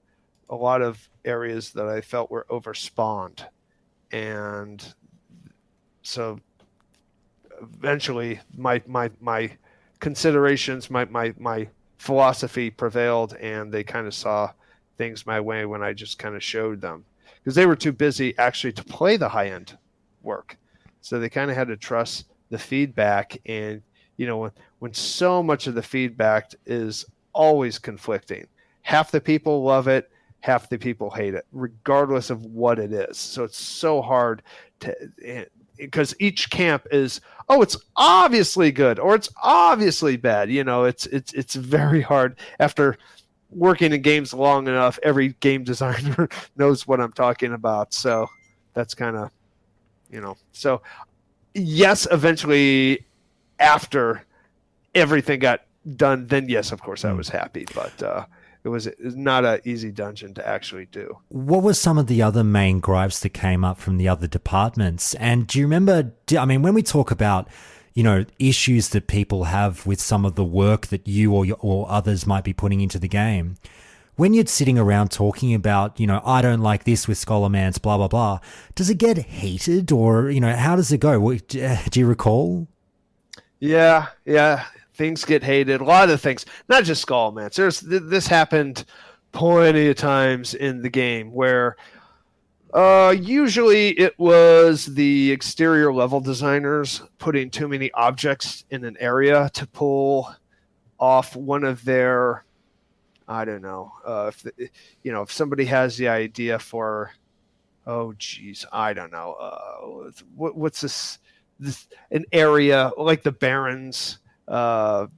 a lot of areas that I felt were overspawned. And so eventually my considerations, my philosophy prevailed, and they kind of saw things my way when I just kind of showed them, because they were too busy actually to play the high-end work. So they kind of had to trust the feedback. And, when so much of the feedback is always conflicting, half the people love it, half the people hate it, regardless of what it is. So it's so hard because each camp is, it's obviously good or it's obviously bad. It's very hard. After working in games long enough, every game designer knows what I'm talking about. So that's kind of, so yes, eventually after everything got done, then yes, of course I was happy, but it was not an easy dungeon to actually do. What were some of the other main gripes that came up from the other departments? And do you remember, when we talk about issues that people have with some of the work that you or others might be putting into the game, when you're sitting around talking about, I don't like this with Scholomance, blah, blah, blah, does it get heated, or, how does it go? Do you recall? Yeah. Things get hated. A lot of things, not just Scholomance. This happened plenty of times in the game where usually it was the exterior level designers putting too many objects in an area to pull off one of their, I don't know, if somebody has the idea for, I don't know, what's this an area like the Barrens, not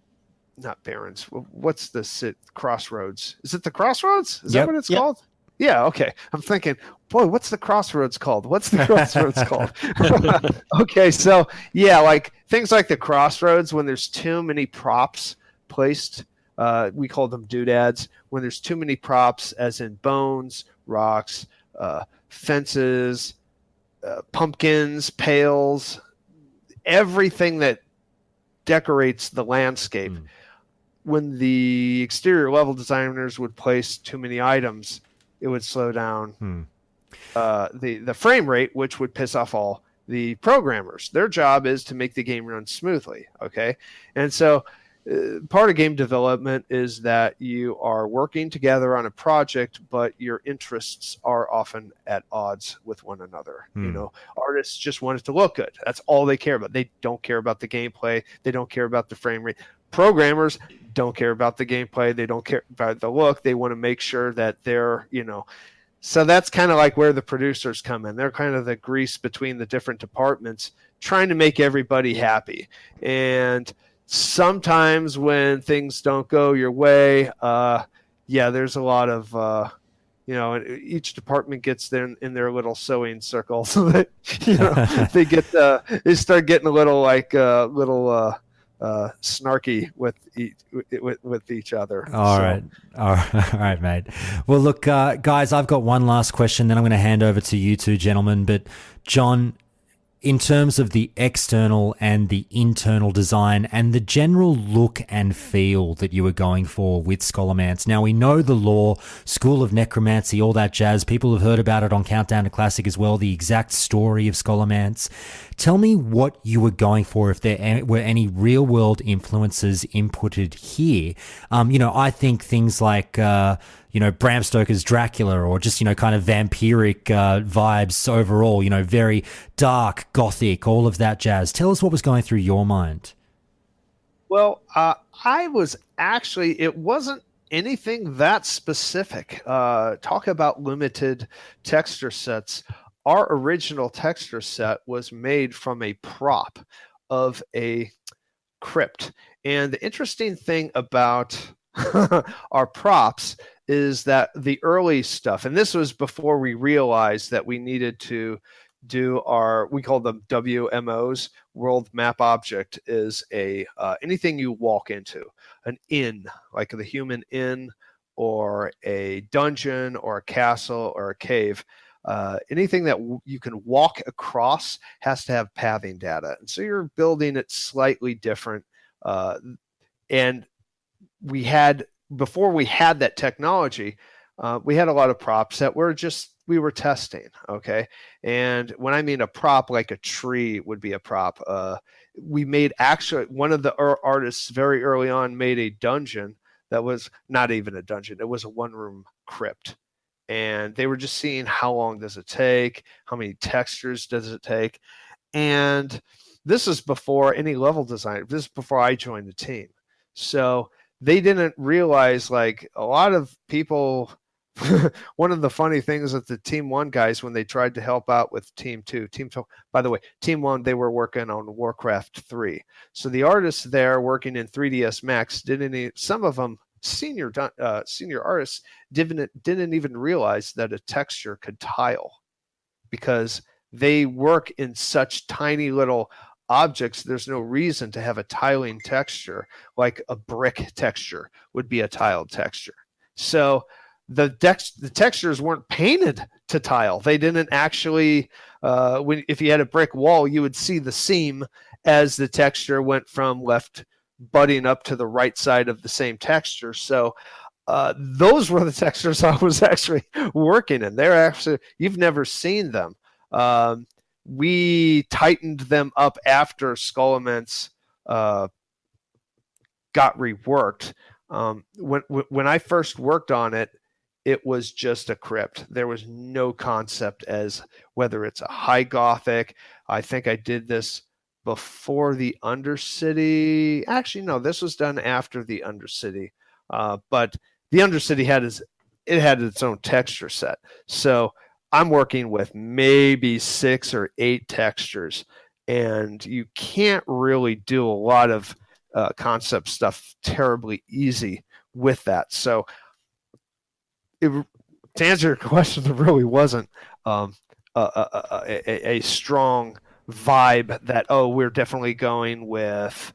Barrens, what's the Crossroads? Is it the Crossroads? Is that what it's called? Yeah, okay. I'm thinking, boy, what's the Crossroads called? Called? Okay, so like things like the Crossroads, when there's too many props placed, we call them doodads. When there's too many props, as in bones, rocks, fences, pumpkins, pails, everything that decorates the landscape. When the exterior level designers would place too many items, it would slow down the frame rate, which would piss off all the programmers. Their job is to make the game run smoothly. Okay, and so part of game development is that you are working together on a project, but your interests are often at odds with one another. You know, artists just want it to look good. That's all they care about. They don't care about the gameplay. They don't care about the frame rate. Programmers don't care about the gameplay. They don't care about the look. They want to make sure that they're, you know, so that's kind of like where the producers come in. They're kind of the grease between the different departments, trying to make everybody happy. And sometimes when things don't go your way, there's a lot of, you know, each department gets in their little sewing circle, so that, you know, they start getting a little like snarky with each other. All right, mate. Well, look, guys, I've got one last question, then I'm going to hand over to you two gentlemen. But John, in terms of the external and the internal design and the general look and feel that you were going for with Scholomance. Now, we know the lore, School of Necromancy, all that jazz. People have heard about it on Countdown to Classic as well, the exact story of Scholomance. Tell me what you were going for, if there were any real-world influences inputted here. You know, I think things like, you know, Bram Stoker's Dracula, or just, you know, kind of vampiric vibes overall, you know, very dark, gothic, all of that jazz. Tell us what was going through your mind. Well, it wasn't anything that specific. Talk about limited texture sets. Our original texture set was made from a prop of a crypt. And the interesting thing about our props is that the early stuff, and this was before we realized that we needed to do we call them WMOs, world map object, is anything you walk into, an inn, like the human inn, or a dungeon, or a castle, or a cave. Anything that you can walk across has to have pathing data. And so you're building it slightly different. And before we had that technology, we had a lot of props that we were testing. Okay. And when I mean a prop, like a tree would be a prop. We made one of the artists very early on made a dungeon that was not even a dungeon. It was a one-room crypt. And they were just seeing how long does it take, how many textures does it take. And this is before any level design. This is before I joined the team. So they didn't realize, like a lot of people, one of the funny things with the Team 1 guys, when they tried to help out with Team 2, by the way, Team 1, they were working on Warcraft 3. So the artists there working in 3ds Max some of them, senior artists didn't even realize that a texture could tile, because they work in such tiny little objects. There's no reason to have a tiling texture like a brick texture would be a tiled texture. So the textures weren't painted to tile. They didn't actually, if you had a brick wall, you would see the seam as the texture went from left butting up to the right side of the same texture. So those were the textures I was actually working in. They're actually, you've never seen them. We tightened them up after Scholomance got reworked. When I first worked on it, it was just a crypt. There was no concept as whether it's a high Gothic. I think I did this before the Undercity. Actually, no, this was done after the Undercity. But the Undercity had its own texture set. So I'm working with maybe 6 or 8 textures, and you can't really do a lot of concept stuff terribly easy with that. So to answer your question, there really wasn't a strong vibe that, we're definitely going with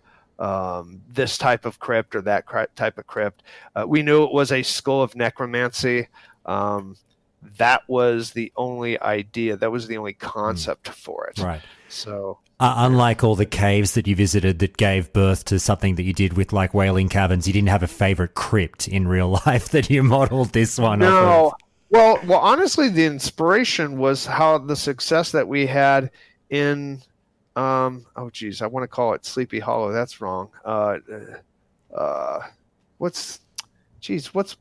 this type of crypt or that type of crypt. We knew it was a School of Necromancy. That was the only idea. That was the only concept for it. Right. So unlike all the caves that you visited that gave birth to something that you did with like Wailing Caverns, you didn't have a favorite crypt in real life that you modeled this one off of. Well, honestly, the inspiration was how the success that we had in, oh geez, I want to call it Sleepy Hollow. That's wrong. What's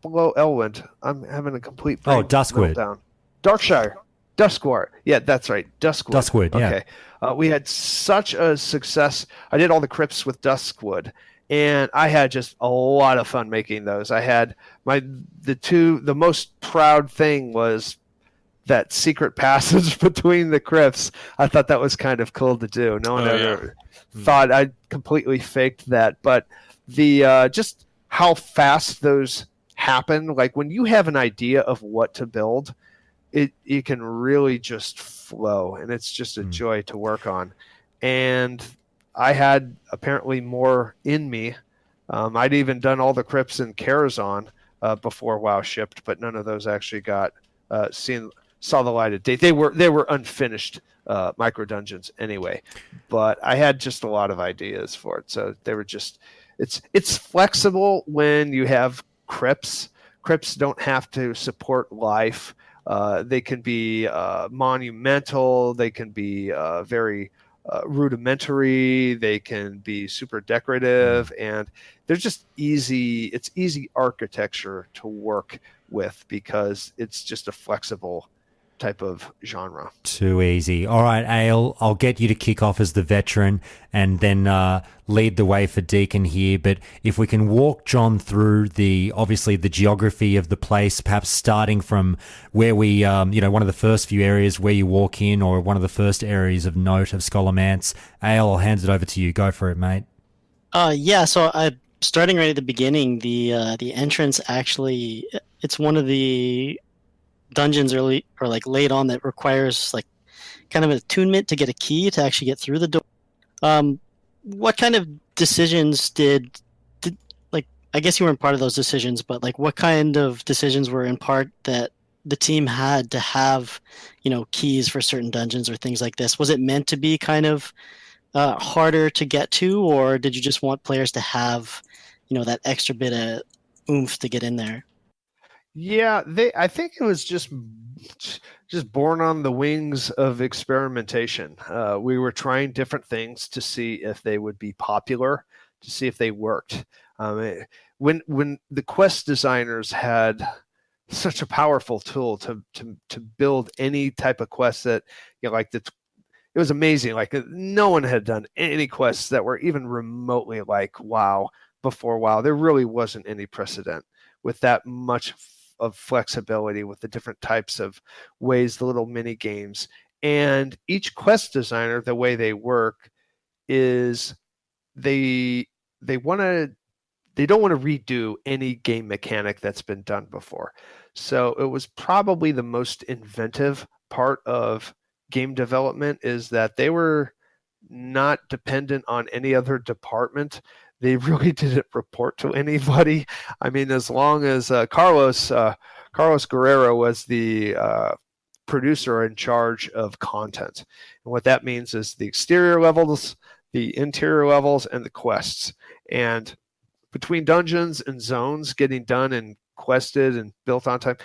below Elwyn? I'm having a complete brain Duskwood. meltdown. Darkshire. Duskward. Yeah, that's right. Duskwood. Duskwood, yeah. Okay. We had such a success. I did all the crypts with Duskwood, and I had just a lot of fun making those. I had the most proud thing was that secret passage between the crypts. I thought that was kind of cool to do. No one ever thought I completely faked that, but the just how fast those happen. Like when you have an idea of what to build, it can really just flow, and it's just a joy to work on. And I had apparently more in me. I'd even done all the crypts in Karazhan before WoW shipped, but none of those actually got saw the light of day. They were unfinished micro dungeons anyway, but I had just a lot of ideas for it. So they were just it's flexible when you have crypts. Crypts don't have to support life. They can be monumental. They can be very rudimentary. They can be super decorative, and they're just easy. It's easy architecture to work with because it's just a flexible type of genre. Too easy. All right, Ayle, I'll get you to kick off as the veteran and then lead the way for Deacon here. But if we can walk John through obviously the geography of the place, perhaps starting from where we, one of the first few areas where you walk in, or one of the first areas of note of Scholomance. Ayle, I'll hand it over to you. Go for it, mate. So starting right at the beginning, the entrance actually, it's one of the dungeons early or like late on that requires like kind of an attunement to get a key to actually get through the door. What kind of decisions did like, I guess you weren't part of those decisions, but like what kind of decisions were in part that the team had to have, keys for certain dungeons or things like this? Was it meant to be kind of harder to get to, or did you just want players to have, that extra bit of oomph to get in there? Yeah, I think it was just born on the wings of experimentation. We were trying different things to see if they would be popular, to see if they worked. When the quest designers had such a powerful tool to build any type of quest that, it was amazing. Like no one had done any quests that were even remotely like WoW before WoW. There really wasn't any precedent with that much of flexibility with the different types of ways, the little mini games. And each quest designer, the way they work is they don't want to redo any game mechanic that's been done before. So it was probably the most inventive part of game development, is that they were not dependent on any other department. They really didn't report to anybody. I mean, as long as Carlos Guerrero was the producer in charge of content. And what that means is the exterior levels, the interior levels, and the quests. And between dungeons and zones getting done and quested and built on time,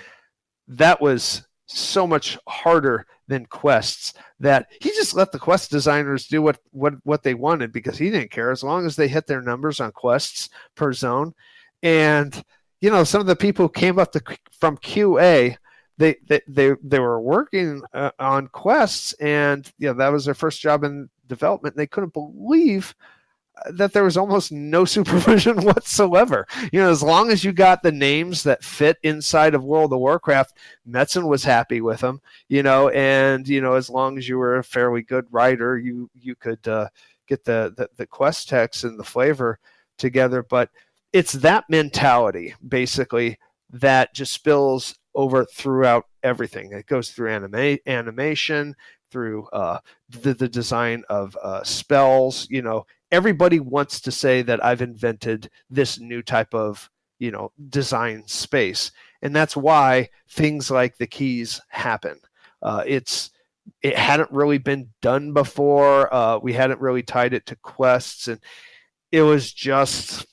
that was so much harder than quests, that he just let the quest designers do what they wanted, because he didn't care as long as they hit their numbers on quests per zone. And some of the people who came up from QA, they were working on quests, and that was their first job in development. They couldn't believe that there was almost no supervision whatsoever. As long as you got the names that fit inside of World of Warcraft, Metzen was happy with them, and as long as you were a fairly good writer, you could get the quest text and the flavor together. But it's that mentality basically that just spills over throughout everything. It goes through animation, through the design of spells. Everybody wants to say that I've invented this new type of, design space. And that's why things like the keys happen. It hadn't really been done before. We hadn't really tied it to quests. And it was just,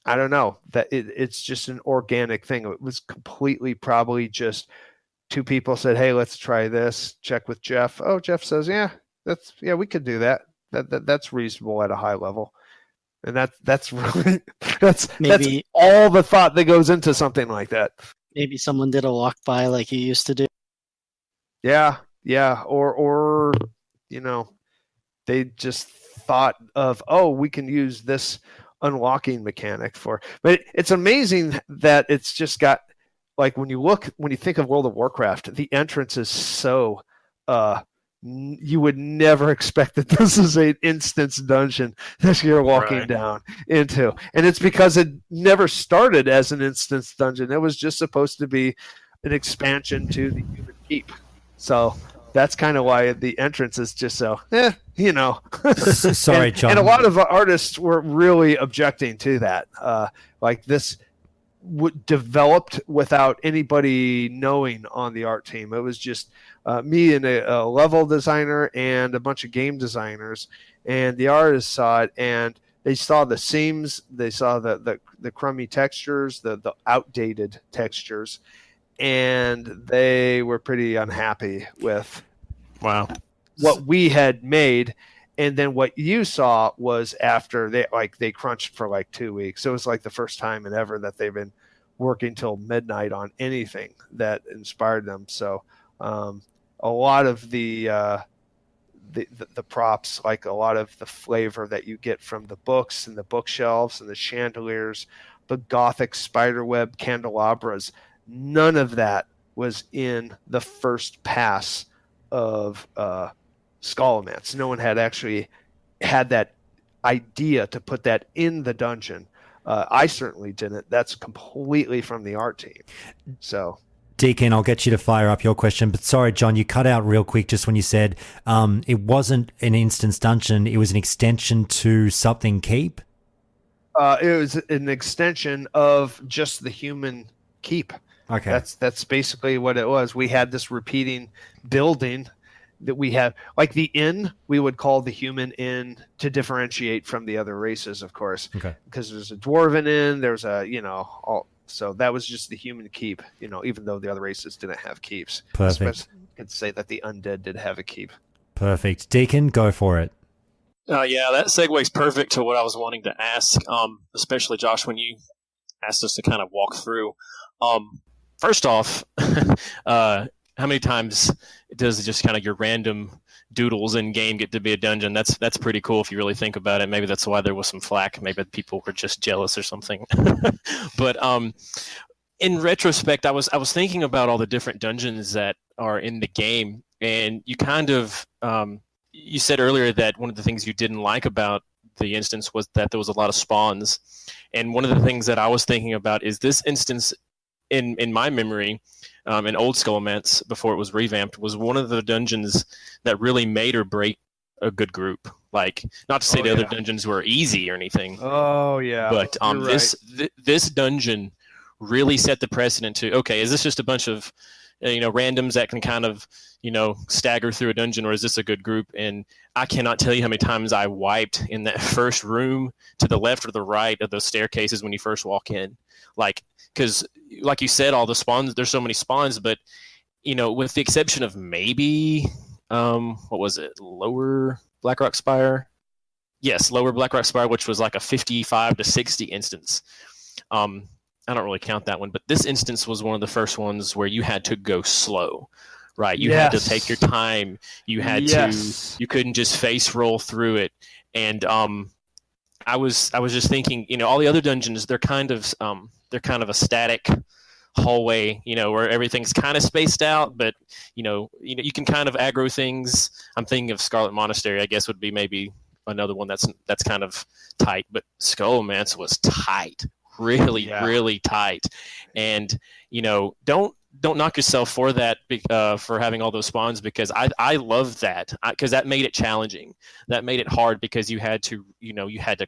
I don't know, that it's just an organic thing. It was completely probably just two people said, "Hey, let's try this." Check with Jeff. Oh, Jeff says, "Yeah, we could do that. That's reasonable at a high level." And that's really that's all the thought that goes into something like that. Maybe someone did a walk by like you used to do. Yeah, or they just thought of, oh, we can use this unlocking mechanic for. But it's amazing that it's just got, like, when you think of World of Warcraft, the entrance is so you would never expect that this is an instance dungeon that you're walking down into. And it's because it never started as an instance dungeon. It was just supposed to be an expansion to the human keep. So that's kind of why the entrance is just so, Sorry, John. And a lot of artists were really objecting to that. Like this developed without anybody knowing on the art team. It was just me and a level designer and a bunch of game designers, and the artists saw it and they saw the seams, they saw the crummy textures, the outdated textures, and they were pretty unhappy with what we had made. And then what you saw was after they crunched for like 2 weeks. So it was like the first time in ever that they've been working till midnight on anything that inspired them. So a lot of the props, like a lot of the flavor that you get from the books and the bookshelves and the chandeliers, the Gothic spiderweb candelabras, none of that was in the first pass of Scholomance. No one had actually had that idea to put that in the dungeon. I certainly didn't. That's completely from the art team. So, Deacon, I'll get you to fire up your question, but sorry, John, you cut out real quick just when you said it wasn't an instance dungeon, it was an extension to something keep? It was an extension of just the human keep. Okay. That's basically what it was. We had this repeating building that we have, like the inn, we would call the human inn to differentiate from the other races, of course. Okay. Because there's a dwarven inn, there's a, so that was just the human keep, even though the other races didn't have keeps. Perfect. I could say that the undead did have a keep. Perfect. Deacon, go for it. Yeah, that segues perfect to what I was wanting to ask, especially Josh, when you asked us to kind of walk through. First off, how many times does just kind of your random doodles in game get to be a dungeon? That's pretty cool if you really think about it. Maybe that's why there was some flack. Maybe people were just jealous or something. But in retrospect, I was thinking about all the different dungeons that are in the game, and you kind of you said earlier that one of the things you didn't like about the instance was that there was a lot of spawns. And one of the things that I was thinking about is this instance, in my memory, in old Scholomance, before it was revamped, was one of the dungeons that really made or break a good group. Like, not to say the other dungeons were easy or anything. Oh, yeah. But this dungeon really set the precedent to, okay, is this just a bunch of randoms that can kind of stagger through a dungeon, or is this a good group? And I cannot tell you how many times I wiped in that first room to the left or the right of those staircases when you first walk in. Because like you said, all the spawns, there's so many spawns, but with the exception of maybe what was it, Lower Blackrock Spire? Yes, Lower Blackrock Spire, which was like a 55 to 60 instance. I don't really count that one, but this instance was one of the first ones where you had to go slow, right? You had to take your time. You had to. You couldn't just face roll through it. And I was just thinking, all the other dungeons, they're kind of a static hallway, where everything's kind of spaced out, but you can kind of aggro things. I'm thinking of Scarlet Monastery, I guess, would be maybe another one that's kind of tight, but Scholomance was tight. Really tight. And don't knock yourself for that, for having all those spawns, because I love that, because that made it challenging. That made it hard because you had to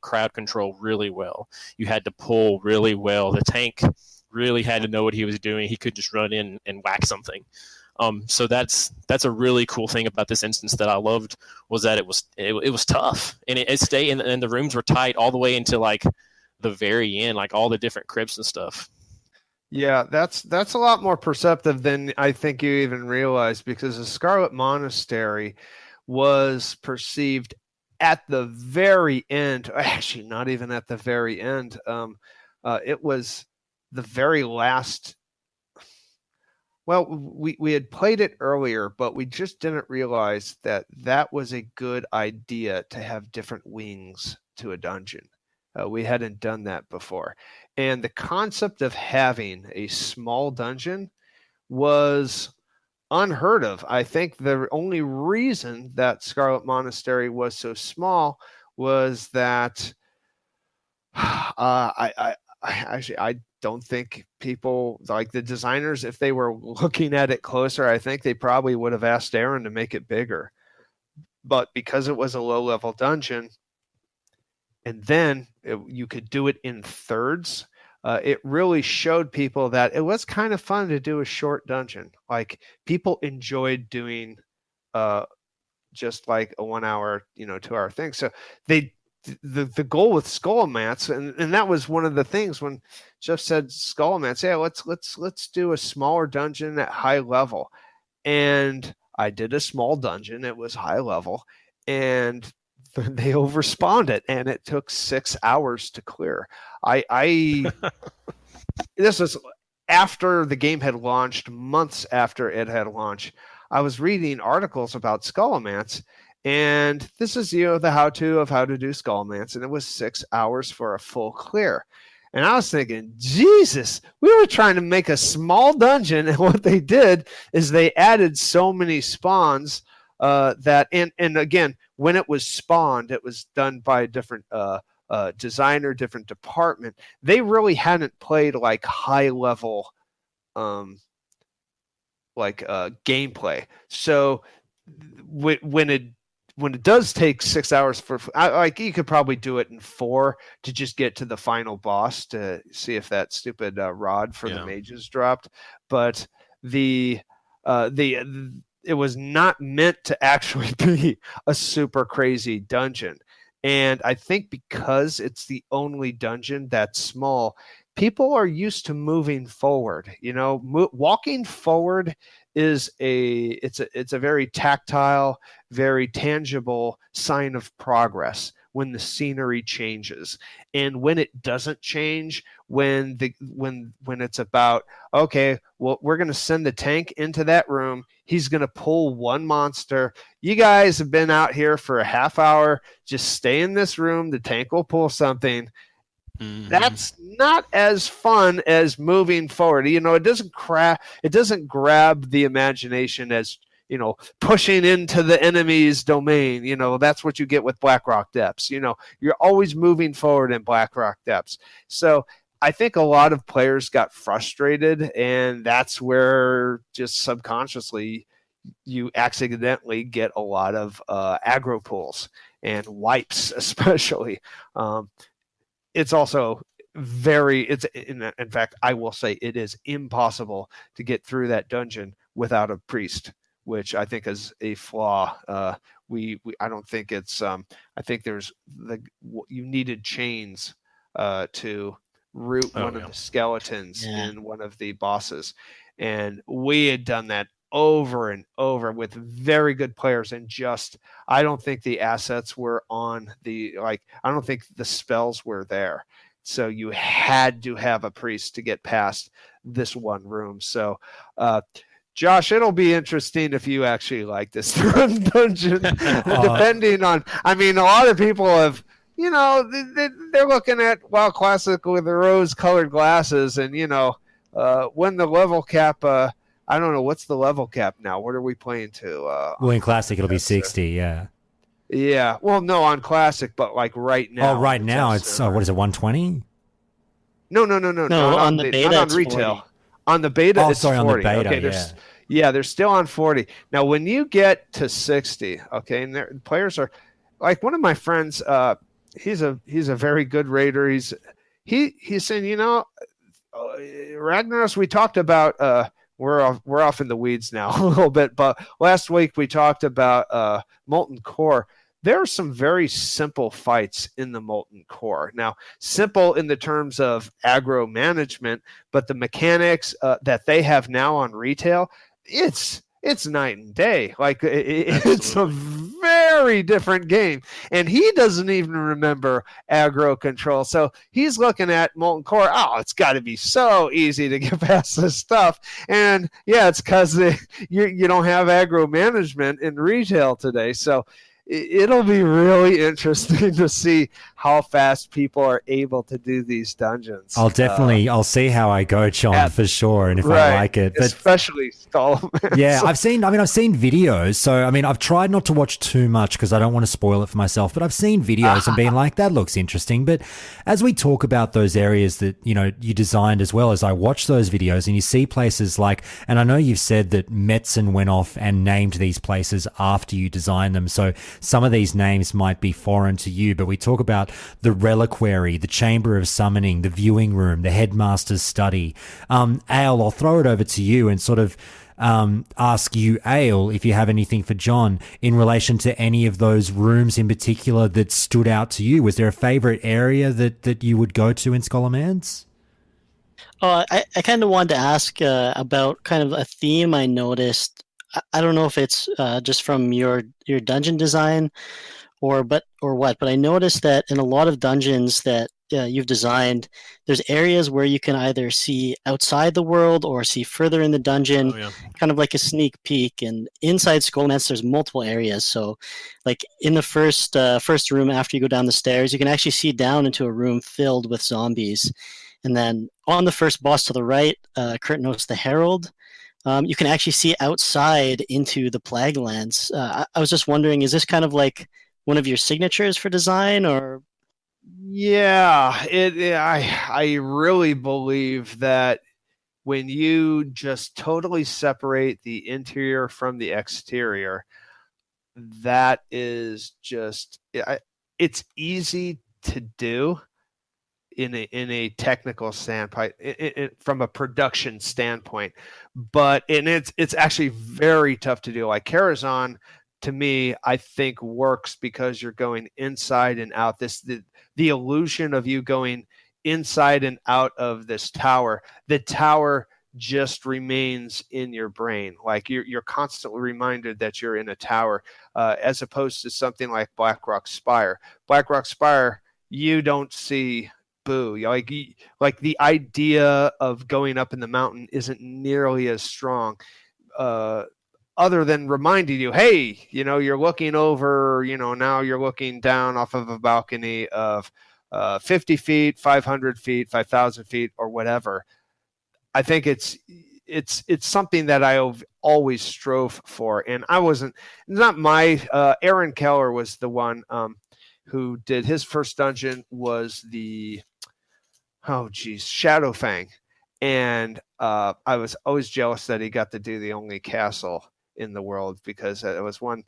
crowd control really well. You had to pull really well. The tank really had to know what he was doing. He could just run in and whack something. So that's a really cool thing about this instance that I loved, was that it was tough, and it stayed, and the rooms were tight all the way into like the very end, like all the different crypts and stuff. Yeah, that's a lot more perceptive than I think you even realize, because the Scarlet Monastery was perceived at the very end. Actually, not even at the very end. It was the very last. Well, we had played it earlier, but we just didn't realize that was a good idea to have different wings to a dungeon. We hadn't done that before. And the concept of having a small dungeon was unheard of. I think the only reason that Scarlet Monastery was so small was that I don't think people, like the designers, if they were looking at it closer, I think they probably would have asked Aaron to make it bigger. But because it was a low-level dungeon, and then you could do it in thirds, it really showed people that it was kind of fun to do a short dungeon. Like, people enjoyed doing just like a 1 hour, 2 hour thing. So the goal with Scholomance, and that was one of the things when Jeff said Scholomance, yeah, let's do a smaller dungeon at high level. And I did a small dungeon. It was high level, and they overspawned it, and it took 6 hours to clear. This was after the game had launched, months after it had launched. I was reading articles about Scholomance, and this is, the how-to of how to do Scholomance, and it was 6 hours for a full clear. And I was thinking, Jesus, we were trying to make a small dungeon, and what they did is they added so many spawns that, and again, when it was spawned, it was done by a different designer, different department. They really hadn't played like high-level gameplay. So when it does take 6 hours you could probably do it in 4 to just get to the final boss to see if that stupid rod for the mages dropped. But it was not meant to actually be a super crazy dungeon. And I think because it's the only dungeon that's small, people are used to moving forward. Walking forward is it's a very tactile, very tangible sign of progress when the scenery changes. And when it doesn't change, when it's about, okay, well, we're going to send the tank into that room. He's going to pull one monster. You guys have been out here for a half hour. Just stay in this room. The tank will pull something. Mm-hmm. That's not as fun as moving forward. It doesn't grab the imagination as, pushing into the enemy's domain. That's what you get with Blackrock Depths. You're always moving forward in Blackrock Depths. So I think a lot of players got frustrated, and that's where just subconsciously you accidentally get a lot of aggro pulls and wipes, especially. It's also in fact, I will say it is impossible to get through that dungeon without a priest, which I think is a flaw. I don't think it's. I think you needed chains to root one of the skeletons in one of the bosses, and we had done that over and over with very good players, and I don't think the assets were on I don't think the spells were there. So you had to have a priest to get past this one room. So, Josh, it'll be interesting if you actually like this dungeon, depending on, a lot of people have, they're looking at WoW Classic with the rose-colored glasses, and, when the level cap, I don't know, what's the level cap now? What are we playing to? Well, in Classic, it'll be 60, yeah. Yeah, well, no, on Classic, but like right now. Oh, right now, it's, what is it, 120? No, on the beta, not on retail. 40. On the beta, it's 40. On the beta, okay, they're still on 40. Now, when you get to 60, okay, and players are, like one of my friends, he's a very good raider. He's saying, Ragnaros, we talked about, we're off in the weeds now a little bit, but last week we talked about Molten Core. there are some very simple fights in the Molten Core. Now, simple in the terms of aggro management, but the mechanics that they have now on retail, it's night and day. Like it's a very different game, and he doesn't even remember aggro control. So he's looking at Molten Core. Oh, it's got to be so easy to get past this stuff. And yeah, it's because you don't have aggro management in retail today. So it'll be really interesting to see how fast people are able to do these dungeons. I'll see how I go, John, for sure, and if I like it. But especially Scholomance. Yeah, I've seen videos. So, I mean, I've tried not to watch too much because I don't want to spoil it for myself, but I've seen videos and been like, that looks interesting. But as we talk about those areas that, you designed as well, as I watch those videos and you see places like, and I know you've said that Metzen went off and named these places after you designed them. So some of these names might be foreign to you, but we talk about the Reliquary, the Chamber of Summoning, the Viewing Room, the Headmaster's Study. Ayle, I'll throw it over to you and sort of ask you, Ayle, if you have anything for John in relation to any of those rooms in particular that stood out to you. Was there a favorite area that you would go to in Scholomance? I kind of wanted to ask about kind of a theme I noticed. I don't know if it's just from your dungeon design or what, but I noticed that in a lot of dungeons that you've designed, there's areas where you can either see outside the world or see further in the dungeon, kind of like a sneak peek. And inside Scholomance, there's multiple areas. So, like in the first room after you go down the stairs, you can actually see down into a room filled with zombies. And then on the first boss to the right, Kurtnos the Herald, you can actually see outside into the Plaguelands. I was just wondering, is this kind of like one of your signatures for design, or? Yeah, I really believe that when you just totally separate the interior from the exterior, that is just it's easy to do in a technical standpoint, from a production standpoint, but it's actually very tough to do. Like Karazhan, to me, I think works because you're going inside and out. The illusion of you going inside and out of this tower, the tower just remains in your brain. Like you're constantly reminded that you're in a tower, as opposed to something like Blackrock Spire. Blackrock Spire, you don't see Boo. Like the idea of going up in the mountain isn't nearly as strong, other than reminding you, hey, you're looking over, now you're looking down off of a balcony of 50 feet, 500 feet, 5,000 feet, or whatever. I think it's something that I always strove for, and Aaron Keller was the one who did his first dungeon was the Shadowfang, and I was always jealous that he got to do the only castle in the world, because that was one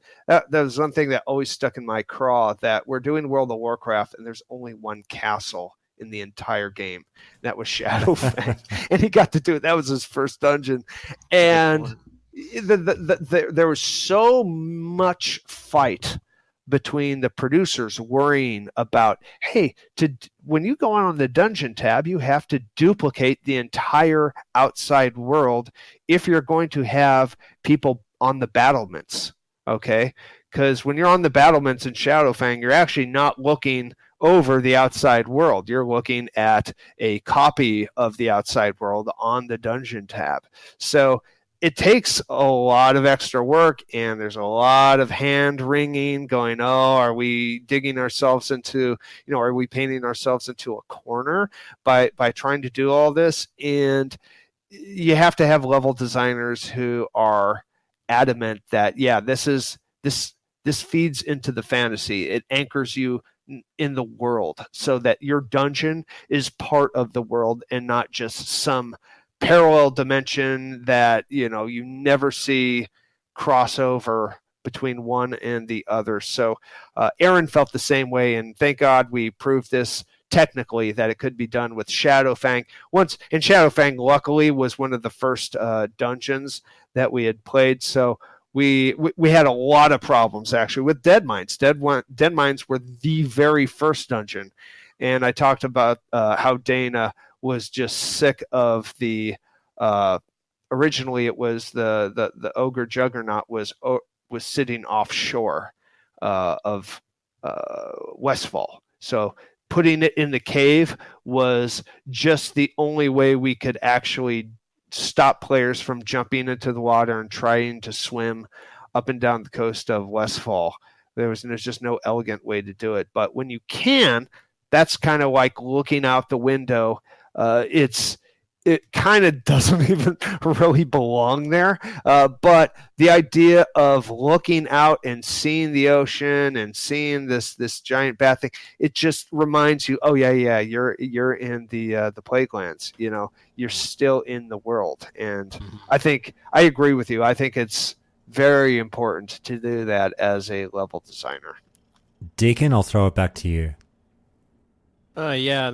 thing that always stuck in my craw, that we're doing World of Warcraft and there's only one castle in the entire game. That was Shadowfang. And he got to do it. That was his first dungeon. And there was so much fight between the producers worrying about, hey, when you go on the dungeon tab, you have to duplicate the entire outside world if you're going to have people on the battlements, okay? Because when you're on the battlements in Shadowfang, you're actually not looking over the outside world. You're looking at a copy of the outside world on the dungeon tab. So it takes a lot of extra work, and there's a lot of hand wringing going, are we digging ourselves into, are we painting ourselves into a corner by trying to do all this? And you have to have level designers who are adamant that, this feeds into the fantasy. It anchors you in the world so that your dungeon is part of the world and not just some parallel dimension that you never see crossover between one and the other. So Aaron felt the same way, and thank God we proved this technically that it could be done with Shadowfang. Shadowfang luckily was one of the first dungeons that we had played, so we had a lot of problems actually with dead mines. Dead mines were the very first dungeon, and I talked about how Dana was just sick of the. Originally, it was the ogre juggernaut was sitting offshore of Westfall, so putting it in the cave was just the only way we could actually stop players from jumping into the water and trying to swim up and down the coast of Westfall. There's just no elegant way to do it. But when you can, that's kind of like looking out the window. It kind of doesn't even really belong there. But the idea of looking out and seeing the ocean and seeing this giant bat thing, it just reminds you, oh yeah, you're in the Plaguelands. You know, you're still in the world. And I agree with you. I think it's very important to do that as a level designer. Deacon, I'll throw it back to you. Yeah,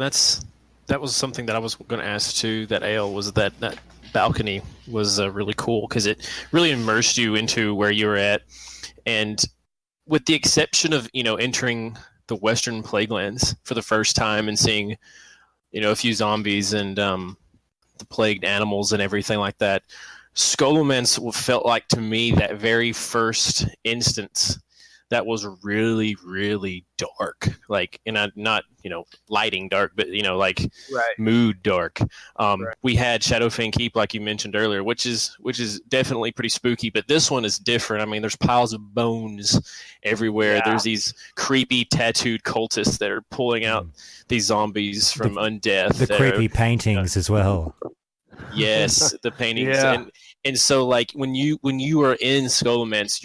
that was something that I was going to ask too. That Ayle was that balcony was really cool because it really immersed you into where you were at, and with the exception of entering the Western Plaguelands for the first time and seeing a few zombies and the plagued animals and everything like that, Scholomance felt like to me that very first instance that was really, really dark, like, and not lighting dark, but like mood dark. We had Shadowfang Keep, like you mentioned earlier, which is definitely pretty spooky, but this one is different. I mean, there's piles of bones everywhere. There's these creepy tattooed cultists that are pulling out these zombies from undeath. The creepy paintings as well. Yes, the paintings. And so like when you are in Scholomance,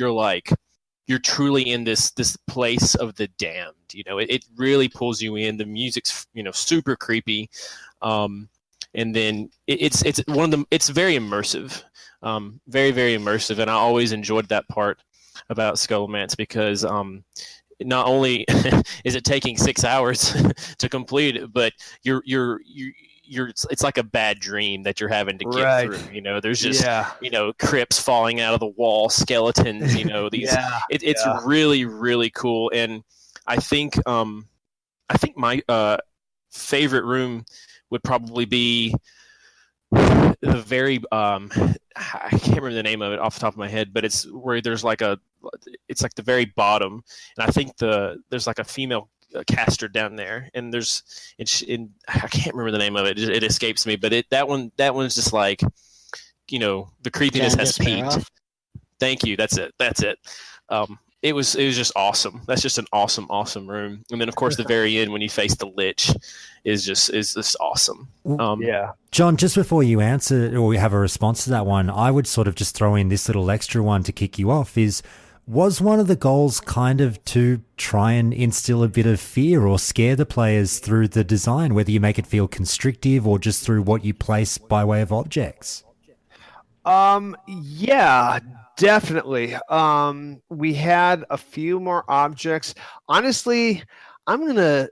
you're truly in this place of the damned. It really pulls you in. The music's super creepy, and then it's one of them. It's very immersive, very, very immersive, and I always enjoyed that part about Scholomance because not only is it taking 6 hours to complete it, but it's like a bad dream that you're having to get through. There's just crypts falling out of the wall, skeletons, these it's really, really cool. And I think my favorite room would probably be the very I can't remember the name of it off the top of my head, but it's where there's it's like the very bottom, and I think there's like a female caster down there, and I can't remember the name of it. It escapes me, but that one's just like, the creepiness has peaked. Thank you. That's it. It was just awesome. That's just an awesome room. And then of course the very end when you face the Lich is just awesome. John, just before you answer or we have a response to that one, I would sort of just throw in this little extra one to kick you off was one of the goals kind of to try and instill a bit of fear or scare the players through the design, whether you make it feel constrictive or just through what you place by way of objects? Yeah, definitely. We had a few more objects. Honestly, I'm going to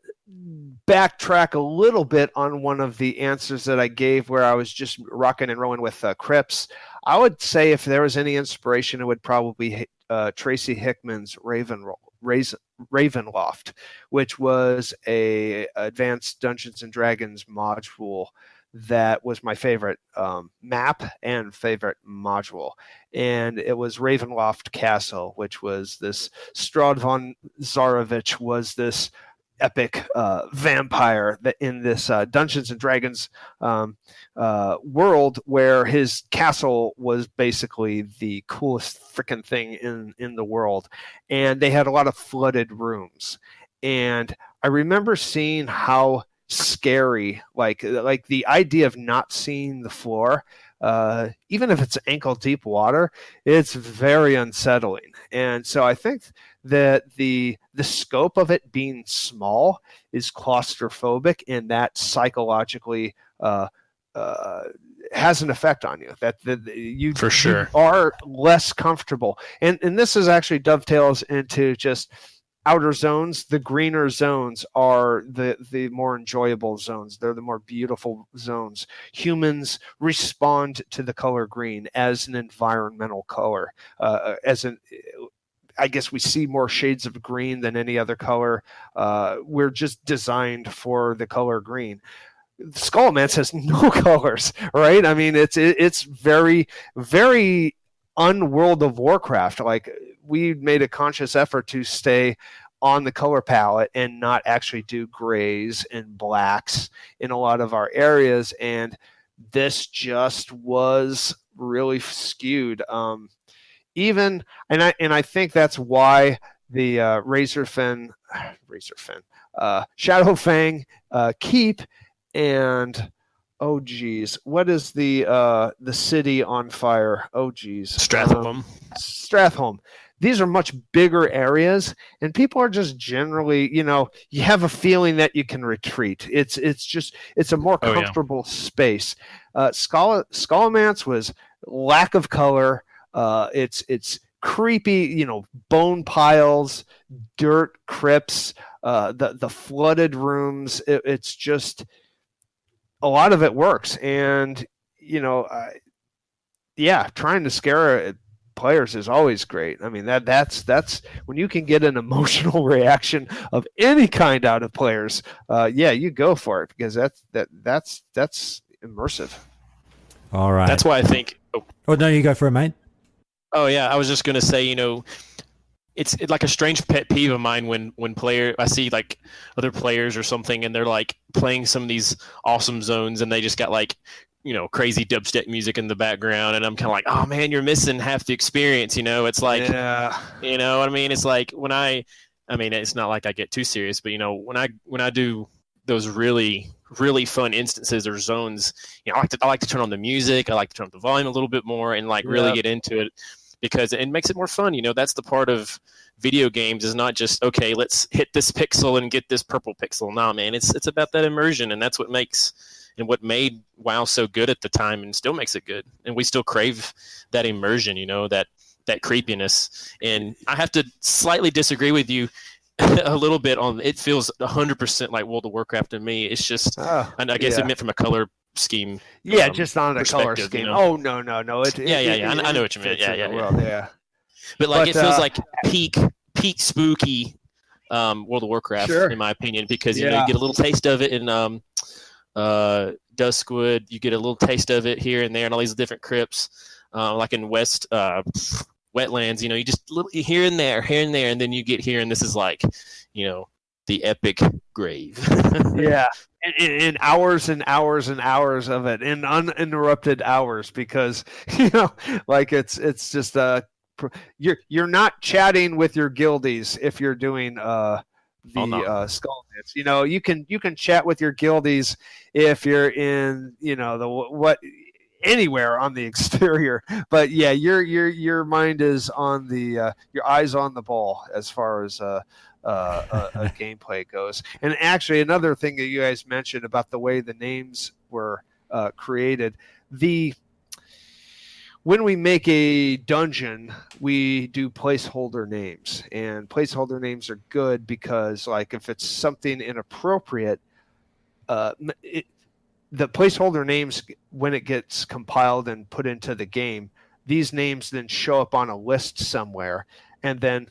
backtrack a little bit on one of the answers that I gave where I was just rocking and rolling with crypts. I would say if there was any inspiration, it would probably be Tracy Hickman's Ravenloft, which was a advanced Dungeons and Dragons module that was my favorite map and favorite module. And it was Ravenloft Castle, which was this Strahd von Zarovich was this epic vampire that in this Dungeons and Dragons world where his castle was basically the coolest freaking thing in the world. And they had a lot of flooded rooms. And I remember seeing how scary, like the idea of not seeing the floor, even if it's ankle deep water, it's very unsettling. And so I think that the scope of it being small is claustrophobic, and that psychologically has an effect on you. That you for sure you are less comfortable. And this is actually dovetails into just outer zones, the greener zones are the more enjoyable zones. They're the more beautiful zones. Humans respond to the color green as an environmental color, I guess we see more shades of green than any other color. We're just designed for the color green. Scholomance has no colors, right? I mean, it's very, very un-World of Warcraft. Like, we made a conscious effort to stay on the color palette and not actually do grays and blacks in a lot of our areas. And this just was really skewed. And I think that's why the Shadowfang keep and oh geez, what is the city on fire? Oh geez, Stratholme. These are much bigger areas, and people are just generally, you have a feeling that you can retreat. It's a more comfortable space. Scholomance was lack of color. It's creepy, bone piles, dirt crypts, the flooded rooms. It's just a lot of it works, and trying to scare players is always great. I mean, that's when you can get an emotional reaction of any kind out of players. You go for it, because that's immersive. All right. That's why I think. Oh no, you go for it, mate. Oh yeah, I was just gonna say, it's like a strange pet peeve of mine when I see like other players or something, and they're like playing some of these awesome zones, and they just got like crazy dubstep music in the background, and I'm kind of like, oh man, you're missing half the experience. It's like, what I mean? It's like it's not like I get too serious, but when I do those really, really fun instances or zones, I like to turn on the music. I like to turn up the volume a little bit more and really get into it, because it makes it more fun. That's the part of video games, is not just, okay, let's hit this pixel and get this purple pixel. Nah, man, it's about that immersion, and that's what what made WoW so good at the time, and still makes it good. And we still crave that immersion, that creepiness. And I have to slightly disagree with you a little bit on, it feels 100% like World of Warcraft to me. It's just, and I guess it meant from a color scheme. Yeah, just on a color scheme. Oh, no. I know what you meant. Yeah. But it feels like peak spooky World of Warcraft, in my opinion, because you get a little taste of it in Duskwood. You get a little taste of it here and there, and all these different crypts, like in West Wetlands. You just little here and there, and then you get here, and this is like, the epic grave. Yeah, in hours and hours and hours of it, in uninterrupted hours, because it's just you're not chatting with your guildies if you're doing Scholomance. You can chat with your guildies if you're in anywhere on the exterior, but your mind is on the your eyes on the ball as far as a gameplay goes. And actually, another thing that you guys mentioned about the way the names were created, when we make a dungeon, we do placeholder names, and placeholder names are good because, like, if it's something inappropriate, the placeholder names, when it gets compiled and put into the game, these names then show up on a list somewhere, and then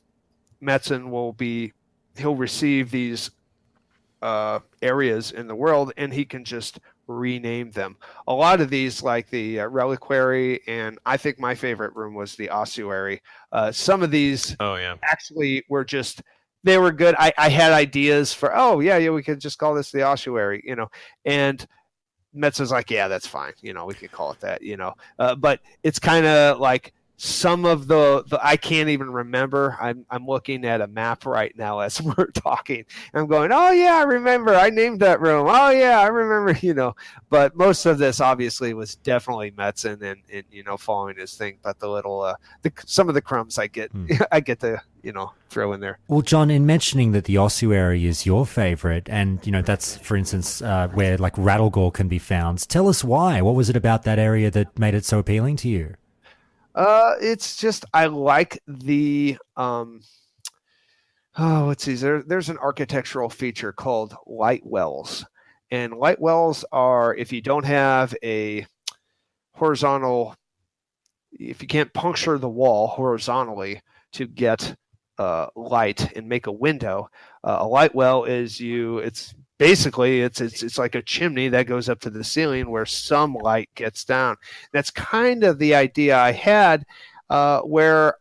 Metzen he'll receive these areas in the world, and he can just rename them. A lot of these, like the Reliquary, and I think my favorite room was the Ossuary. Some of these actually were just, they were good. I had ideas for, we could just call this the Ossuary, and Metzen's like, yeah, that's fine. We could call it that, but it's kind of like, some of the I can't even remember. I'm looking at a map right now as we're talking. I'm going, oh yeah, I remember. I named that room. Oh yeah, I remember. But most of this obviously was definitely Metzen and following his thing. But the little some of the crumbs I get I get to throw in there. Well, John, in mentioning that the Ossuary is your favorite, and that's, for instance, where like Rattlegore can be found. Tell us why. What was it about that area that made it so appealing to you? It's just, I like the let's see. There's an architectural feature called light wells, and light wells are if you don't have a horizontal, if you can't puncture the wall horizontally to get light and make a window, a light well is it's basically it's like a chimney that goes up to the ceiling where some light gets down. That's kind of the idea I had, where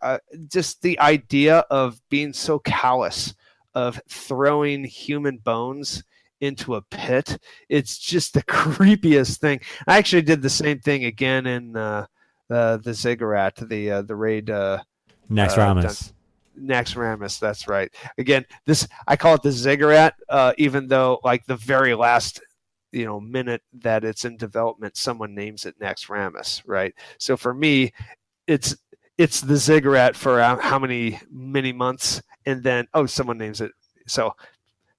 just the idea of being so callous of throwing human bones into a pit. It's just the creepiest thing. I actually did the same thing again in the Ziggurat, the raid. Naxxramas. Naxxramas, that's right. Again, I call it the Ziggurat, even though like the very last minute that it's in development, someone names it Naxxramas, right? So for me, it's the Ziggurat for how many months, and then someone names it. So,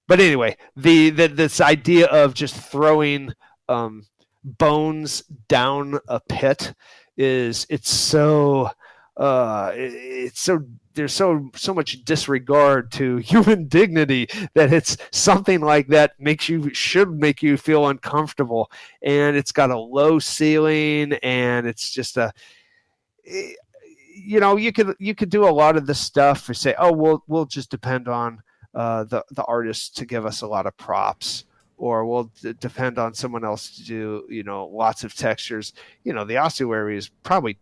but anyway, this idea of just throwing bones down a pit there's so much disregard to human dignity that it's something like that should make you feel uncomfortable. And it's got a low ceiling, and it's just you could do a lot of the stuff or say, we'll just depend on the artist to give us a lot of props, or we'll depend on someone else to do lots of textures. The ossuary is probably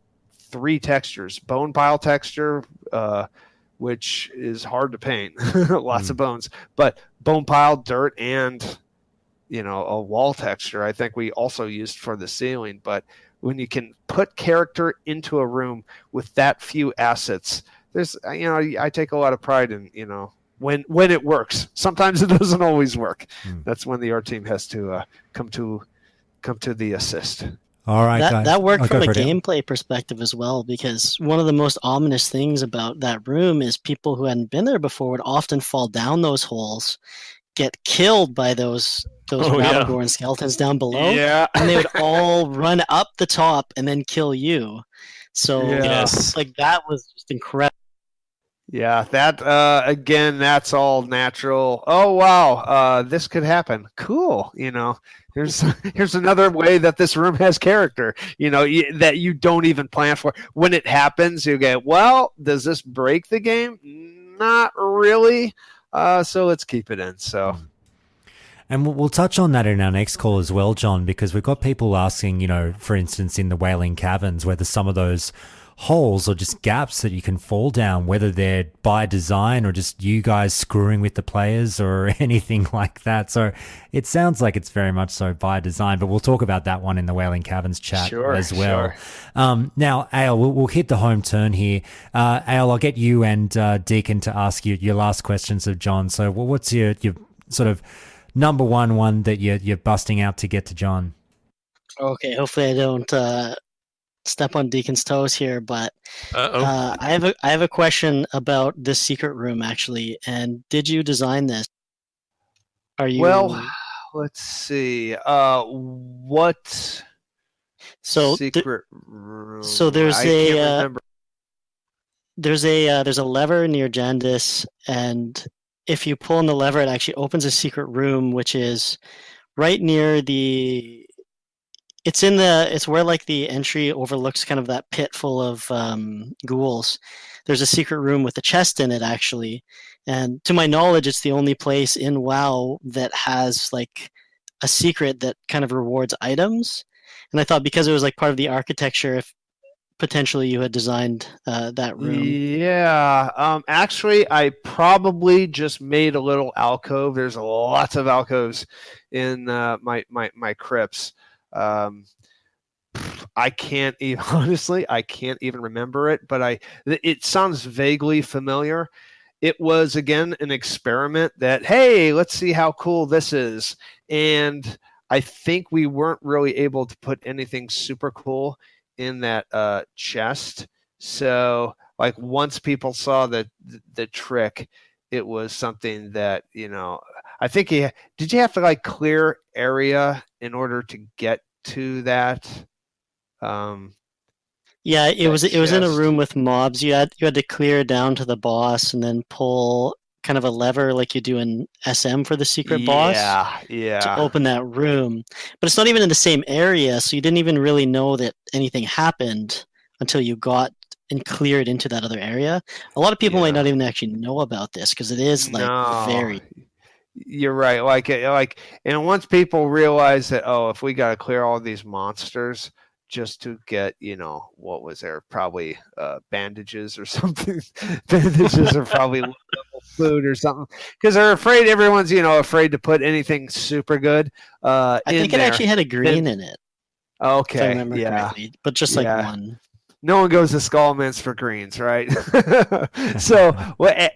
3 textures: bone pile texture, which is hard to paint, lots of bones, but bone pile, dirt, and a wall texture I think we also used for the ceiling. But when you can put character into a room with that few assets, there's I take a lot of pride in when it works. Sometimes it doesn't always work. That's when the art team has to come to the assist. All right, guys. That worked from a gameplay perspective as well, because one of the most ominous things about that room is people who hadn't been there before would often fall down those holes, get killed by those Rattlegorn skeletons down below, and they would all run up the top and then kill you. So that was just incredible. Yeah, that again, that's all natural. Oh wow, this could happen. Cool. Here's another way that this room has character. That you don't even plan for. When it happens, you go, well, does this break the game? Not really. So let's keep it in. So. And we'll touch on that in our next call as well, John, because we've got people asking, for instance, in the Wailing Caverns, whether some of those holes or just gaps that you can fall down, whether they're by design or just you guys screwing with the players or anything like that. So it sounds like it's very much so by design, but we'll talk about that one in the Wailing Caverns chat as well. Sure. Now, Ayle, we'll hit the home turn here. Ayle, I'll get you and Deacon to ask you your last questions of John. So what's your sort of number one that you're busting out to get to John? Okay, hopefully I don't step on Deacon's toes here, but I have a question about this secret room actually. And did you design this? Are you? Well, let's see. What? Secret room? So there's there's a lever near Jandis, and if you pull on the lever, it actually opens a secret room, which is right near the. It's where like the entry overlooks kind of that pit full of ghouls. There's a secret room with a chest in it actually, and to my knowledge, it's the only place in WoW that has like a secret that kind of rewards items. And I thought because it was like part of the architecture, if potentially you had designed that room. Yeah, actually, I probably just made a little alcove. There's lots of alcoves in my crypts. I can't even honestly, I can't even remember it, but it sounds vaguely familiar. It was again an experiment that, hey, let's see how cool this is. And I think we weren't really able to put anything super cool in that chest. So like once people saw the trick, it was something that, I think did you have to like clear area in order to get to that? Yeah, it was in a room with mobs. You had to clear down to the boss and then pull kind of a lever like you do in SM for the secret boss to open that room. But it's not even in the same area, so you didn't even really know that anything happened until you got and cleared into that other area. A lot of people might not even actually know about this because it is like very. You're right. Like, and once people realize that, if we got to clear all these monsters just to get, what was there? Probably bandages or something. Bandages are probably low-level food or something because they're afraid. Everyone's, afraid to put anything super good. I think it actually had a green in it. Okay. If I remember correctly, but just like one. No one goes to Scholomance for greens, right? So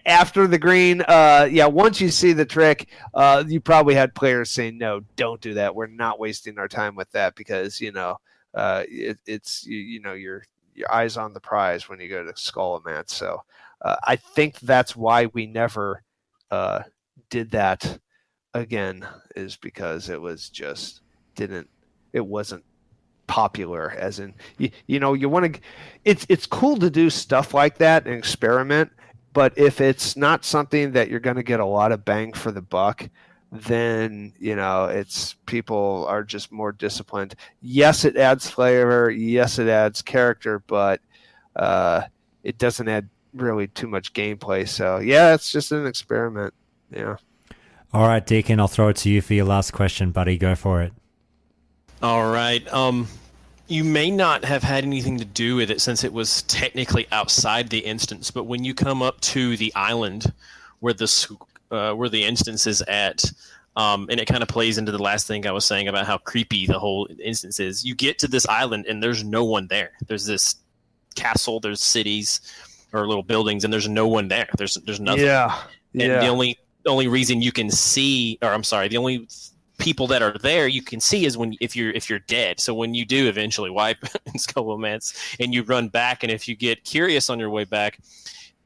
after the green, once you see the trick, you probably had players saying, "No, don't do that. We're not wasting our time with that because it's your eyes on the prize when you go to Scholomance." So I think that's why we never did that again, is because it was just it wasn't popular, as in you want to it's cool to do stuff like that and experiment, but if it's not something that you're going to get a lot of bang for the buck, then it's people are just more disciplined. Yes, it adds flavor, yes, it adds character, but it doesn't add really too much gameplay. So it's just an experiment. All right, Deacon, I'll throw it to you for your last question, buddy. Go for it. All right. You may not have had anything to do with it since it was technically outside the instance, but when you come up to the island where the instance is at, and it kind of plays into the last thing I was saying about how creepy the whole instance is. You get to this island and there's no one there. There's this castle, there's cities or little buildings, and there's no one there. There's nothing. And the only reason you can see, the only people that are there you can see is if you're dead. So when you do eventually wipe in Scholomance and you run back, and if you get curious on your way back,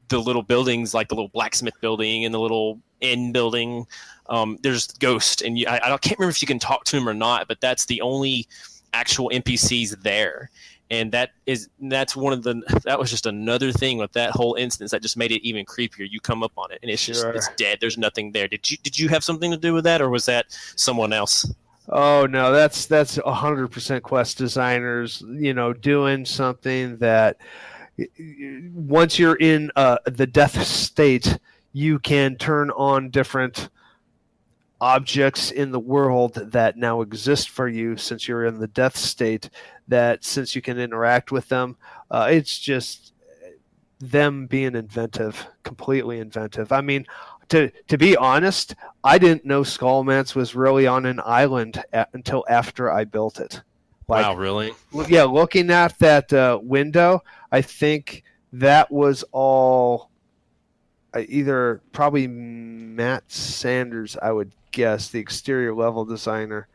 the little buildings like the little blacksmith building and the little inn building, there's ghosts, and I can't remember if you can talk to them or not, but that's the only actual NPCs there. And that was just another thing with that whole instance that just made it even creepier. You come up on it and it's just it's dead. There's nothing there. Did you have something to do with that, or was that someone else? Oh no, that's 100% quest designers, doing something that once you're in the death state, you can turn on different objects in the world that now exist for you since you're in the death state, that since you can interact with them, it's just them being inventive, completely inventive. I mean, to be honest, I didn't know Scholomance was really on an island until after I built it. Wow, really? Yeah, looking at that window, I think that was all either probably Matt Sanders, I would guess, the exterior level designer.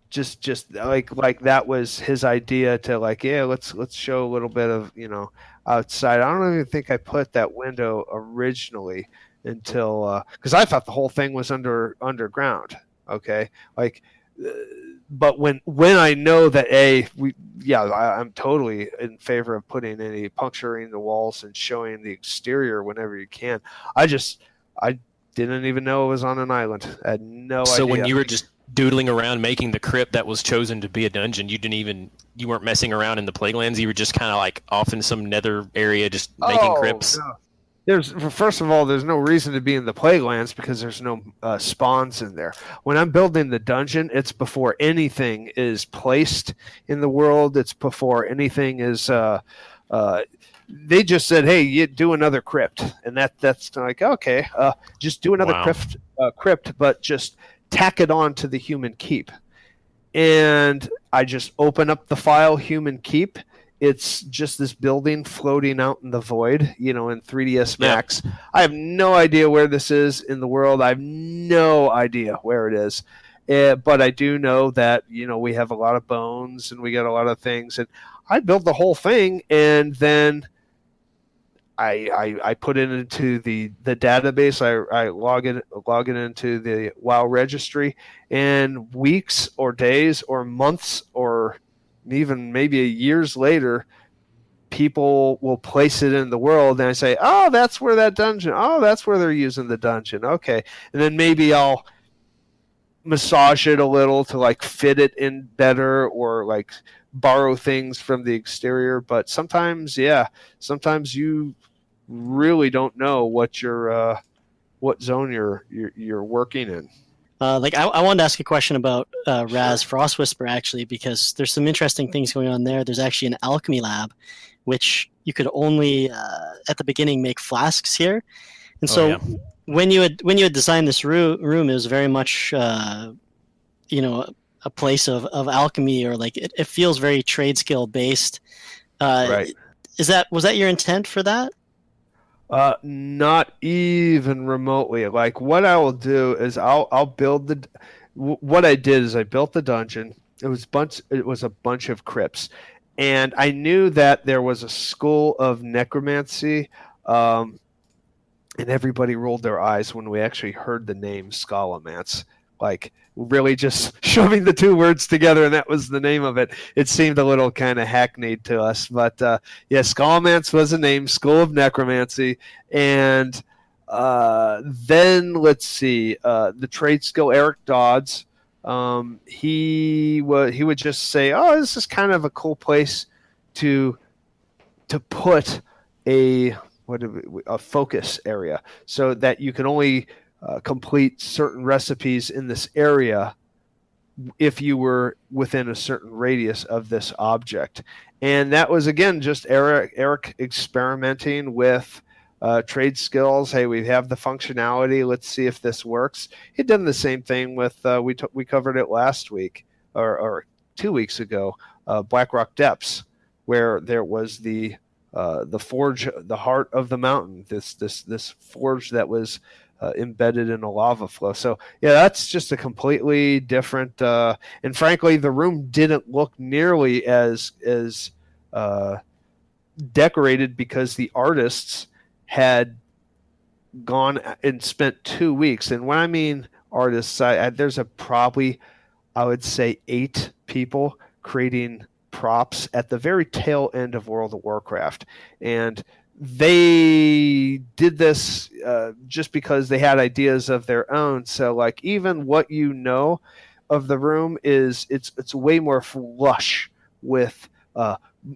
Just like that was his idea to let's show a little bit of outside. I don't even think I put that window originally until because I thought the whole thing was underground. Okay, but when I know that I'm totally in favor of putting any puncturing the walls and showing the exterior whenever you can. I didn't even know it was on an island. I had no idea. So when you were just doodling around making the crypt that was chosen to be a dungeon, you weren't messing around in the Plaguelands. You were just kind of like off in some nether area, just making crypts. No. First of all, there's no reason to be in the Plaguelands because there's no spawns in there. When I'm building the dungeon, it's before anything is placed in the world. It's before anything is. They just said, "Hey, you do another crypt," and that's like, okay, just do another crypt, but just tack it on to the human keep. And I just open up the file human keep. It's just this building floating out in the void, in 3ds Max. Yep. I have no idea where this is in the world. I have no idea where it is. But I do know that, we have a lot of bones and we got a lot of things. And I built the whole thing, and then I put it into the database. I log it into the WoW registry, and weeks or days or months or even maybe years later, people will place it in the world, and I say, oh, that's where that dungeon, oh, that's where they're using the dungeon. Okay. And then maybe I'll massage it a little to like fit it in better, or like borrow things from the exterior. But sometimes you really don't know what what zone you're working in. I wanted to ask a question about Raz Frost Whisper, actually, because there's some interesting things going on there. There's actually an alchemy lab, which you could only at the beginning make flasks here, and so when you had designed this room, it was very much a place of alchemy, or like it feels very trade skill based. Right. Was that your intent for that? Not even remotely. Like, what I will do is I'll build what I did is I built the dungeon. It was a bunch of crypts, and I knew that there was a school of necromancy, and everybody rolled their eyes when we actually heard the name Scholomance. Like, really just shoving the two words together, and that was the name of it. It seemed a little kind of hackneyed to us, but Scholomance was a name, School of Necromancy, and then let's see, the trade skill Eric Dodds. He would just say, "Oh, this is kind of a cool place to put a focus area, so that you can only complete certain recipes in this area if you were within a certain radius of this object." And that was, again, just Eric experimenting with trade skills. Hey, we have the functionality. Let's see if this works. He'd done the same thing with we covered it last week or 2 weeks ago, Blackrock Depths, where there was the forge, the heart of the mountain. This forge that was embedded in a lava flow. So yeah, that's just a completely different. And frankly, the room didn't look nearly as decorated, because the artists had gone and spent 2 weeks. And when I mean artists, there's probably, I would say, 8 people creating props at the very tail end of World of Warcraft, and they did this just because they had ideas of their own. So, like, even what you know of the room is it's way more flush with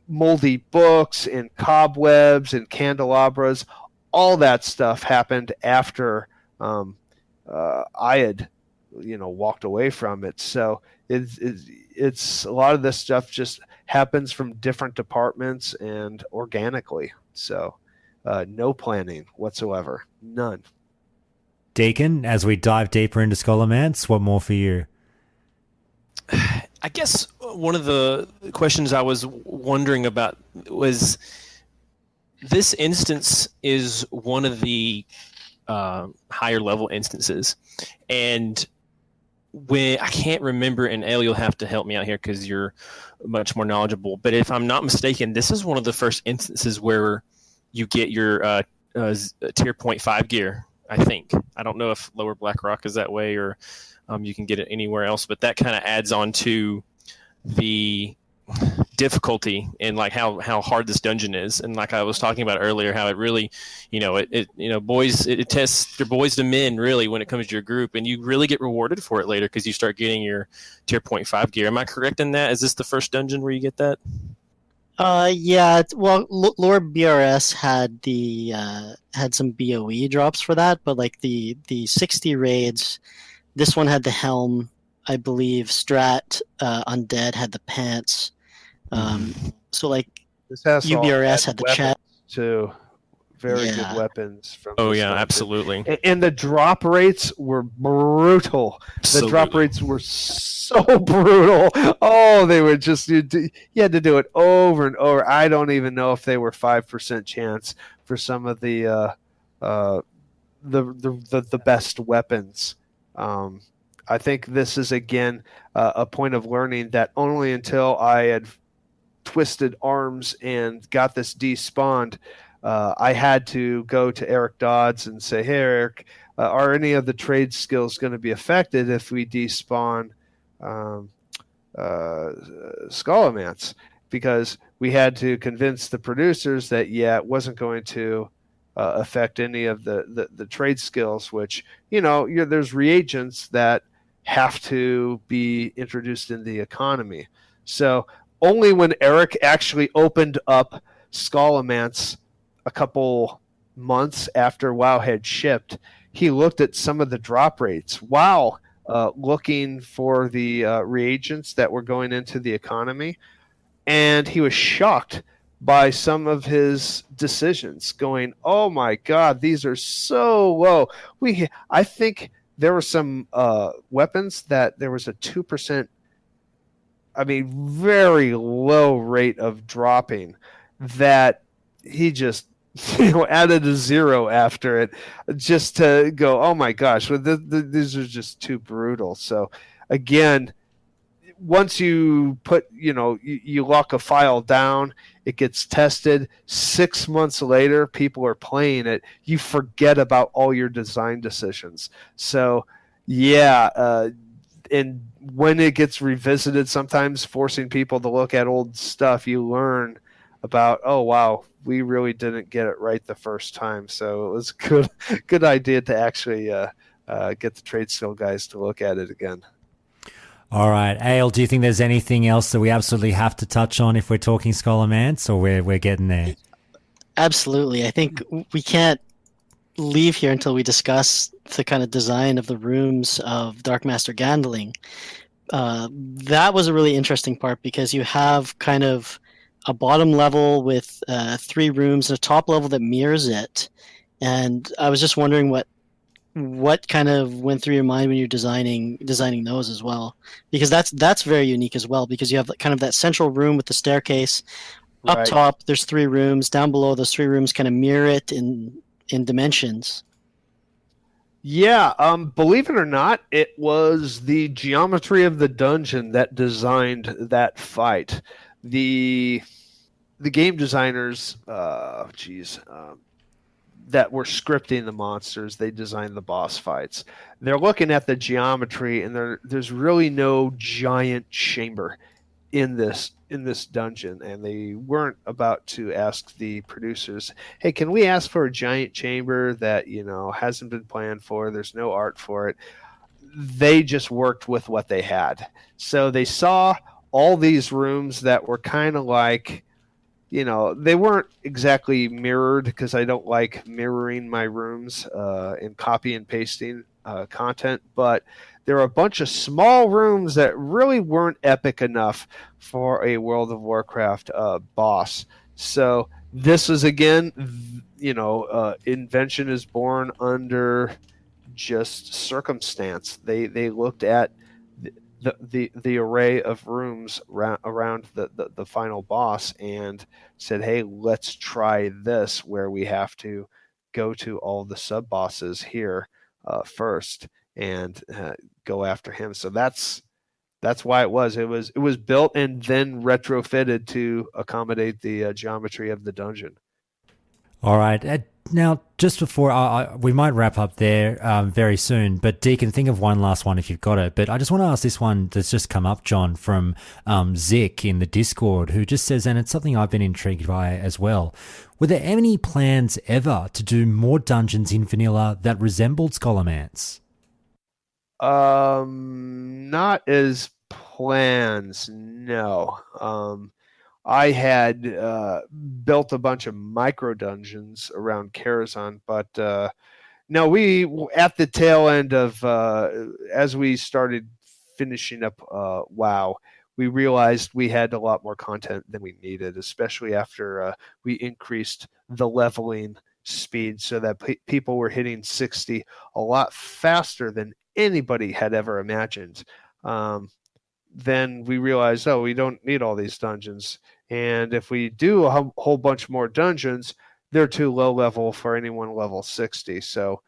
moldy books and cobwebs and candelabras. All that stuff happened after I had walked away from it. So it's a lot of this stuff just happens from different departments and organically. So no planning whatsoever. None. Deacon, as we dive deeper into Scholomance, what more for you? I guess one of the questions I was wondering about was, this instance is one of the higher level instances, and when I can't remember, and Ayle, you'll have to help me out here because you're much more knowledgeable, but if I'm not mistaken, this is one of the first instances where you get your tier 0.5 gear, I think. I don't know if Lower Blackrock is that way, or you can get it anywhere else, but that kind of adds on to the difficulty and like how hard this dungeon is. And like I was talking about earlier, how it really, it tests your boys to men really when it comes to your group, and you really get rewarded for it later because you start getting your tier 0.5 gear. Am I correct in that? Is this the first dungeon where you get that? Yeah. Well, Lord BRS had some BOE drops for that, but like the 60 raids, this one had the helm, I believe. Strat Undead had the pants. So like This has UBRS had the chat too. Very good weapons from. Oh this yeah, dungeon. Absolutely. And the drop rates were brutal. The drop rates were so brutal. Oh, they were just you had to do it over and over. I don't even know if they were 5% chance for some of the best weapons. I think this is again a point of learning that only until I had twisted arms and got this despawned, I had to go to Eric Dodds and say, "Hey, Eric, are any of the trade skills going to be affected if we despawn Scholomance?" because we had to convince the producers that, it wasn't going to affect any of the trade skills, which, there's reagents that have to be introduced in the economy. So only when Eric actually opened up Scholomance a couple months after WoW had shipped, he looked at some of the drop rates while looking for the reagents that were going into the economy. And he was shocked by some of his decisions, going, oh my God, these are so low. I think there were some weapons that there was a 2%, very low rate of dropping, that he just added a 0 after it, just to go, oh my gosh, these are just too brutal. So again, once you put, you lock a file down, it gets tested. 6 months later, people are playing it. You forget about all your design decisions. So, and when it gets revisited, sometimes forcing people to look at old stuff, you learn about, oh wow, we really didn't get it right the first time. So it was good idea to actually get the trade skill guys to look at it again. All right, Ayle, do you think there's anything else that we absolutely have to touch on if we're talking Scholomance, or we're getting there? Absolutely. I think we can't leave here until we discuss the kind of design of the rooms of Dark Master Gandling. That was a really interesting part, because you have kind of a bottom level with 3 rooms and a top level that mirrors it. And I was just wondering what kind of went through your mind when you're designing those as well, because that's very unique as well, because you have kind of that central room with the staircase. Up Right. top there's 3 rooms, down below those 3 rooms kind of mirror it in dimensions. Believe it or not, it was the geometry of the dungeon that designed that fight. The game designers that were scripting the monsters, they designed the boss fights. They're looking at the geometry, and there's really no giant chamber in this dungeon, and they weren't about to ask the producers, hey, can we ask for a giant chamber that hasn't been planned for? There's no art for it. They just worked with what they had. So they saw all these rooms that were kind of like, they weren't exactly mirrored, because I don't like mirroring my rooms and copy and pasting content, but there were a bunch of small rooms that really weren't epic enough for a World of Warcraft boss. So this is, again, invention is born under just circumstance. They looked at the array of rooms around the final boss and said, hey, let's try this, where we have to go to all the sub bosses here first and go after him. So that's why it was built and then retrofitted to accommodate the geometry of the dungeon. All right. Now, just before we might wrap up there very soon, but Deacon, think of one last one if you've got it. But I just want to ask this one that's just come up, John, from Zik in the Discord, who just says, and it's something I've been intrigued by as well, were there any plans ever to do more dungeons in vanilla that resembled Scholomance? Not as plans, no. I had built a bunch of micro dungeons around Karazhan, but no, we, at the tail end of, as we started finishing up WoW, we realized we had a lot more content than we needed, especially after we increased the leveling speed so that people were hitting 60 a lot faster than anybody had ever imagined. Then we realized, we don't need all these dungeons. And if we do a whole bunch more dungeons, they're too low level for anyone level 60. So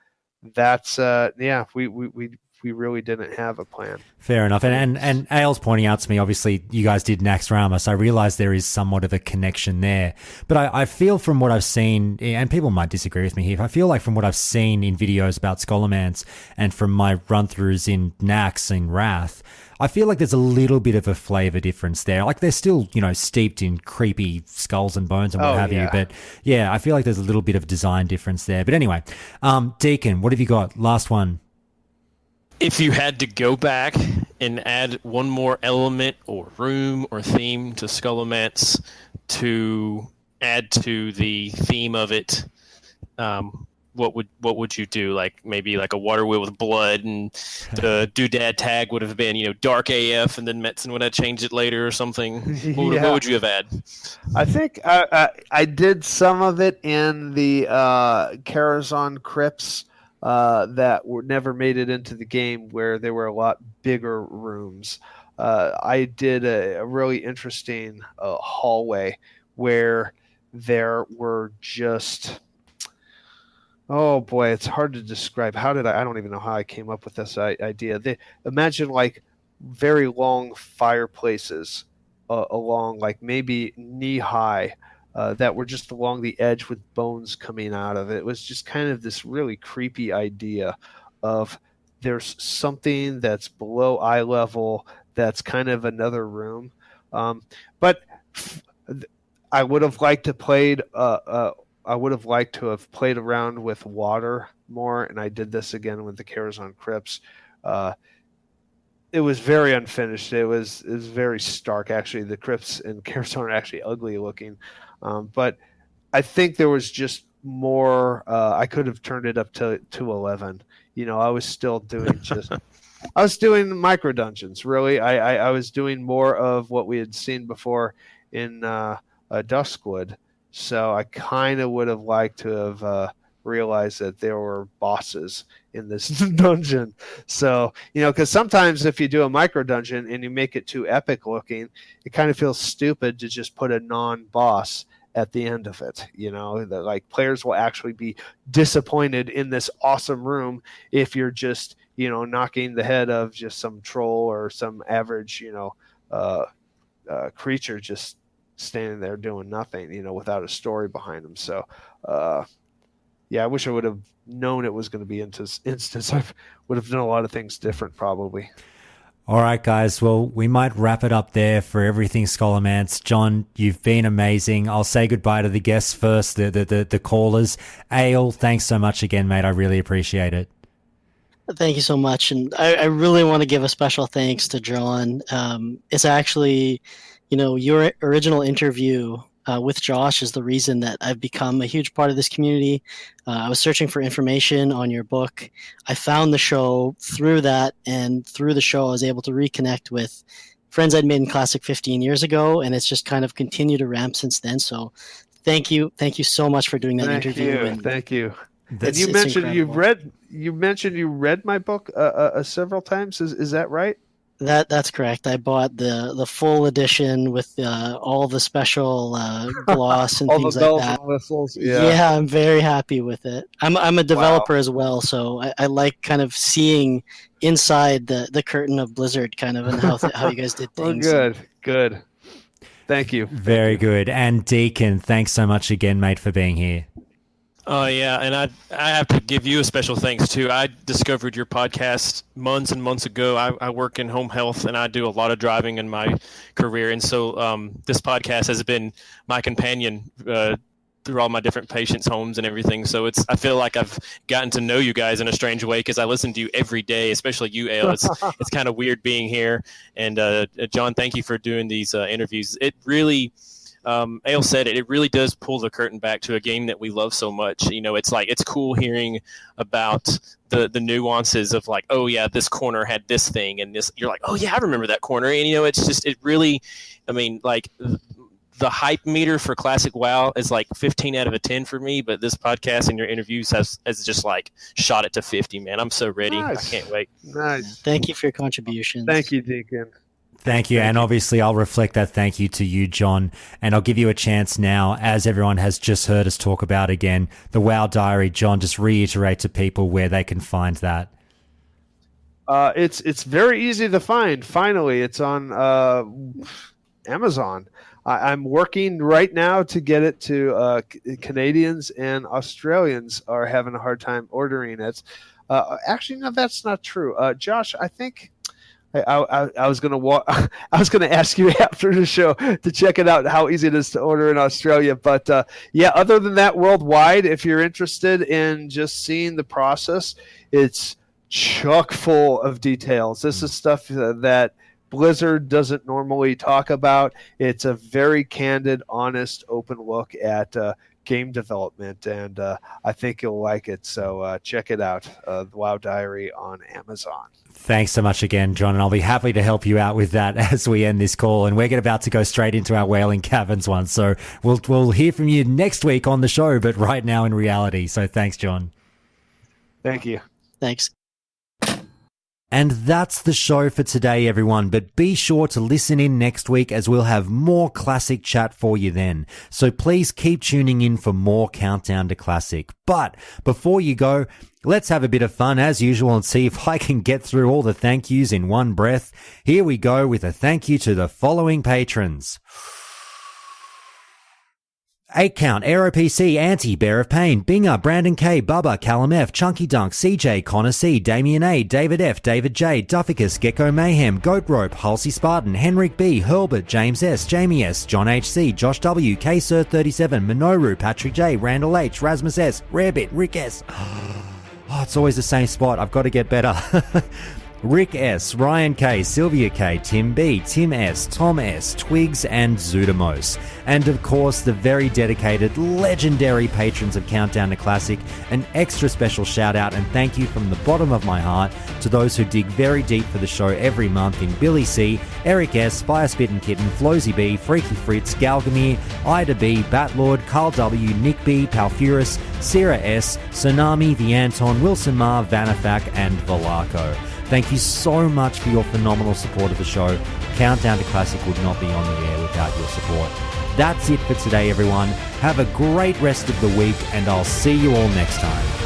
that's we we really didn't have a plan. Fair enough. And Ayle's pointing out to me, obviously, you guys did Naxxramas, so I realize there is somewhat of a connection there. But I feel from what I've seen, and people might disagree with me here, I feel like from what I've seen in videos about Scholomance and from my run-throughs in Nax and Wrath, I feel like there's a little bit of a flavor difference there. Like they're still, steeped in creepy skulls and bones and what have you. But yeah, I feel like there's a little bit of design difference there. But anyway, Deacon, what have you got? Last one. If you had to go back and add one more element or room or theme to Scholomance to add to the theme of it, what would you do? Like maybe like a water wheel with blood, and the doodad tag would have been dark AF, and then Metzen would have changed it later or something. What would you have had? I think I did some of it in the Karazhan crypts that never made it into the game, where there were a lot bigger rooms. I did a really interesting hallway where there were just... Oh boy, it's hard to describe. I don't even know how I came up with this idea. Imagine like very long fireplaces along like maybe knee high that were just along the edge with bones coming out of it. It was just kind of this really creepy idea of there's something that's below eye level that's kind of another room. But I would have liked to have played around with water more, and I did this again with the Karazhan crypts. It was very unfinished. It was very stark, actually. The crypts in Karazhan are actually ugly looking, but I think there was just more. I could have turned it up to 11. I was still doing I was doing micro dungeons. Really, I was doing more of what we had seen before in Duskwood. So I kind of would have liked to have realized that there were bosses in this dungeon. So, because sometimes if you do a micro dungeon and you make it too epic looking, it kind of feels stupid to just put a non-boss at the end of it. That like players will actually be disappointed in this awesome room if you're just, knocking the head of just some troll or some average, creature just standing there doing nothing, without a story behind them. So, I wish I would have known it was going to be in this instance. I would have done a lot of things different, probably. All right, guys. Well, we might wrap it up there for everything Scholomance. John, you've been amazing. I'll say goodbye to the guests first, the callers. Ayle, thanks so much again, mate. I really appreciate it. Thank you so much. And I really want to give a special thanks to John. It's actually... your original interview with Josh is the reason that I've become a huge part of this community. I was searching for information on your book. I found the show through that, and through the show I was able to reconnect with friends I'd made in Classic 15 years ago, and it's just kind of continued to ramp since then. So thank you so much for doing that interview. Thank you. And you mentioned you read my book several times. Is that right? That's correct. I bought the full edition with all the special gloss and all things the bells like that. And whistles. Yeah, I'm very happy with it. I'm a developer as well, so I like kind of seeing inside the curtain of Blizzard, kind of, and how you guys did things. Good. Thank you. Very good. And Deacon, thanks so much again, mate, for being here. Oh, yeah, and I have to give you a special thanks, too. I discovered your podcast months and months ago. I work in home health, and I do a lot of driving in my career, and so this podcast has been my companion through all my different patients' homes and everything. So I feel like I've gotten to know you guys in a strange way because I listen to you every day, especially you, Ayle. It's kind of weird being here. And John, thank you for doing these interviews. It really... Ayle said it really does pull the curtain back to a game that we love so much. It's cool hearing about the nuances of like, oh yeah, this corner had this thing, and this, you're like, oh yeah, I remember that corner. And it really, the hype meter for Classic WoW is like 15 out of 10 for me, but this podcast and your interviews has just like shot it to 50, man. I'm so ready. Nice. I can't wait. Nice. Thank you for your contributions. Thank you, Deacon. Thank you. And obviously I'll reflect that thank you to you, John. And I'll give you a chance now, as everyone has just heard us talk about again, the WoW Diary. John, just reiterate to people where they can find that. It's very easy to find. Finally, it's on Amazon. I'm working right now to get it to Canadians, and Australians are having a hard time ordering it. Actually, no, that's not true. Josh, I think I was gonna I was gonna ask you after the show to check it out, how easy it is to order in Australia. But yeah, other than that, worldwide, if you're interested in just seeing the process, it's chock full of details. This is stuff that Blizzard doesn't normally talk about. It's a very candid, honest, open look at game development, and I think you'll like it. So check it out, The WoW Diary on Amazon. Thanks so much again, John, and I'll be happy to help you out with that as we end this call. And we're about to go straight into our Wailing Caverns one, so we'll hear from you next week on the show, but right now in reality. So thanks, John. Thank you. Thanks. And that's the show for today, everyone. But be sure to listen in next week, as we'll have more Classic chat for you then. So please keep tuning in for more Countdown to Classic. But before you go, let's have a bit of fun as usual and see if I can get through all the thank yous in one breath. Here we go with a thank you to the following patrons. 8 Count, AeroPC, Anti, Bear of Pain, Binger, Brandon K, Bubba, Callum F, Chunky Dunk, CJ, Connor C, Damien A, David F, David J, Dufficus, Gecko Mayhem, Goat Rope, Halsey Spartan, Henrik B, Herbert, James S, Jamie S, John HC, Josh W, K Sir 37, Minoru, Patrick J, Randall H, Rasmus S, Rarebit, Rick S. Oh, it's always the same spot. I've got to get better. Rick S, Ryan K, Sylvia K, Tim B, Tim S, Tom S, Twigs, and Zudamos. And of course, the very dedicated, legendary patrons of Countdown to Classic. An extra special shout out and thank you from the bottom of my heart to those who dig very deep for the show every month in Billy C, Eric S, Firespit Kitten, Flosy B, Freaky Fritz, Galgamir, Ida B, Batlord, Carl W, Nick B, Palfurus, Sierra S, Tsunami, The Anton, Wilson Mar, Vanafak, and Velarco. Thank you so much for your phenomenal support of the show. Countdown to Classic would not be on the air without your support. That's it for today, everyone. Have a great rest of the week, and I'll see you all next time.